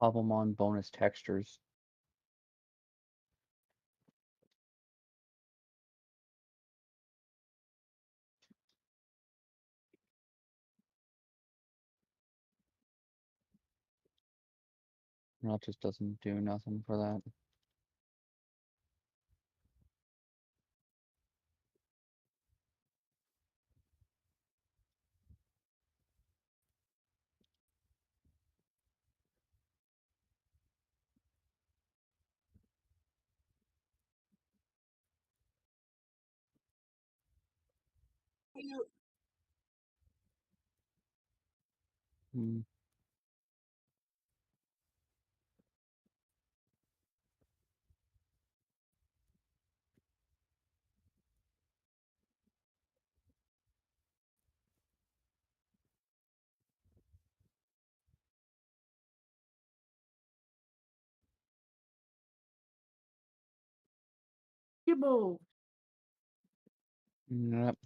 Cobblemon bonus textures. That just doesn't do nothing for that. Hmm. Gibbo. Yep.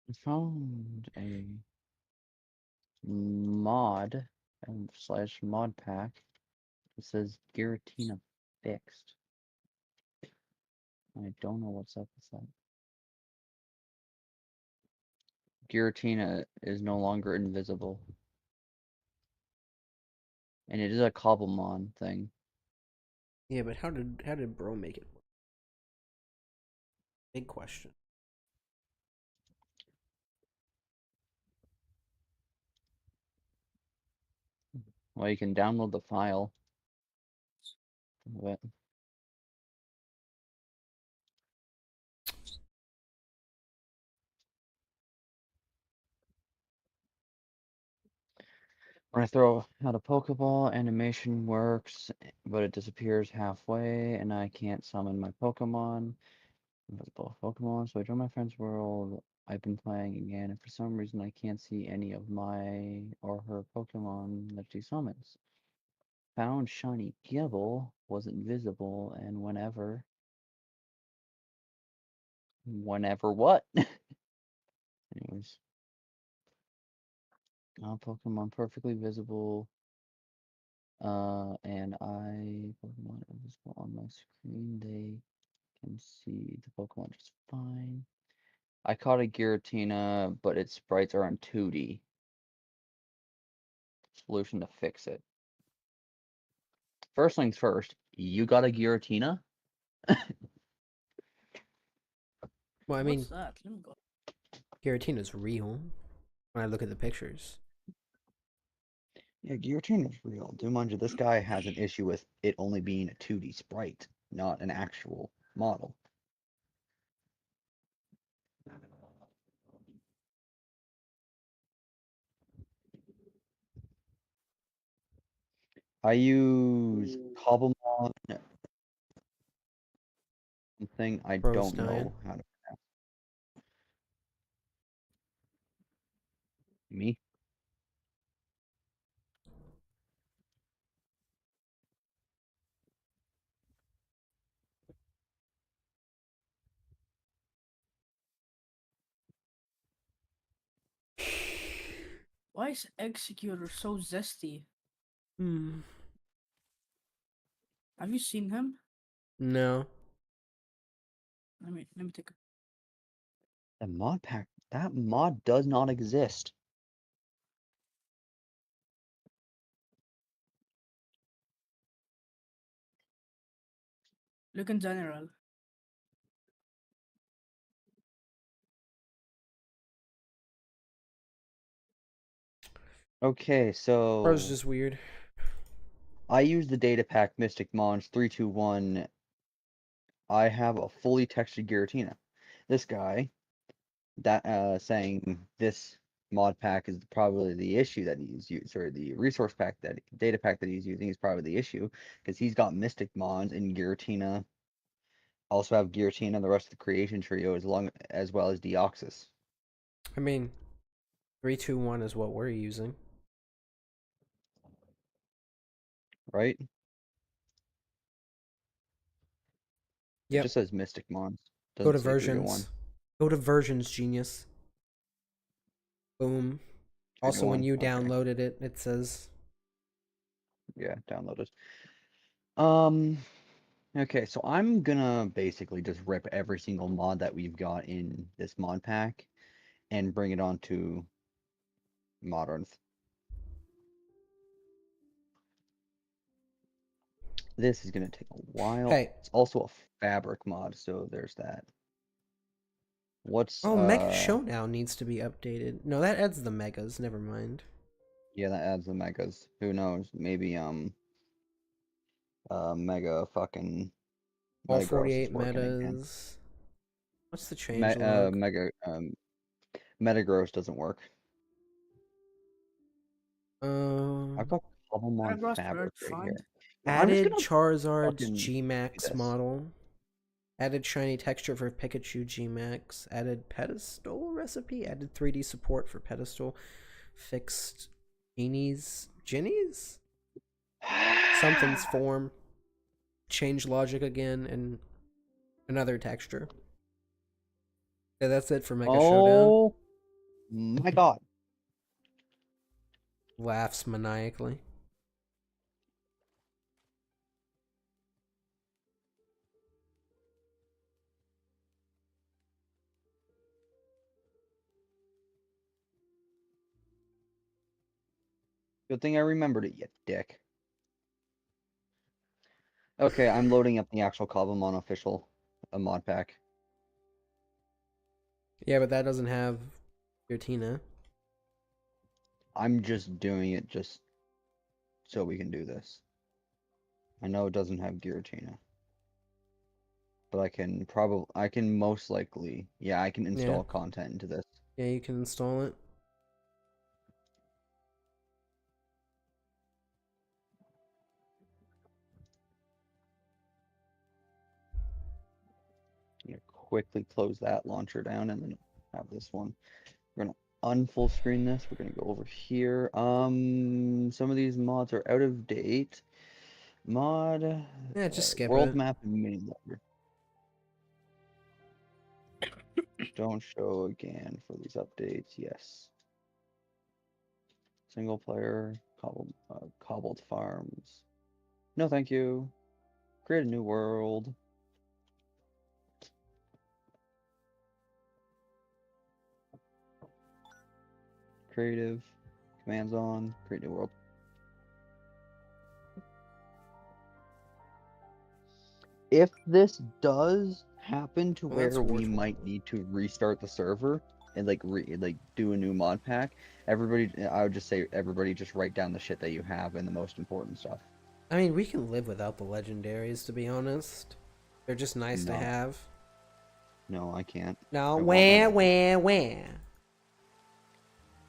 I found a mod slash mod pack. It says Giratina fixed. I don't know what's up with that. Giratina is no longer invisible. And it is a Cobblemon thing. Yeah, but how did Bro make it work? Big question. Well, you can download the file of it. When I throw out a Pokeball, animation works, but it disappears halfway, and I can't summon my Pokemon. Invisible Pokemon, so I join my friend's world. I've been playing again, and for some reason I can't see any of my or her Pokemon that she summons. Found Shiny Gibble was invisible, and whenever what? Anyways, Pokemon perfectly visible. And Pokemon invisible on my screen. They can see the Pokemon just fine. I caught a Giratina, but its sprites are on 2D. Solution to fix it. First things first, you got a Giratina? Well, I What's mean, that? Let me go. Giratina's real when I look at the pictures. Yeah, Giratina's real. Do mind you, this guy has an issue with it only being a 2D sprite, not an actual model. I use Cobblemon thing I Bro's don't dying. know how to pronounce. Me? Why is Executor so zesty? Hmm. Have you seen him? No. Let me take a The mod pack. That mod does not exist. look in general. Okay, Ours so is just weird. I use the data pack Mystic Mons 321. I have a fully textured Giratina. This guy that saying this mod pack is probably the issue that he's using, sorry, the resource pack that data pack that he's using is probably the issue because he's got Mystic Mons and Giratina. Also have Giratina and the rest of the creation trio as well as Deoxys, I mean, 321 is what we're using. right? It Yep. just says Mystic Mons. Go Doesn't to say 321. versions. Go to versions, genius. Boom. Also, when 321. you Okay. downloaded it, it says. Yeah, download it. Okay, so I'm gonna basically just rip every single mod that we've got in this mod pack and bring it onto modern. This is gonna take a while. Hey. It's also a fabric mod, so there's that. What's Oh, Mega Showdown needs to be updated. No, that adds the megas. Never mind. yeah, that adds the megas. Who knows? Maybe mega fucking All Metagross is 48 working again. metas. What's the change log? Metagross doesn't work. I've Um, got Cobblemon Paragraphs fabric worked right fine. here. I'm just added gonna Charizard's fucking do G-Max this. model. Added shiny texture for Pikachu G-Max. Added pedestal recipe. Added 3D support for pedestal. Fixed Genies? Something's form. Change logic again and another texture. Yeah, that's it for Mega Showdown. Oh my god. Laughs maniacally. Good thing I remembered it, you dick. Okay, I'm loading up the actual Cobblemon official mod pack. Yeah, but that doesn't have your Tina. I'm just doing it just so we can do this. I know it doesn't have Giratina. But I can most likely, yeah, I can Yeah. install content into this. Yeah, you can install it. I'm gonna quickly close that launcher down and then have this one. We're gonna unfull screen this. We're gonna go over here. Some of these mods are out of date. Mod, Yeah, just skip world it. map and mini loader. Don't show again for these updates. Yes. Single player, cobbled farms. No, thank you. Create a new world. Creative. Commands on. Create new world. If this does happen to Well, that's where we worth might need to restart the server and like do a new mod pack, I would just say everybody just write down the shit that you have and the most important stuff. I mean, we can live without the legendaries, to be honest. They're just nice to No. have. No, I can't. No, I want wah.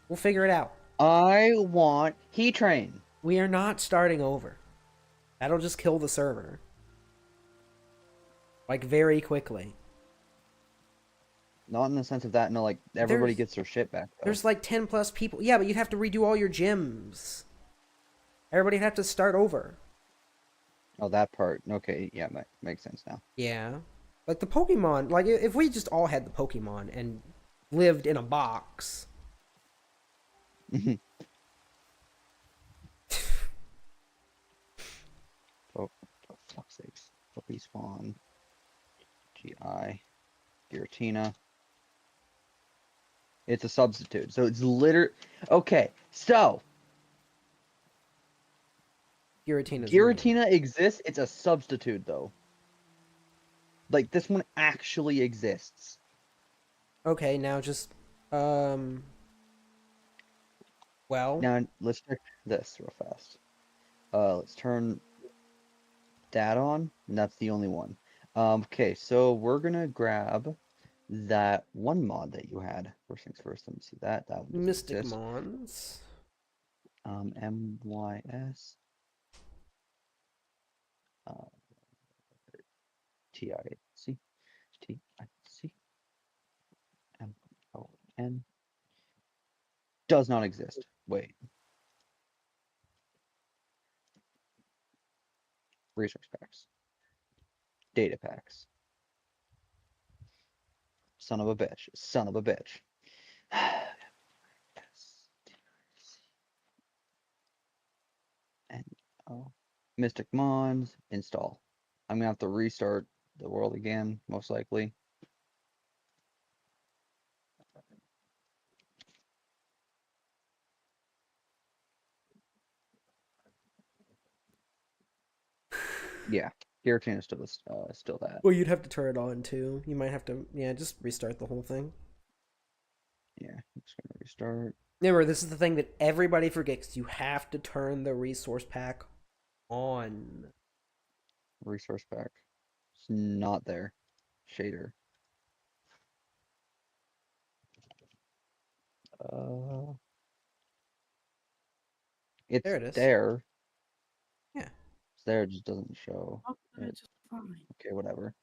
We'll figure it out. I want Heat Train. We are not starting over. That'll just kill the server. Like, very quickly. Not in the sense of that, no, like everybody There's- gets their shit back. Though. There's like 10 plus people. Yeah, but you'd have to redo all your gyms. Everybody'd have to start over. Oh, that part. Okay, yeah, makes sense now. Yeah. Like the Pokemon, like if we just all had the Pokemon and lived in a box, 6. Puppy spawn. GI. Giratina. It's a substitute. So it's okay. So Giratina's Giratina exists. It's a substitute though. Like this one actually exists. Okay, now just well, Now let's check this real fast. Let's turn that on, and that's the only one. Okay, so we're gonna grab that one mod that you had. First things first, let me see that. That one doesn't Mystic exist. Mons. MYS. TIC. TIC. MON. Does not exist. Wait. Resource packs. Data packs. Son of a bitch. Son of a bitch. And Mystic Mons, install. I'm gonna have to restart the world again, most likely. Yeah, Giratina is still that. Well, you'd have to turn it on too. You might have to, yeah, just restart the whole thing. Yeah, I'm just gonna restart. Remember, this is the thing that everybody forgets. You have to turn the resource pack on. Resource pack. It's not there. Shader. It's There it is. there. Yeah. It's there, it just doesn't show. How can I It. just find? Okay, whatever.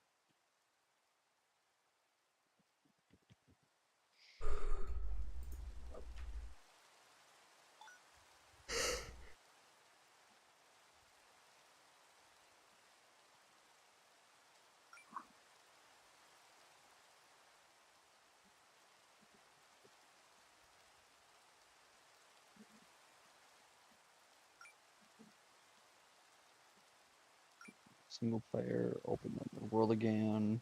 Single player, open the world again.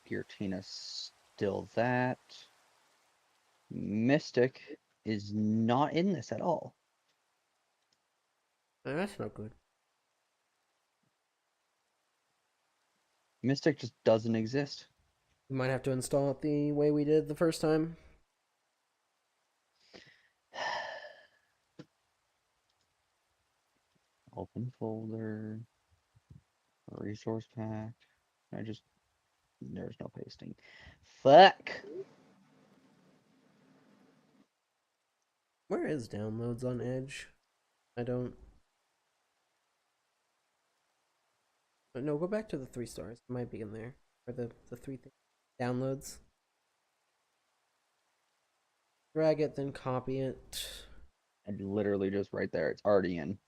Giratina's still that. Mystic is not in this at all. That's not good. Mystic just doesn't exist. You might have to install it the way we did the first time. Open folder. Resource pack. There's no pasting. Fuck! Where is downloads on Edge? I don't. No, go back to the 3 stars. It might be in there. Or the 3 things. Downloads. Drag it, then copy it. And literally just right there. It's already in.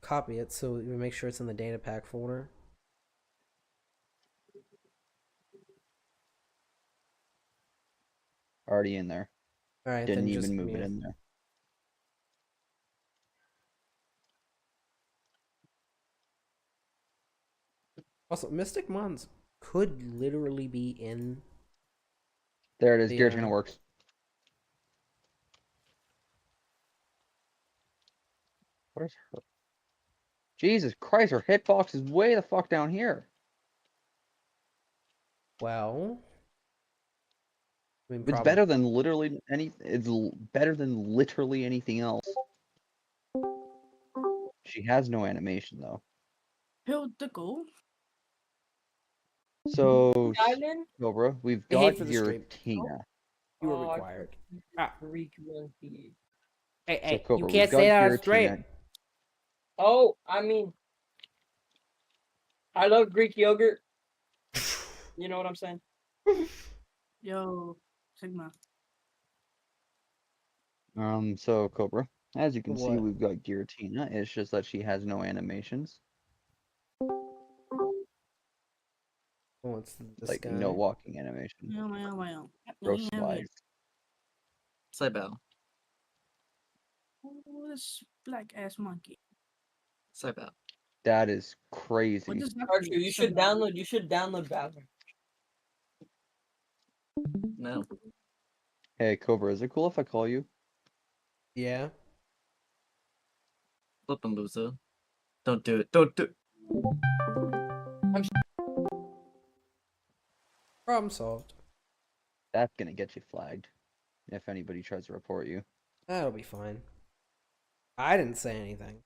Copy it so we make sure it's in the data pack folder. Already in there. Alright, Didn't then just even move it in there. Also, Mystic Mons could literally be in. There it is. The, Giratina works. Where's her? Jesus Christ, her hitbox is way the fuck down here. Well. I mean, It's probably. better than literally better than literally anything else. She has no animation though. Build the goal. So, Diamond? Cobra, we've I hate got for the stream. Giratina. You were Oh, I required. thought Greek monkey. Hey, So, hey, Cobra, you we've can't got say that on Giratina. stream. Oh, I mean, I love Greek yogurt. You know what I'm saying? Yo, Sigma. So Cobra, as you can see, What? we've got Giratina. It's just that she has no animations, Oh, it's this like guy. no walking animation. Meow, meow, meow. Bro Meow, meow, meow. slides. Cybele. Oh, this black ass monkey. Cybele. That is crazy. What does that Archer, mean? you should Cybele? download. You should download Valorant. No. Hey, Cobra, is it cool if I call you? Yeah. Flippin' loser. Don't do it. Don't do it. Problem solved. That's gonna get you flagged if anybody tries to report you. That'll be fine. I didn't say anything.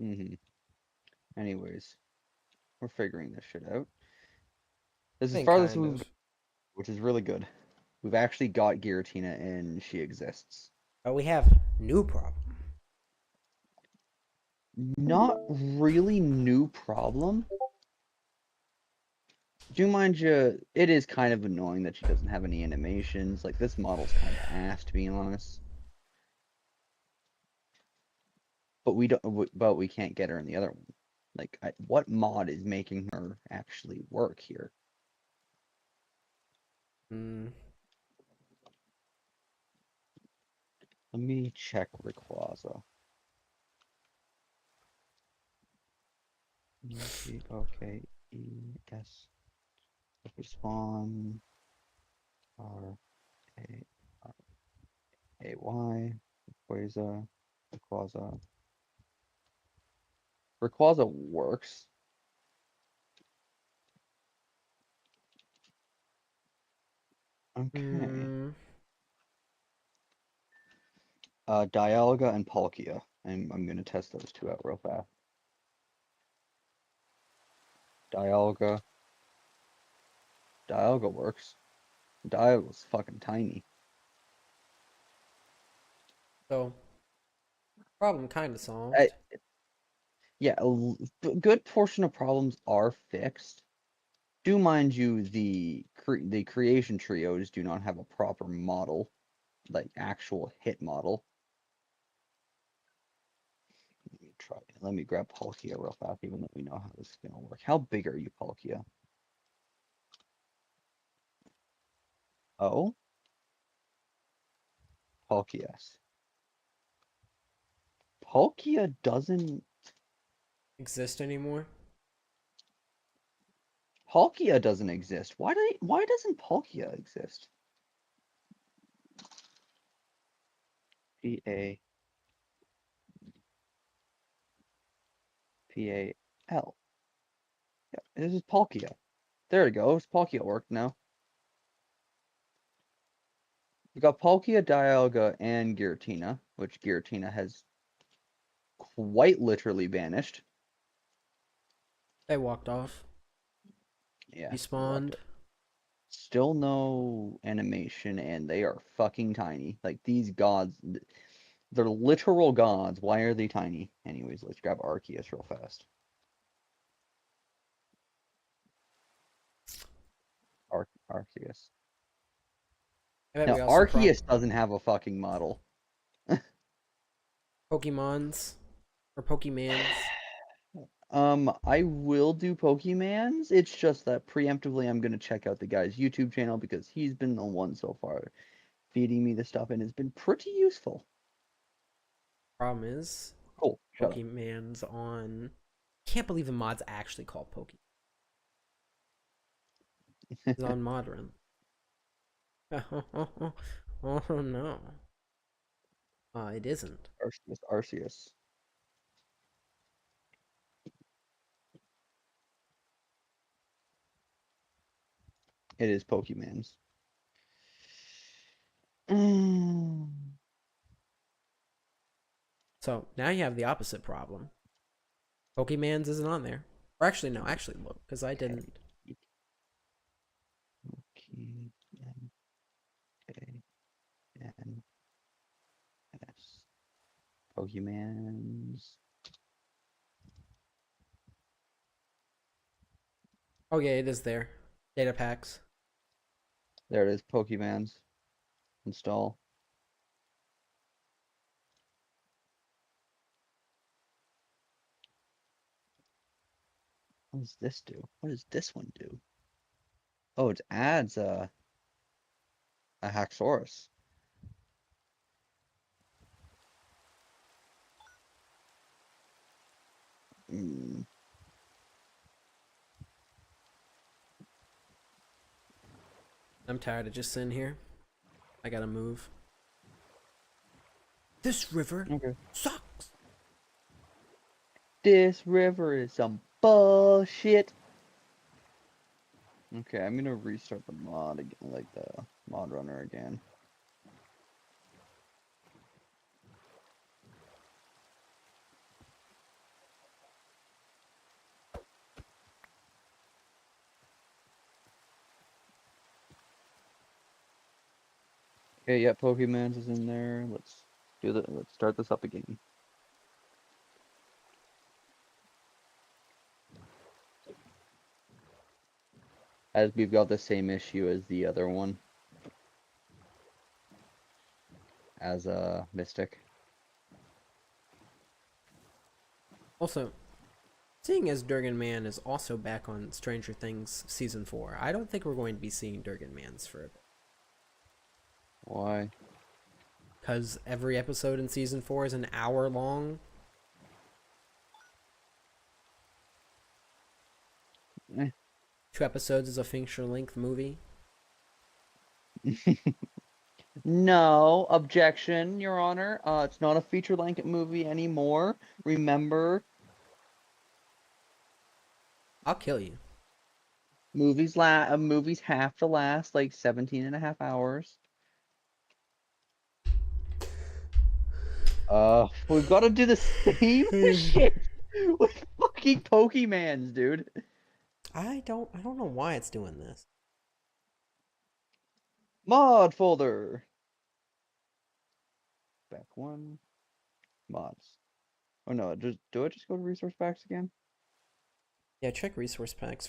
Mm-hmm. Anyways, we're figuring this shit out. This I is think farthest kind we've of. got, which is really good. We've actually got Giratina and she exists. But we have new problem. Not really new problem. Do mind you, it is kind of annoying that she doesn't have any animations. Like, this model's kind of ass, to be honest. But we can't get her in the other one. Like, what mod is making her actually work here? Hmm. Let me check Rayquaza. Okay, ES. Spawn. R-A-R-A-Y. Rayquaza. Rayquaza works. Okay. Hmm. Dialga and Palkia. I'm gonna test those two out real fast. Dialga. Dialga works. Dialga's fucking tiny. So, problem kind of I, solved. yeah, good portion of problems are fixed. Do mind you, the creation trios do not have a proper model, like actual hit model. Let me try. Let me grab Palkia real fast, even though we know how this is gonna work. How big are you, Palkia? Oh, Palkias. Palkia doesn't. Exist anymore? Palkia doesn't exist. Why doesn't Palkia exist? P-A P-A-L. Yeah, this is Palkia. There we go. It's Palkia worked now. We got Palkia, Dialga, and Giratina, which Giratina has quite literally vanished. They walked off. Yeah, Respawned. still no animation, and they are fucking tiny. Like, these gods, they're literal gods. Why are they tiny? Anyways, let's grab Arceus real fast. Arceus. I bet Now, we also Arceus doesn't have a fucking model. Pokemons. Or Pokemans. I will do Pokemans. It's just that preemptively I'm gonna check out the guy's YouTube channel because he's been the one so far feeding me the stuff and it's been pretty useful. Problem is, Cool. Shut up. Pokemans on. Can't believe the mod's actually called Pokemon. It's on Modern. Oh no. It isn't. Arceus. It is Pokemans. So now you have the opposite problem. Pokemans isn't on there. Or actually, no. Actually, look, because I didn't. P-N-K-N-S. Pokemans. Oh yeah, it is there. Data packs. There it is. Pokemans. Install. What does this do? What does this one do? Oh, it adds A Haxorus. Mm. I'm tired of just sitting here. I gotta move. This river Okay. sucks. This river is some bullshit. Okay, I'm gonna restart the mod again, like the mod runner again. Okay, yeah, Pokemon's is in there. Let's start this up again. As we've got the same issue as the other one. As a Mystic. Also, seeing as Durgan Man is also back on Stranger Things season 4, I don't think we're going to be seeing Durgan Mans for a bit. Why? Because every episode in season 4 is an hour long. Eh. 2 episodes is a feature-length movie. No, objection, Your Honor. It's not a feature-length movie anymore. Remember, I'll kill you. movies have to last like 17 and a half hours. We've got to do the same shit with fucking Pokemans, dude. I don't know why it's doing this. Mod folder. Back one. Mods. Oh no, do I just go to resource packs again? Yeah, check resource packs